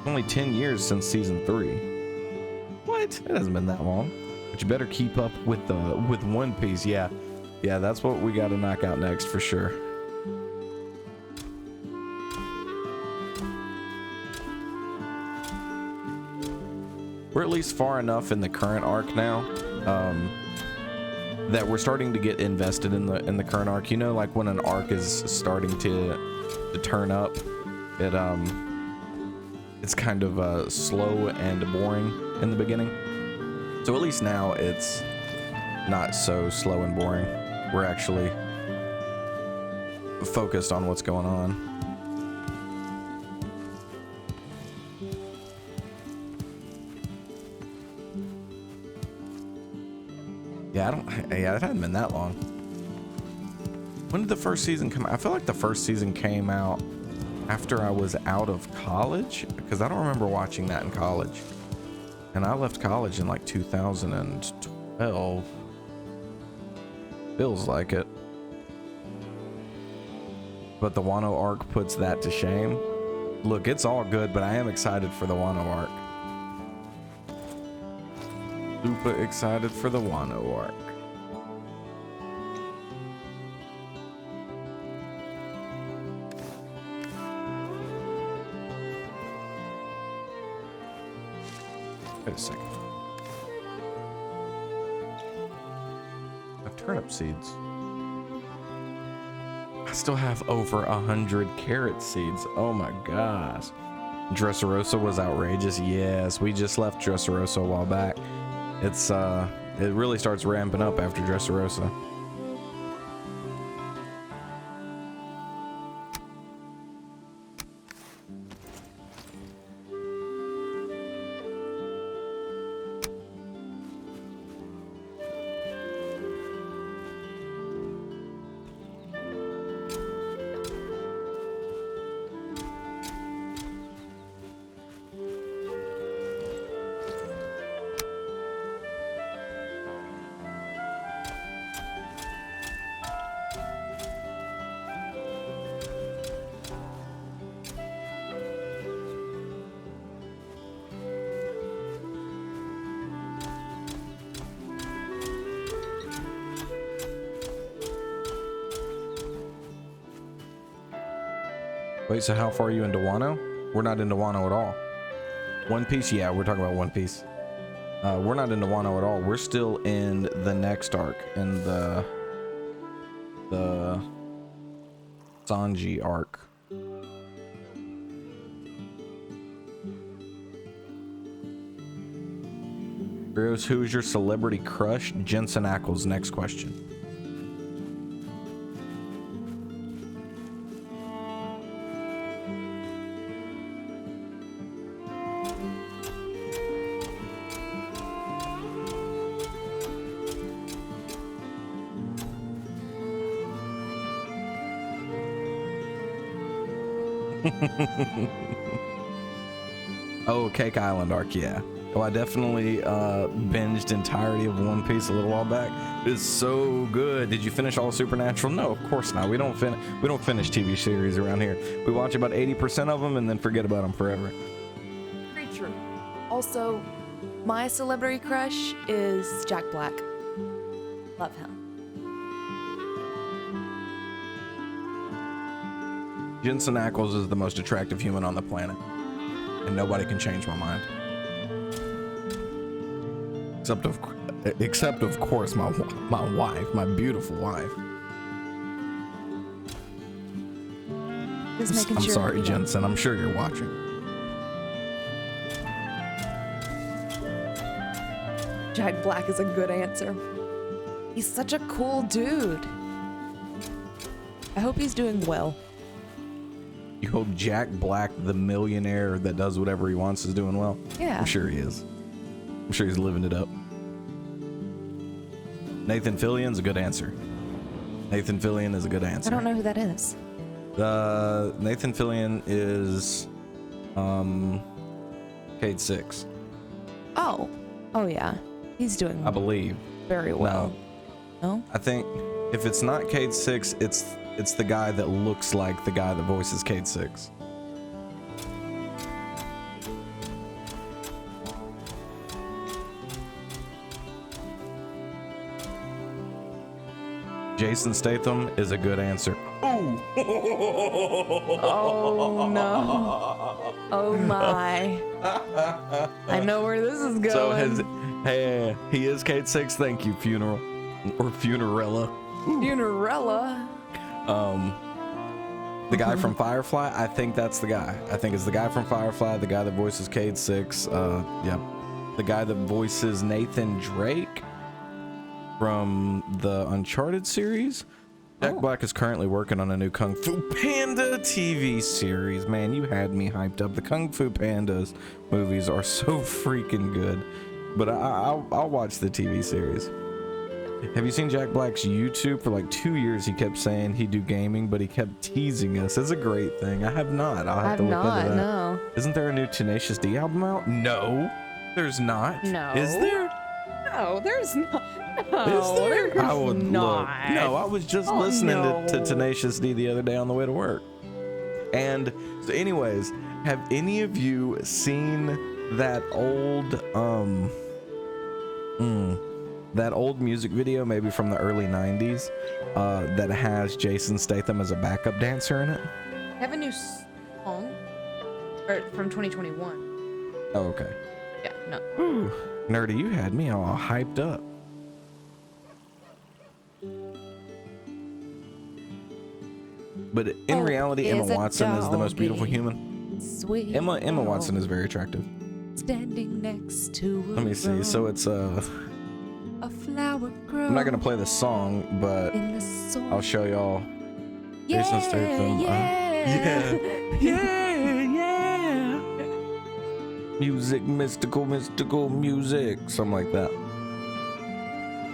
Only 10 years since season 3. What? It hasn't been that long. But you better keep up with One Piece. Yeah, that's what we got to knock out next for sure. We're at least far enough in the current arc now that we're starting to get invested in the current arc. You know, like when an arc is starting to turn up, it's kind of slow and boring in the beginning. So at least now it's not so slow and boring. We're actually focused on what's going on. Yeah, it hadn't been that long. When did the first season come out? I feel like the first season came out after I was out of college, because I don't remember watching that in college. And I left college in like 2012. Feels like it. But the Wano arc puts that to shame. Look, it's all good, but I am excited for the Wano arc. Super excited for the Wano arc. Wait a second. I have turnip seeds. I still have over 100 carrot seeds. Oh my gosh. Dressrosa was outrageous. Yes, we just left Dressrosa a while back. It really starts ramping up after Dressrosa. Wait, so how far are you into Wano? We're not into Wano at all. One Piece, yeah, we're talking about One Piece. We're not into Wano at all. We're still in the next arc, in the Sanji arc. Krioss, who's your celebrity crush? Jensen Ackles, next question. Oh, Cake Island arc, yeah. Oh, I definitely binged entirety of One Piece a little while back. It's so good. Did you finish all of Supernatural? No, of course not. We don't finish TV series around here. We watch about 80% of them and then forget about them forever. Very true. Also, my celebrity crush is Jack Black. Love him. Jensen Ackles is the most attractive human on the planet, and nobody can change my mind. Except of course my wife, my beautiful wife. Just making I'm sure sorry, Jensen. I'm sure you're watching. Jack Black is a good answer. He's such a cool dude. I hope he's doing well. You hope Jack Black, the millionaire that does whatever he wants, is doing well? Yeah. I'm sure he is. I'm sure he's living it up. Nathan Fillion's a good answer. Nathan Fillion is a good answer. I don't know who that is. Nathan Fillion is Cade 6. Oh yeah. He's doing I believe. very well. No? I think if it's not Cade 6, it's the guy that looks like the guy that voices Cade 6. Jason Statham is a good answer. Ooh. Oh no. Oh my. I know where this is going. So he is Cade 6. Thank you, Funeral or Funerella. Funerella. The guy from Firefly, I think that's the guy. I think it's the guy from Firefly, the guy that voices Cade 6. Yep. The guy that voices Nathan Drake from the Uncharted series. Jack Black is currently working on a new Kung Fu Panda TV series. Man, you had me hyped up. The Kung Fu Pandas movies are so freaking good. But I'll watch the TV series. Have you seen Jack Black's YouTube? For like 2 years, he kept saying he'd do gaming, but he kept teasing us. It's a great thing. I have not. I'll have to look into that. No. Isn't there a new Tenacious D album out? No, there's not. No. Is there? No, there's not. No, Is there? there's I would not. look. No, I was just listening to Tenacious D the other day on the way to work. And so anyways, have any of you seen that old music video, maybe from the early 90s, that has Jason Statham as a backup dancer in it? I have a new song from 2021. Oh, okay. Yeah. No. Whew. Nerdy, you had me all hyped up. But in reality, Emma is a Watson is the most beautiful doggy. human. Sweet. Emma Watson is very attractive. Standing next to a Let me see. So it's a flower grows I'm not gonna play the song, but in the soil. I'll show y'all. Yeah, Jason Statham. yeah. Yeah. Music, mystical music, something like that.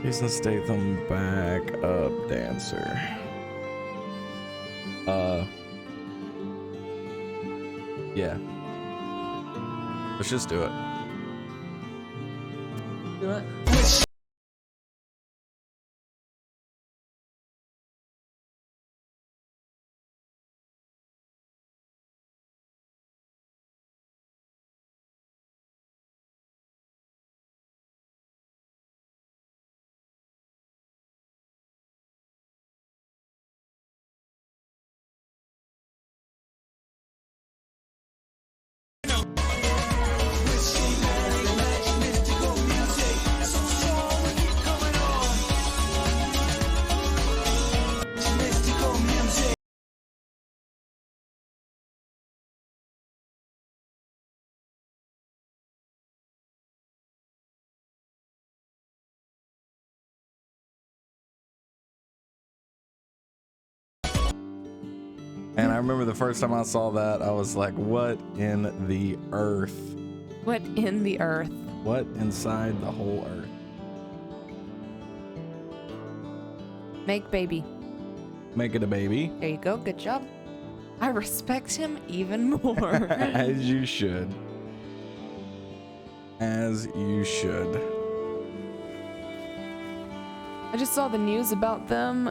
Jason Statham, back up dancer. Yeah. Let's just do it. Do it. And I remember the first time I saw that, I was like, what in the earth? What in the earth? What inside the whole earth? Make baby. Make it a baby. There you go. Good job. I respect him even more. As you should. As you should. I just saw the news about them.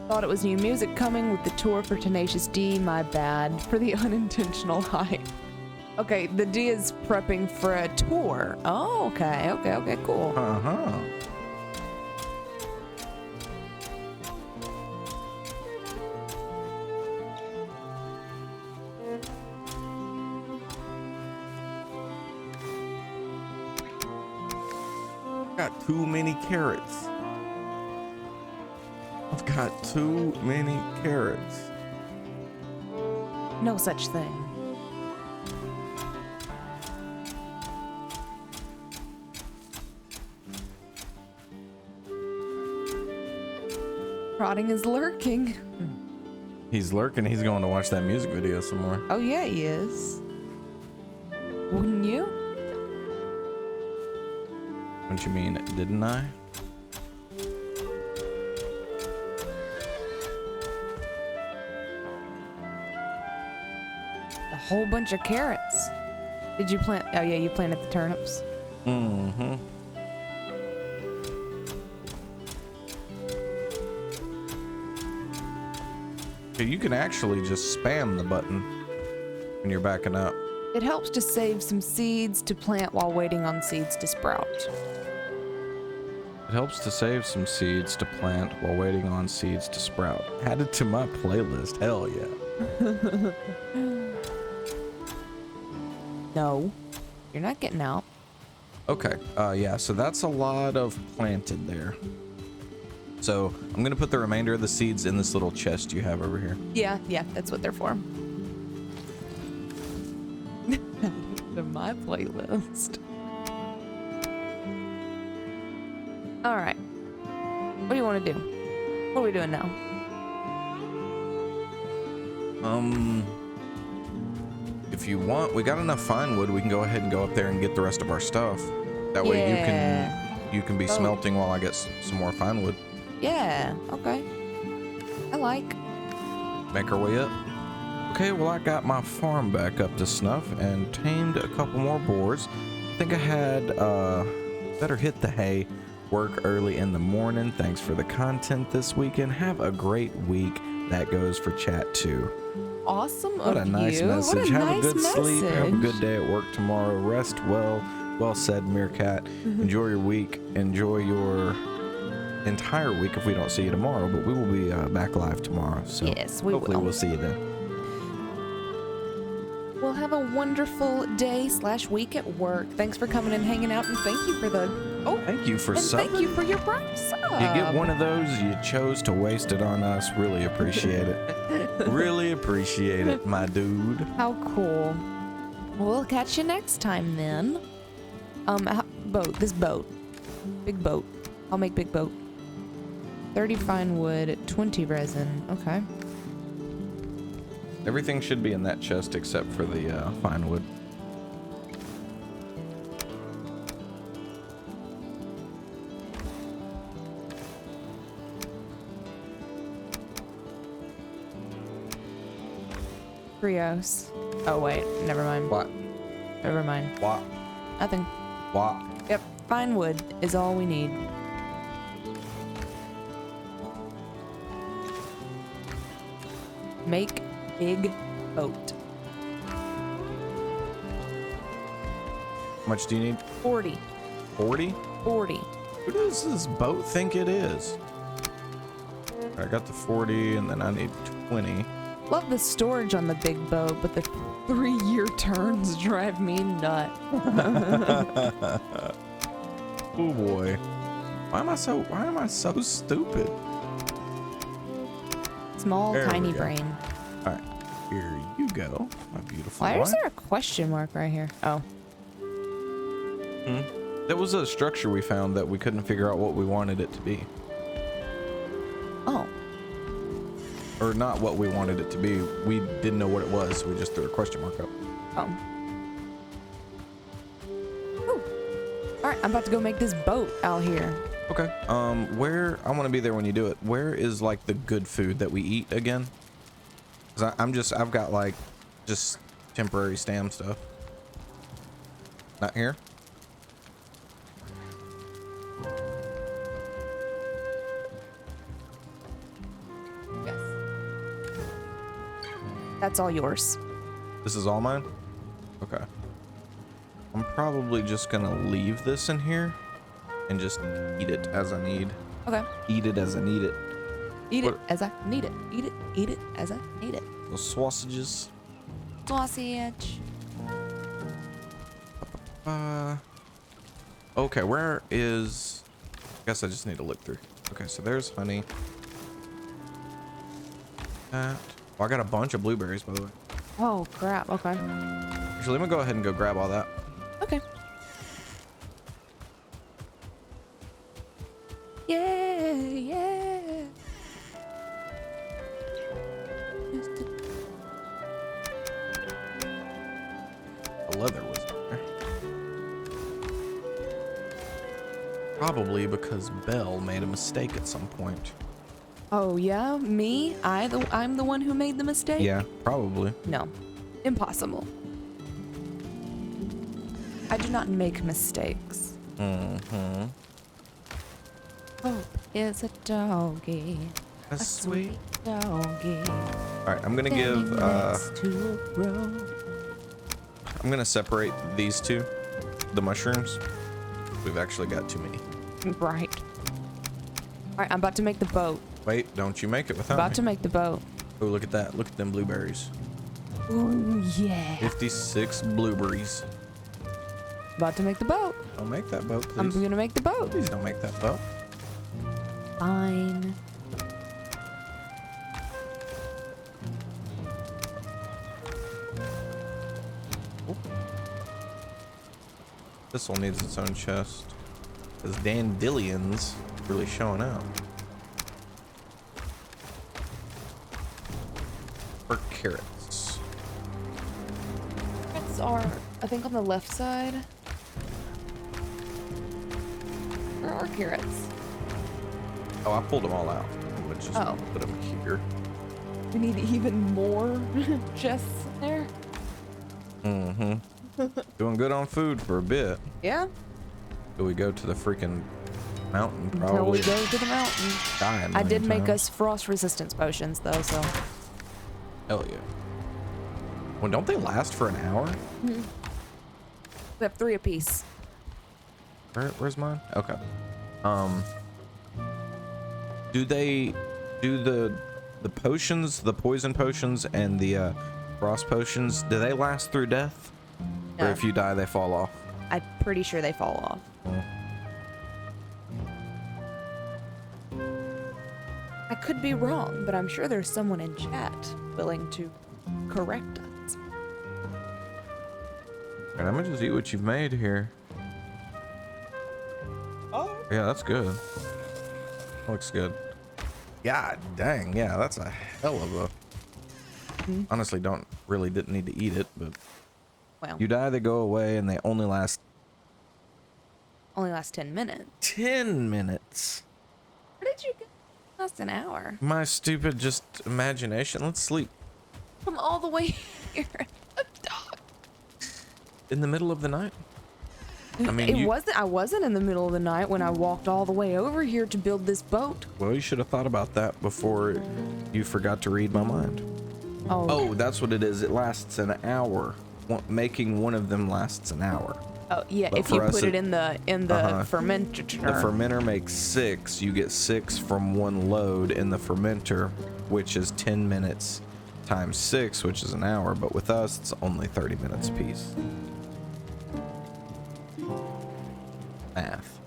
Thought it was new music coming with the tour for Tenacious D. My bad for the unintentional hype. Okay, the D is prepping for a tour. Oh, okay, cool. Uh-huh. Got too many carrots. I've got too many carrots. No such thing. Prodding is lurking. He's lurking. He's going to watch that music video some more. Oh yeah, he is. Wouldn't you? What you mean, didn't I? A whole bunch of carrots. Did you plant? Oh yeah, you planted the turnips. Mm-hmm. Okay, you can actually just spam the button when you're backing up. It helps to save some seeds to plant while waiting on seeds to sprout. It helps to save some seeds to plant while waiting on seeds to sprout. Added to my playlist. Hell yeah. No, you're not getting out. Okay, yeah, so that's a lot of planted there. So I'm gonna put the remainder of the seeds in this little chest you have over here. Yeah, that's what they're for. To my playlist. All right. What do you want to do? What are we doing now? If you want, we got enough fine wood. We can go ahead and go up there and get the rest of our stuff. That way you can be smelting while I get some more fine wood. Yeah. Okay. I like. Make our way up. Okay, well, I got my farm back up to snuff and tamed a couple more boars. I think I had better hit the hay. Work early in the morning. Thanks for the content this weekend. Have a great week. That goes for chat too. Awesome. What a nice message. What a Have nice a good sleep. Have a message. good day at work tomorrow. Rest well. Well said, Meerkat. Enjoy your week. Enjoy your entire week if we don't see you tomorrow, but we will be back live tomorrow. So Yes, we hopefully will. we'll see you then. Well, have a a wonderful day / week at work. Thanks for coming and hanging out, and thank you for the Thank you for and subbing. thank you for your prime sub. You get one of those, you chose to waste it on us. Really appreciate it. Really appreciate it, my dude. How cool. We'll catch you next time then. This boat. Big boat. I'll make big boat. 30 fine wood, 20 resin. Okay. Everything should be in that chest except for the fine wood. Krioss. Oh wait, never mind. What? Never mind. What? Nothing. What? Yep, fine wood is all we need. Make big boat. How much do you need? 40. 40? 40. Who does this boat think it is? I got the 40 and then I need 20. Love the storage on the big boat, but the 3-year turns drive me nuts. Oh boy. Why am I so stupid? Small, There we tiny go. brain. All right, here you go, my beautiful Why boy. is there a question mark right here? Oh. That was a structure we found that we couldn't figure out what we wanted it to be. Oh. Or not what we wanted it to be. We didn't know what it was. We just threw a question mark up. Oh. Ooh. All right, I'm about to go make this boat out here. Okay. Where, I want to be there when you do it. Where is like the good food that we eat again? 'Cause I've got like just temporary stam stuff. Not here? Yes. That's all yours. This is all mine? Okay. I'm probably just gonna leave this in here and just eat it as I need. Okay. Eat it as I need it. Eat it What- as I need it. Eat it as I need it. The sausages. Sausage. Okay, where is... I guess I just need to look through. Okay, so there's honey. That. Oh, I got a bunch of blueberries, by the way. Oh, crap. Okay. Actually, let me go ahead and go grab all that. Okay. Yeah, yeah. The leather was there. Probably because Belle made a mistake at some point. Oh, yeah? Me? I'm the one who made the mistake? Yeah, probably. No. Impossible. I do not make mistakes. Mm-hmm. Hope is a doggy. A sweet. Doggy. All right, I'm gonna give. Next to a road. I'm gonna separate these two, the mushrooms. We've actually got too many. Right. All right, I'm about to make the boat. Wait, don't you make it without About me. to make the boat. Oh, look at that. Look at them blueberries. Ooh, yeah. 56 blueberries. About to make the boat. Don't make that boat, I'm please. gonna make the boat. Please don't make that boat. Fine. This one needs its own chest. Because dandelions really showing out. Or carrots. Carrots are, I think, on the left side. Where are carrots? Oh, I pulled them all out. Let's just Oh. put them here. We need even more chests there. Mm-hmm. Doing good on food for a bit. Yeah. Do we go to the freaking mountain? Until Probably we go to the mountain. die a I million did make times. us frost resistance potions though, so. Hell yeah. Well, don't they last for an hour? We have 3 apiece. Where's mine? Okay. Do they do the potions, the poison potions, and the Frost potions, do they last through death? No. Or if you die, they fall off? I'm pretty sure they fall off. I could be wrong, but I'm sure there's someone in chat willing to correct us. And I'm gonna just eat what you've made here. Oh. Yeah, that's good. Looks good. God dang, yeah, that's a hell of a... Honestly, didn't need to eat it, but... Well, You die, they go away, and they only last... only last 10 minutes. 10 minutes. Where did you get? Last an hour. My stupid just imagination. Let's sleep. From all the way here. In the middle of the night? I mean, I wasn't in the middle of the night when I walked all the way over here to build this boat. Well, you should have thought about that before you forgot to read my mind. Oh. Oh, that's what it is. It lasts an hour. Making one of them lasts an hour. Oh yeah, But if you for us, put it in the fermenter. The fermenter makes 6. You get 6 from one load in the fermenter, which is 10 minutes times 6, which is an hour. But with us, it's only 30 minutes apiece. Math.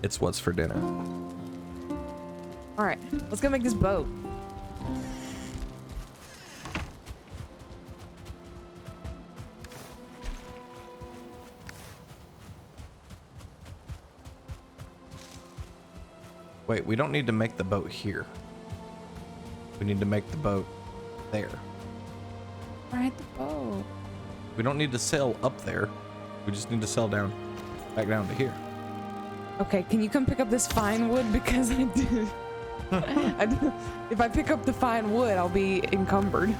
It's what's for dinner. All right, let's go make this boat. Wait, we don't need to make the boat here. We need to make the boat there. Ride the boat. We don't need to sail up there. We just need to sail back down to here. Okay, can you come pick up this fine wood because I do. If I pick up the fine wood, I'll be encumbered.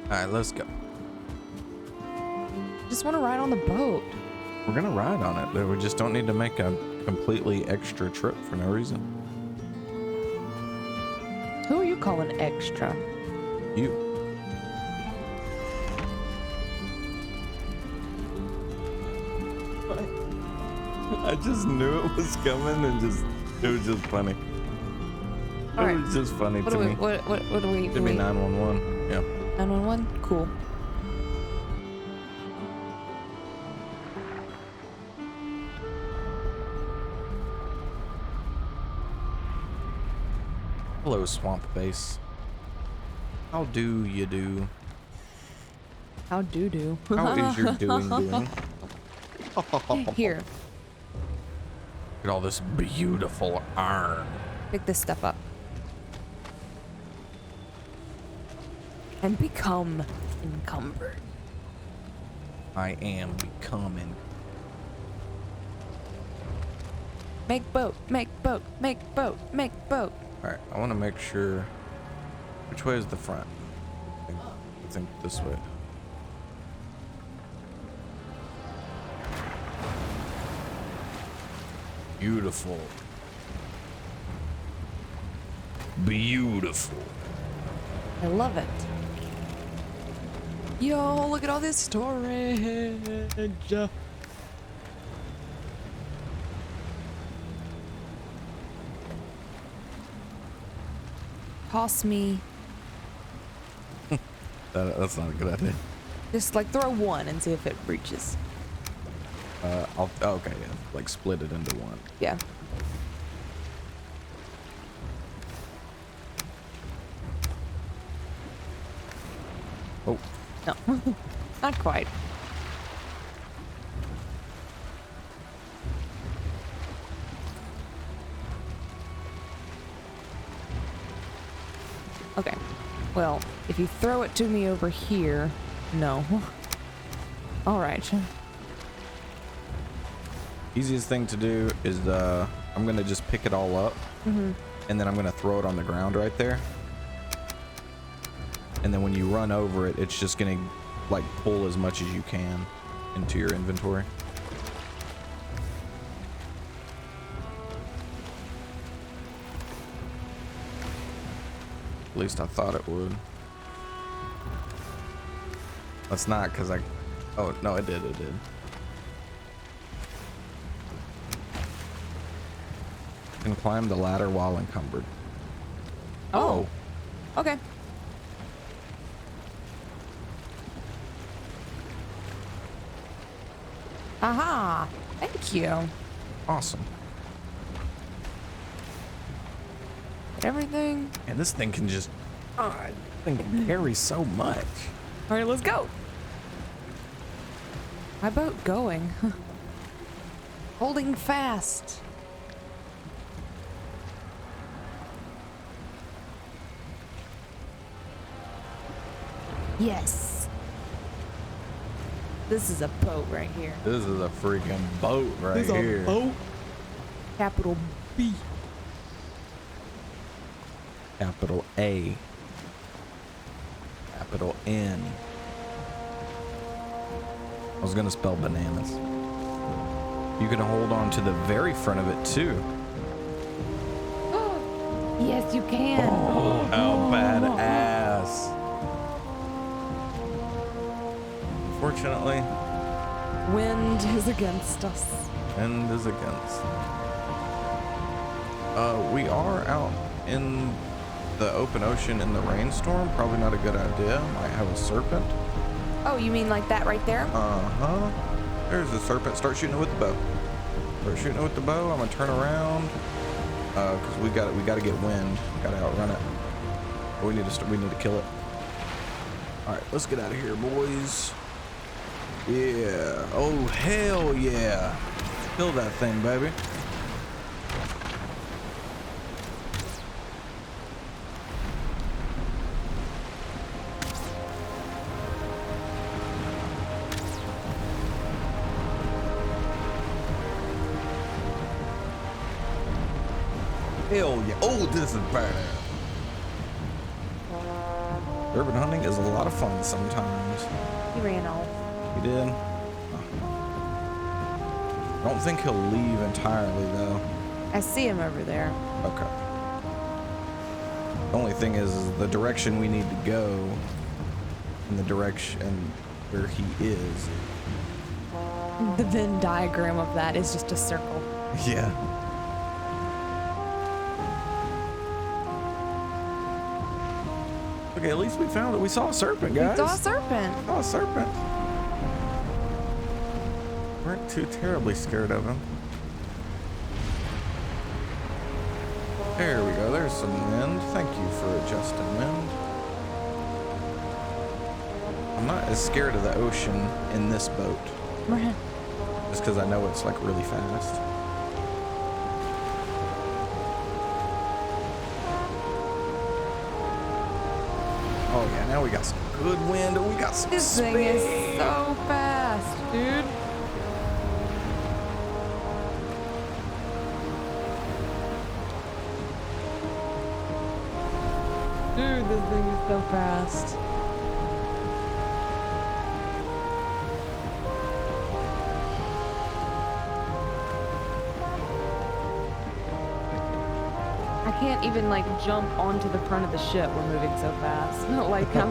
All right, let's go. Just want to ride on the boat. We're gonna ride on it, but we just don't need to make a completely extra trip for no reason. Who are you calling extra? You. I just knew it was coming and it was just funny. All right. It was just funny to me. What do we? Should be 911. Yeah. 911? Cool. Hello, Swamp Base. How do you do? How do? How is your doing? Here, Look at all this beautiful iron. pick this stuff up. And become encumbered. I am becoming. Make boat, make boat, make boat, make boat. Alright, I want to make sure. Which way is the front? I think this way. Beautiful. Beautiful. I love it. Yo, look at all this storage. Toss me. That's not a good idea. Just like throw one and see if it reaches. Okay, yeah. Like split it into one. Yeah. Oh, No, not quite. Okay. Well, if you throw it to me over here, no. All right. easiest thing to do is I'm gonna just pick it all up, and then I'm gonna throw it on the ground right there. And then when you run over it, it's just gonna like pull as much as you can into your inventory. At least I thought it would. That's not because I... Oh, no, it did. Can climb the ladder while encumbered. Oh. Okay. Aha. Thank you. Awesome. Everything. And this thing can just, this thing can carry so much. All right, let's go. My boat going. Holding fast. Yes. This is a boat right here. This is a freaking boat right here. Boat. Capital B. Capital A. Capital N. I was gonna spell bananas. You can hold on to the very front of it too. Yes, you can. Oh, how badass. Unfortunately, Wind is against us. wind is against. We are out in the open ocean in the rainstorm. Probably not a good idea. Might have a serpent. Oh, you mean like that right there? Uh-huh. There's a serpent. Start shooting it with the bow. Start shooting it with the bow. I'm gonna turn around. Cause we gotta get wind. Gotta outrun it. We need to kill it. All right, let's get out of here, boys. Yeah. Oh hell yeah! Kill that thing, baby. Hell yeah. Oh, this is badass. Urban hunting is a lot of fun sometimes. He ran off. He did? I don't think he'll leave entirely, though. I see him over there. Okay. The only thing is the direction we need to go and the direction where he is. The Venn diagram of that is just a circle. Yeah. Okay, at least we found it. We saw a serpent, guys. We saw a serpent. Saw a serpent. Weren't too terribly scared of him. There we go. There's some wind. Thank you for adjusting wind. I'm not as scared of the ocean in this boat. Right. Just because I know it's like really fast. Oh yeah, now we got some good wind. We got some This speed. thing is so fast, dude. Dude, this thing is so fast. I can't even like jump onto the front of the ship. We're moving so fast. Like I'm.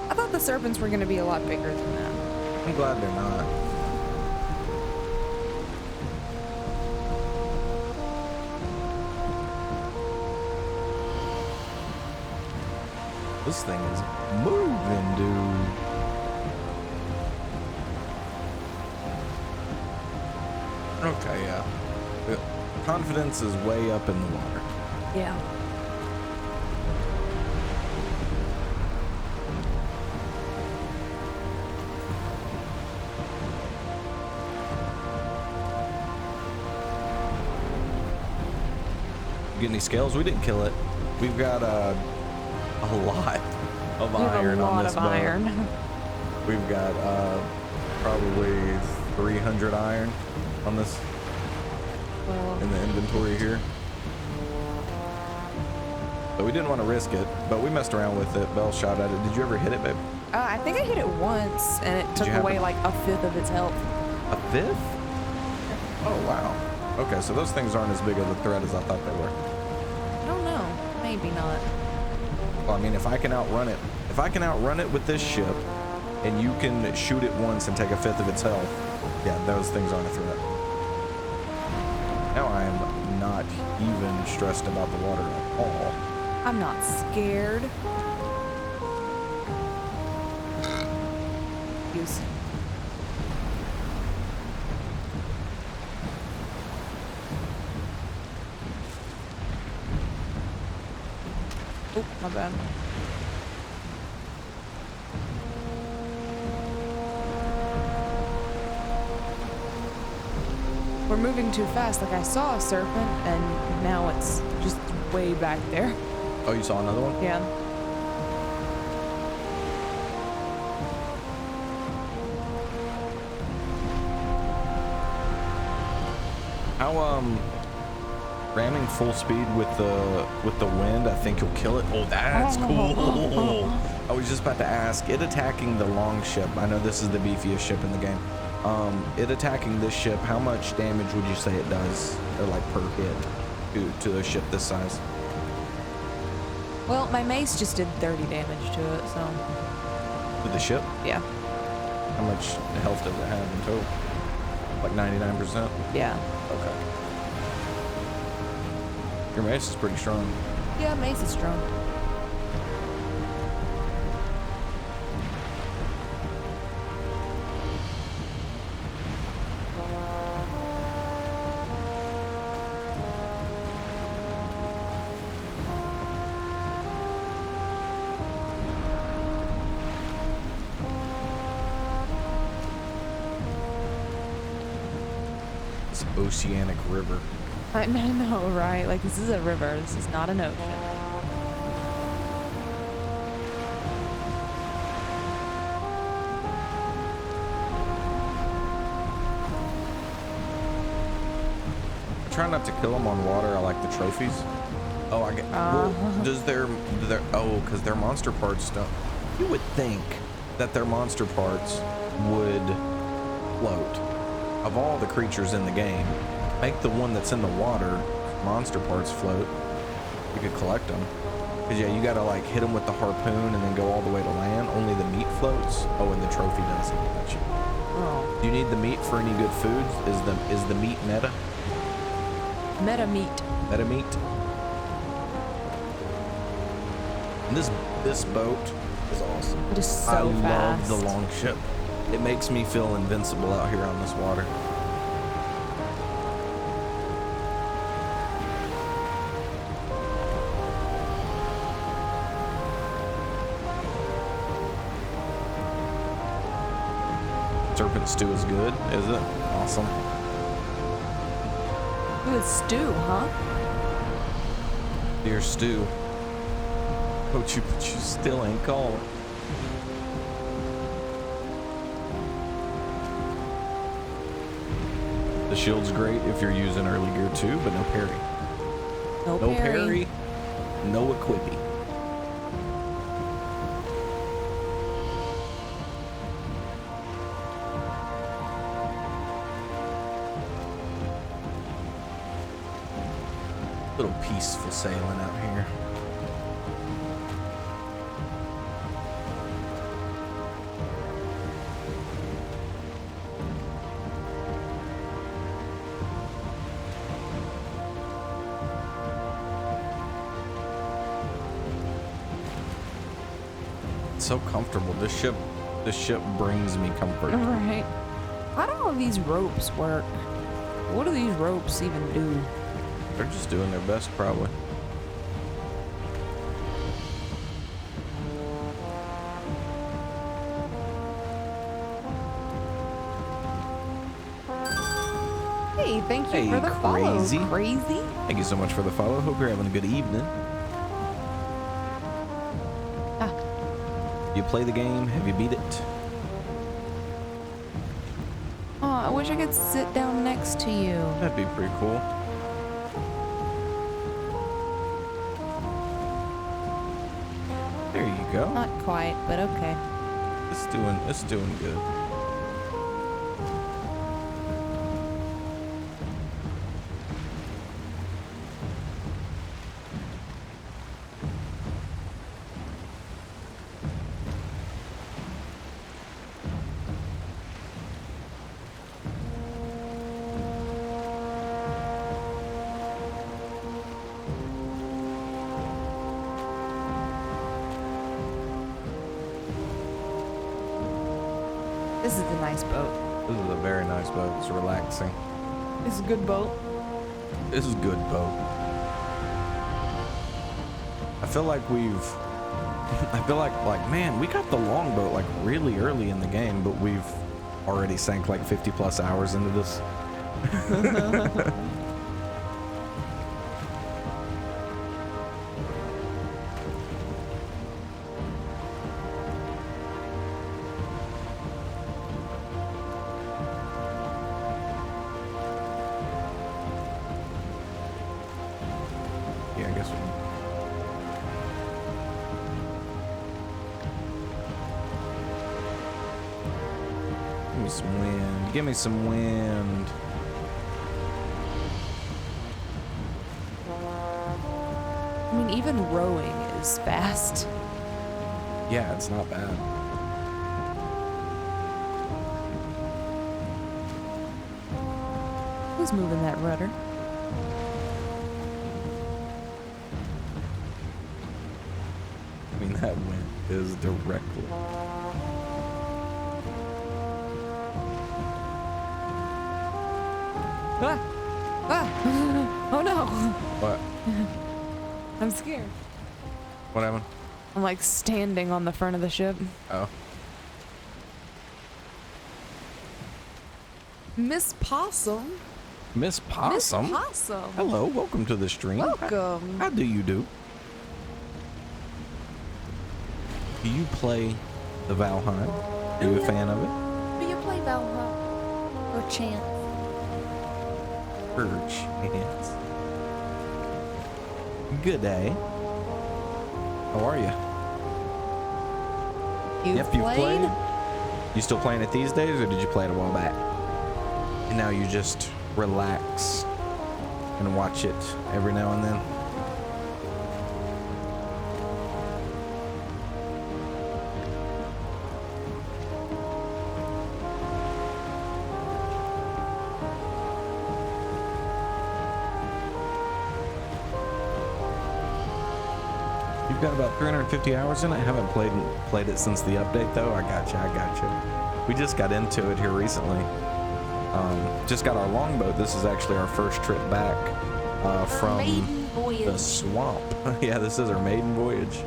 I thought the serpents were going to be a lot bigger than that. I'm glad they're not. This thing is moving, dude. Okay, yeah. The confidence is way up in the water. Yeah. Get any scales? We didn't kill it. We've got a lot of iron on this boat. Iron. We've got probably 300 iron on this in the inventory here. So we didn't want to risk it, but we messed around with it. Belle shot at it. Did you ever hit it, babe? I think I hit it once, and it took you have away it? like a fifth of its health. A fifth? Oh wow. Okay, so those things aren't as big of a threat as I thought they were. I don't know. maybe not. Well, I mean, if I can outrun it with this ship, and you can shoot it once and take a fifth of its health, yeah, those things aren't a threat. Now I am not even stressed about the water at all. I'm not scared. Use. Oh, my bad. We're moving too fast. Like I saw a serpent and now it's just way back there. Oh, you saw another one? Yeah. How ramming full speed with the wind, I think you'll kill it. Oh, that's cool. I was just about to ask, it attacking the long ship. I know this is the beefiest ship in the game. It attacking this ship, how much damage would you say it does, or like per hit, to a ship this size? Well, my mace just did 30 damage to it, so. With the ship? Yeah. How much health does it have in total? Like 99%? Yeah. Okay. Your mace is pretty strong. Yeah, mace is strong. Oceanic river. I know, right? Like, this is a river. This is not an ocean. I try not to kill them on water. I like the trophies. Oh, I get. Well, does their because their monster parts don't. You would think that their monster parts would float. Of all the creatures in the game, make the one that's in the water monster parts float. You could collect them. Cause yeah, you gotta like hit them with the harpoon and then go all the way to land. Only the meat floats. Oh, and the trophy doesn't. Gotcha. Oh. Do you need the meat for any good foods? Is the meat meta? Meta meat. Meta meat. And this boat is awesome. It is so I fast. love the long ship. It makes me feel invincible out here on this water. Serpent stew is good, is it? Awesome. Ooh, it's stew, huh? Dear stew. But you still ain't calling. The shield's great if you're using early gear too, but no parry. No No parry. parry, no equippy. Little peaceful sailing out here. So comfortable. This ship brings me comfort. Right. How do all these ropes work? What do these ropes even do? They're just doing their best, probably. Hey, thank you Hey, for the crazy. follow. Crazy. Thank you so much for the follow. Hope you're having a good evening. Ah. You play the game? Have you beat it? Oh, I wish I could sit down next to you. That'd be pretty cool. There you go. Not quite, but okay. It's doing good. This is a nice boat. This is a very nice boat. It's relaxing. This is a good boat. This is good boat. I feel like man, we got the longboat like really early in the game, but we've already sank like 50 plus hours into this. Yeah, I guess give me some wind. Give me some wind. I mean, even rowing is fast. Yeah, it's not bad. Who's moving that rudder? I mean, that wind is directly. Ah! Ah! Oh no! What? I'm scared. What happened? I'm like standing on the front of the ship. Oh. Miss Possum. Miss Possum? Miss Possum. Hello, welcome to the stream. Welcome. How do you do? Do you play the Valheim? Are you a fan of it? Do you play Valheim? Or Chance? Chance. Good day. How are you? You've played? You still playing it these days, or did you play it a while back? And now you just relax and watch it every now and then? You've got about 350 hours in it. I haven't played it since the update though. I gotcha. We just got into it here recently. Just got our longboat. This is actually our first trip back from the swamp. Yeah, this is our maiden voyage.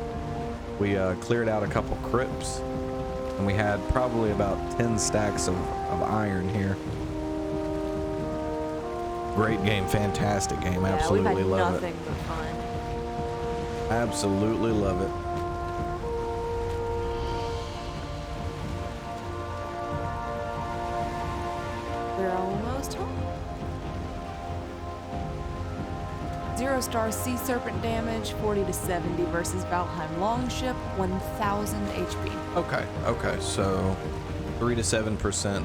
We cleared out a couple crypts, and we had probably about 10 stacks of iron here. Great game, fantastic game. Absolutely we've had love nothing it. but fun. Absolutely love it. We're almost home. 0-star sea serpent damage, 40 to 70 versus Valheim longship, 1000 HP. Okay, so 3 to 7%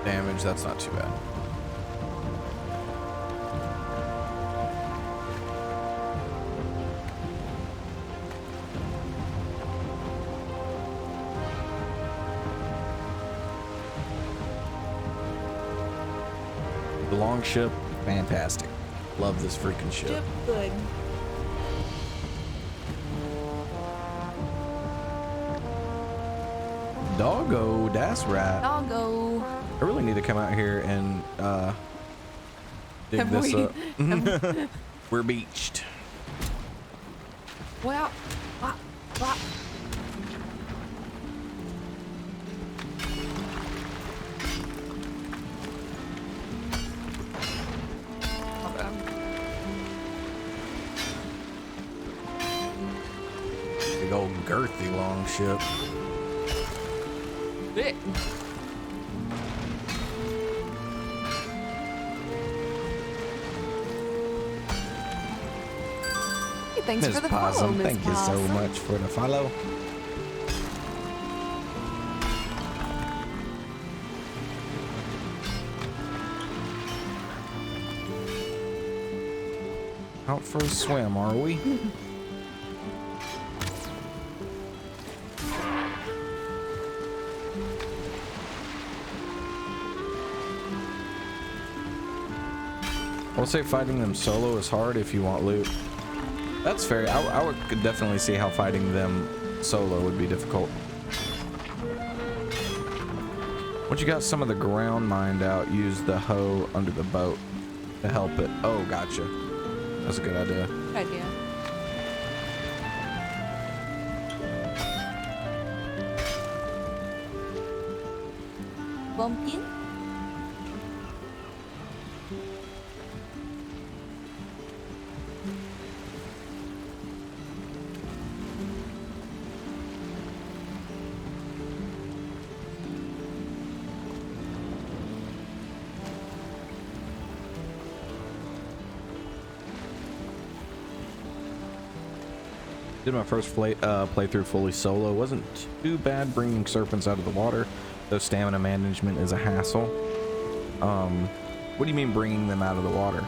damage. That's not too bad. The long ship, fantastic. Love this freaking ship. Ship good. Doggo, that's right. Doggo. I really need to come out here and dig Have this we- up. We're beached. Well, Big old girthy long ship. Hey, thanks Miss for the follow, Possum, Miss thank you so Possum. much for the follow. Out for a swim, are we? I would say fighting them solo is hard if you want loot. That's fair. could definitely see how fighting them solo would be difficult. Once you got some of the ground mined out, use the hoe under the boat to help it. Oh, gotcha. That's a good idea. Good idea. Bumpkin? Did my first playthrough fully solo. Wasn't too bad bringing serpents out of the water, though stamina management is a hassle. What do you mean bringing them out of the water?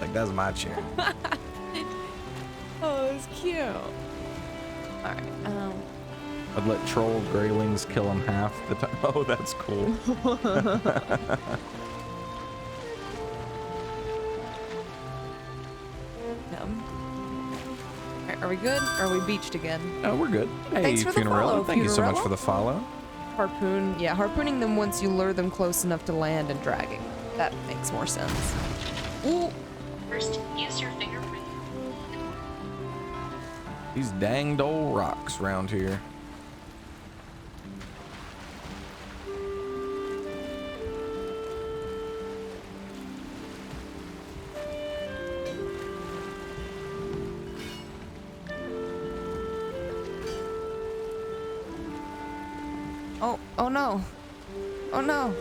Like, that's my chair. Oh, it's cute. Alright, I'd let troll greylings kill them half the time. Oh, that's cool. Alright, are we good? Or are we beached again? Oh, we're good. Hey, Thanks for the follow, Thank you so much Funerella. for the follow. Harpoon, yeah, harpooning them once you lure them close enough to land and dragging. That makes more sense. Ooh. First, use your fingerprint. These danged old rocks around here. Oh no. Oh no.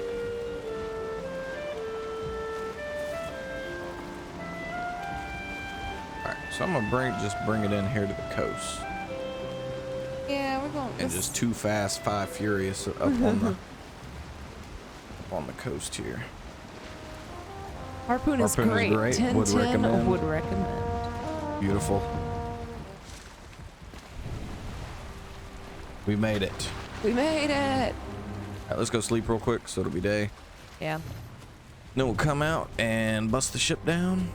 Alright, so I'm gonna just bring it in here to the coast. Yeah, we're going. And just too fast, five furious up on the coast here. Harpoon is Harpoon is great. great. 10 Would 10 recommend. would recommend. Beautiful. We made it. We made it. Alright, let's go sleep real quick so it'll be day. Yeah. Then we'll come out and bust the ship down.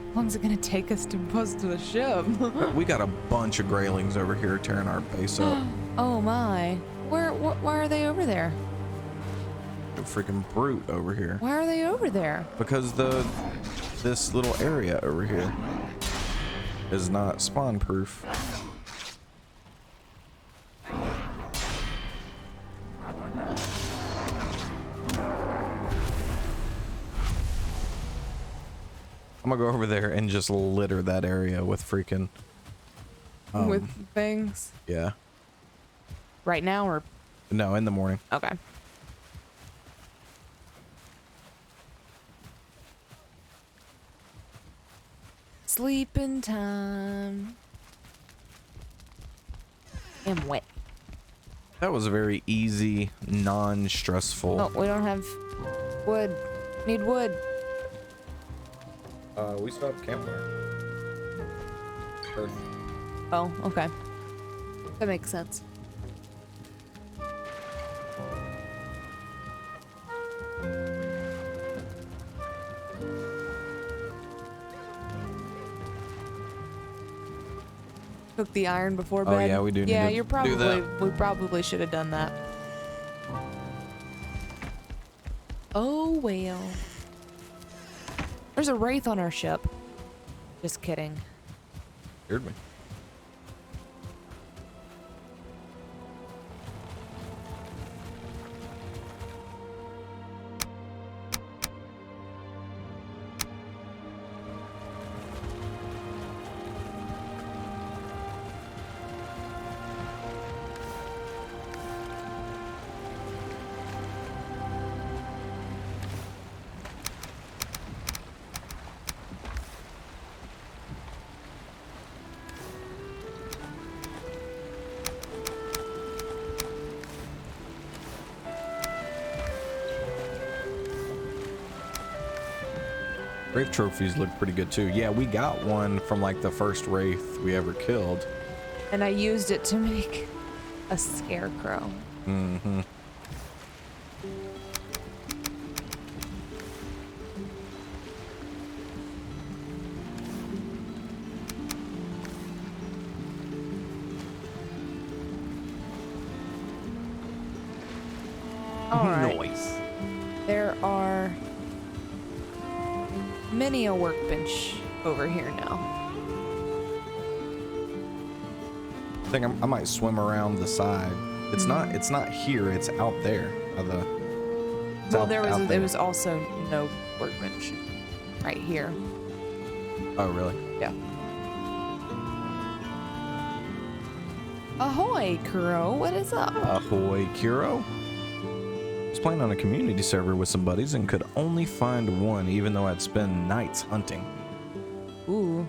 How long is it gonna take us to bust the ship? We got a bunch of greylings over here tearing our base up. Oh my. Why are they over there? A freaking brute over here. Why are they over there? Because this little area over here is not spawn proof. I'm gonna go over there and just litter that area with freaking With things? yeah. Right now or? No, in the morning. Okay. Sleeping time. I'm wet. That was a very easy, non-stressful. Oh, we don't have wood. Need wood. We still have campfire. Oh, okay. That makes sense. Cook the iron before bed. Oh yeah, we do need Yeah, to you're do probably. that. We probably should have done that. Oh well. There's a wraith on our ship. Just kidding. Scared me. Wraith trophies look pretty good too. Yeah, we got one from like the first wraith we ever killed. And I used it to make a scarecrow. Mm-hmm. There are many a workbench over here now. I think I might swim around the side. It's not here. It's out there. Well, there was also no workbench right here. Oh, really? Yeah. Ahoy, Kuro. What is up? Ahoy, Kuro. I was playing on a community server with some buddies and could only find one, even though I'd spend nights hunting. Ooh.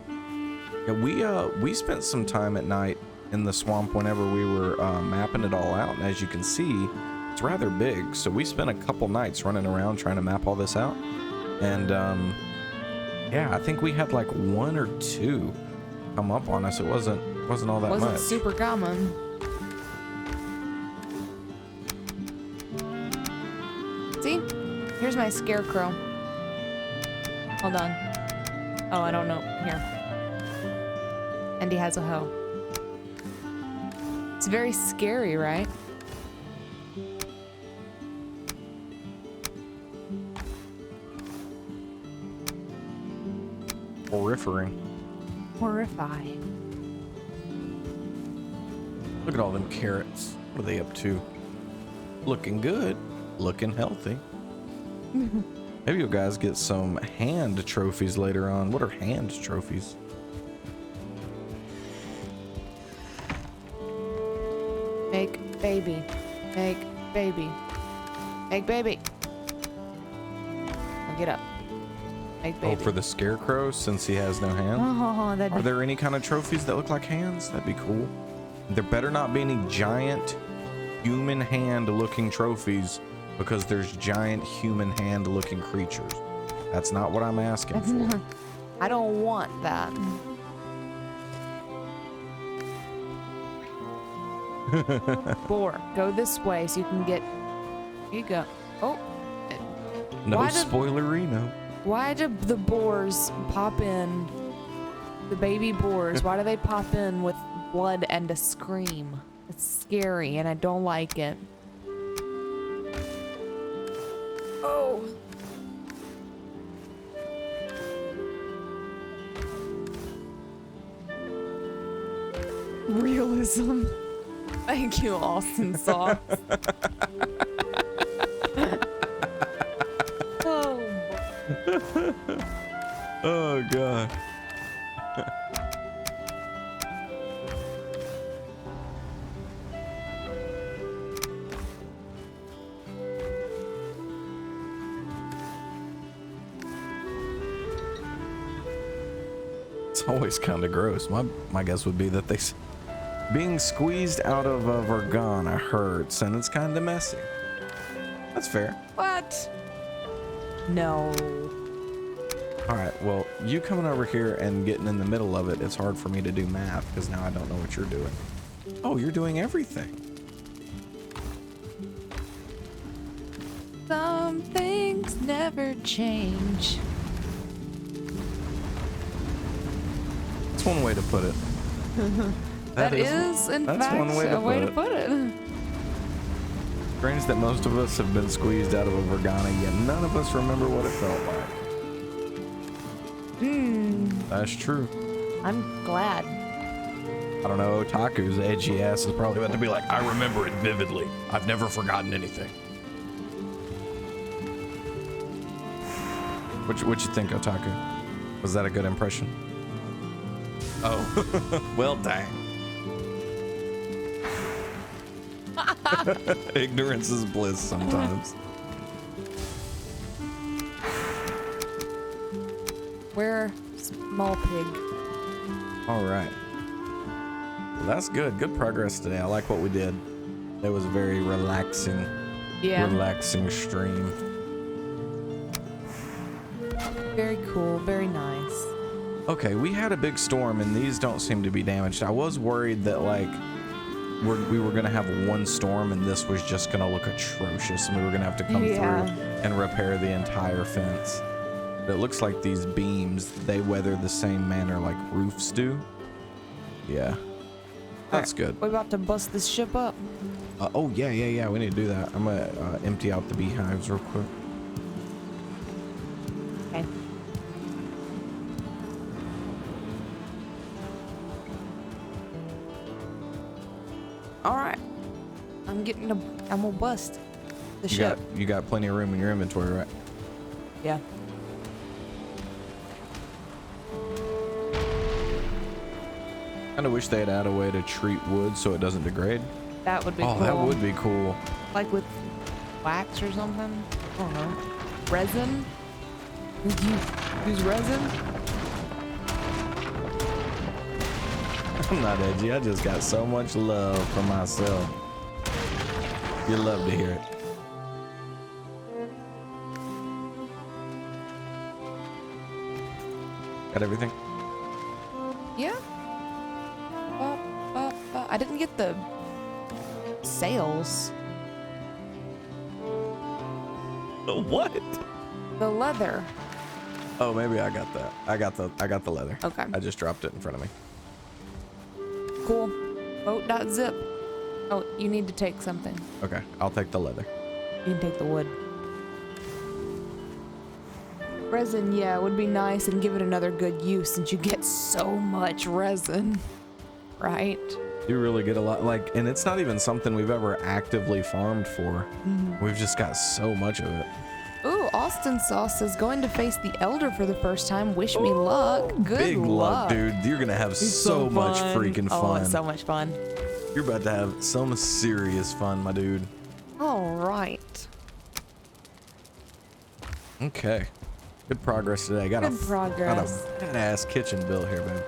Yeah, we spent some time at night in the swamp whenever we were mapping it all out, and as you can see, it's rather big. So we spent a couple nights running around trying to map all this out, and yeah, I think we had like 1 or 2 come up on us. It wasn't all that much. Wasn't super common. See? Here's my scarecrow. Hold on. Oh, I don't know. Here. And he has a hoe. It's very scary, right? Horrifying. Horrifying. Look at all them carrots. What are they up to? Looking good. Looking healthy. Maybe you guys get some hand trophies later on. What are hand trophies? Make baby. Make baby. Make baby. Now get up. Make baby. Oh, for the scarecrow, since he has no hand? Oh, that'd Are be there any kind of trophies that look like hands? That'd be cool. There better not be any giant human hand looking trophies, because there's giant human hand looking creatures. That's not what I'm asking for. I don't want that. Boar, go this way so you can get. Here you go. Oh. No Why did- spoilerino. Why do the boars pop in? The baby boars, why do they pop in with blood and a scream? It's scary and I don't like it. Oh. Realism. Thank you, Austin Sauce. Oh. Oh god. It's always kind of gross. My guess would be that being squeezed out of a Vergana hurts, and it's kind of messy. That's fair. What? No. All right, well, you coming over here and getting in the middle of it, it's hard for me to do math because now I don't know what you're doing. Oh, you're doing everything. Some things never change. That's one way to put it. That is, in that's fact, one way to a way put to it. put it. Strange that most of us have been squeezed out of a Vergana, yet none of us remember what it felt like. That's true. I'm glad. I don't know, Otaku's edgy ass is probably about to be like, I remember it vividly. I've never forgotten anything. What you think, Otaku? Was that a good impression? Oh, well, dang. Ignorance is bliss sometimes. We're small pig. All right. Well, that's good. Good progress today. I like what we did. It was a very relaxing, relaxing stream. Very cool. Very nice. Okay, we had a big storm, and these don't seem to be damaged. I was worried that, like, we were going to have one storm, and this was just going to look atrocious, and we were going to have to come through and repair the entire fence. But it looks like these beams, they weather the same manner like roofs do. Yeah. That's good. We're about to bust this ship up. Oh, yeah. We need to do that. I'm going to empty out the beehives real quick. Okay. All right. I'm gonna bust the ship. You got plenty of room in your inventory, right? Yeah. Kind of wish they'd add a way to treat wood so it doesn't degrade. That would be Oh, cool. that would be cool. Like with wax or something? I don't know. Resin? Would you use resin? I'm not edgy. I just got so much love for myself. You love to hear it. Got everything? Yeah. I didn't get the sails. What? The leather. Oh, maybe I got that. I got the leather. Okay. I just dropped it in front of me. Cool. Boat.zip. Oh, you need to take something. Okay, I'll take the leather. You can take the wood. Resin, yeah, would be nice and give it another good use since you get so much resin. Right? You really get a lot, like, and it's not even something we've ever actively farmed for. We've just got so much of it. Ooh, Austin Sauce is going to face the Elder for the first time. Wish me luck. Good Big luck. luck, dude. You're gonna have It's so much fun. freaking Oh, fun. it's so much fun. You're about to have some serious fun, my dude. All right. Okay. Good progress today. Got Good progress. Got a badass kitchen built here, babe.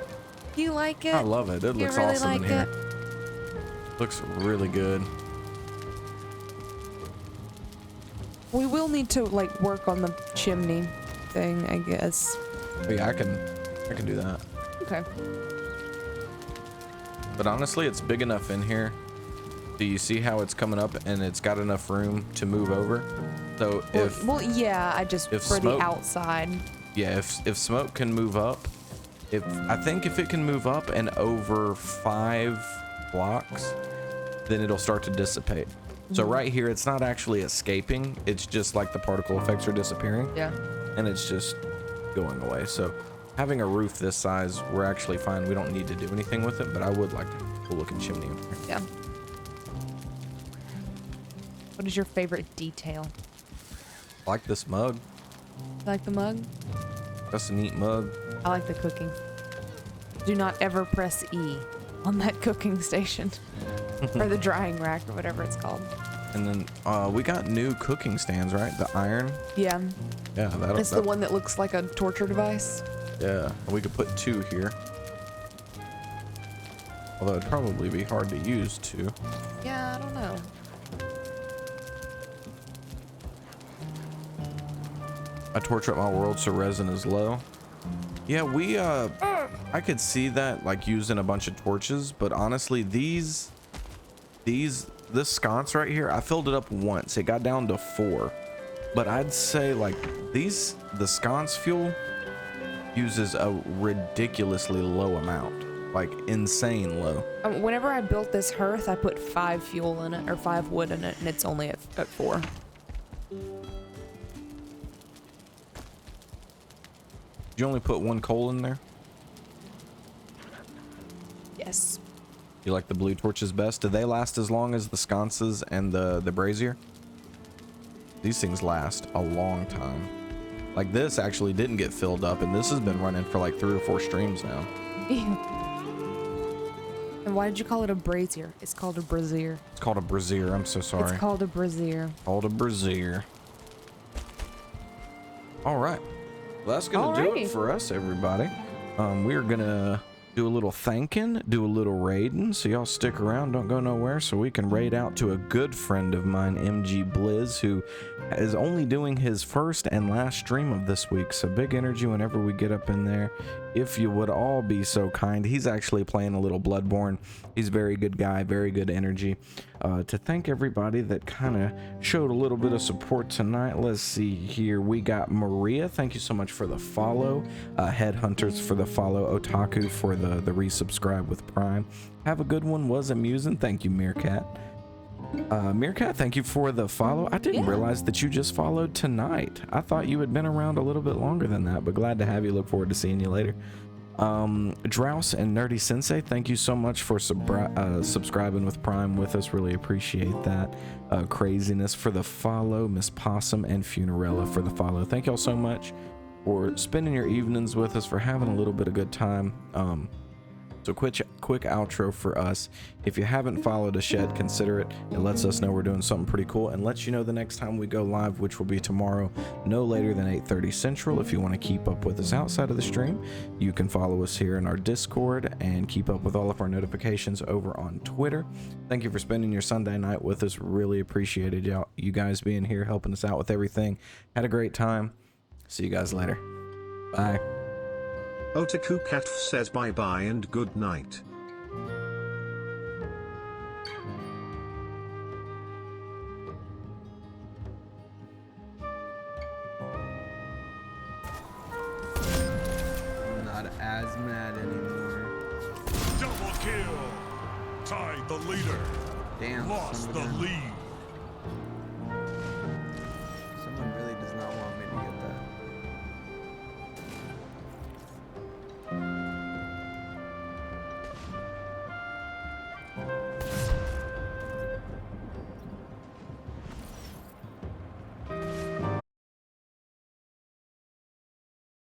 You like it? I love it. It You looks really awesome like in here. it? Looks really good. We will need to like work on the chimney thing, I guess. But yeah, I can do that. Okay. But honestly, it's big enough in here. Do you see how it's coming up and it's got enough room to move over? So Well, yeah, I just if for smoke- the outside. yeah, if smoke can move up, I think if it can move up and over 5 blocks, then it'll start to dissipate. So right here, it's not actually escaping. It's just like the particle effects are disappearing. Yeah. And it's just going away. So having a roof this size, we're actually fine. We don't need to do anything with it, but I would like to have a cool looking chimney in here. Yeah. What is your favorite detail? I like this mug. You like the mug? That's a neat mug. I like the cooking. Do not ever press E on that cooking station. Or the drying rack or whatever it's called. And then we got new cooking stands, right? The iron. Yeah. Yeah, that'll. It's the one that looks like a torture device. Yeah, we could put 2 here. Although it'd probably be hard to use 2. Yeah, I don't know. I torch up my world so resin is low. Yeah, I could see that like using a bunch of torches, but honestly, this sconce right here, I filled it up once. It got down to 4, but I'd say like the sconce fuel uses a ridiculously low amount, like insane low. Whenever I built this hearth, I put 5 fuel in it, or 5 wood in it, and it's only at 4. Did you only put 1 coal in there? Yes. You like the blue torches best? Do they last as long as the sconces and the brazier? These things last a long time. Like this actually didn't get filled up, and this has been running for like 3 or 4 streams now. And why did you call it a brazier? It's called a brazier. It's called a brazier. I'm so sorry. It's called a brazier. Called a brazier. All right. Well, that's gonna do it Alrighty. for us, everybody. We are gonna do a little thanking, do a little raiding, so y'all stick around, don't go nowhere, so we can raid out to a good friend of mine, MG Blizz, who is only doing his first and last stream of this week. So big energy whenever we get up in there. If you would all be so kind, he's actually playing a little Bloodborne. He's a very good guy, very good energy. To thank everybody that kind of showed a little bit of support tonight. Let's see here. We got Maria. Thank you so much for the follow. Headhunters for the follow. Otaku for the resubscribe with Prime. Have a good one. Was amusing. Thank you, Meerkat. Meerkat, thank you for the follow. I didn't realize that you just followed tonight. I thought you had been around a little bit longer than that, but glad to have you. Look forward to seeing you later. Drouse and Nerdy Sensei, thank you so much for subscribing with Prime with us. Really appreciate that. Craziness for the follow. Miss Possum and Funerella for the follow. Thank y'all so much for spending your evenings with us, for having a little bit of good time. So quick outro for us. If you haven't followed us yet, consider it. It lets us know we're doing something pretty cool and lets you know the next time we go live, which will be tomorrow, no later than 8:30 Central. If you want to keep up with us outside of the stream, you can follow us here in our Discord and keep up with all of our notifications over on Twitter. Thank you for spending your Sunday night with us. Really appreciated you guys being here, helping us out with everything. Had a great time. See you guys later. Bye. Otaku Cat says bye bye and good night. I'm not as mad anymore. Double kill. Tied the leader. Damn. Lost the lead.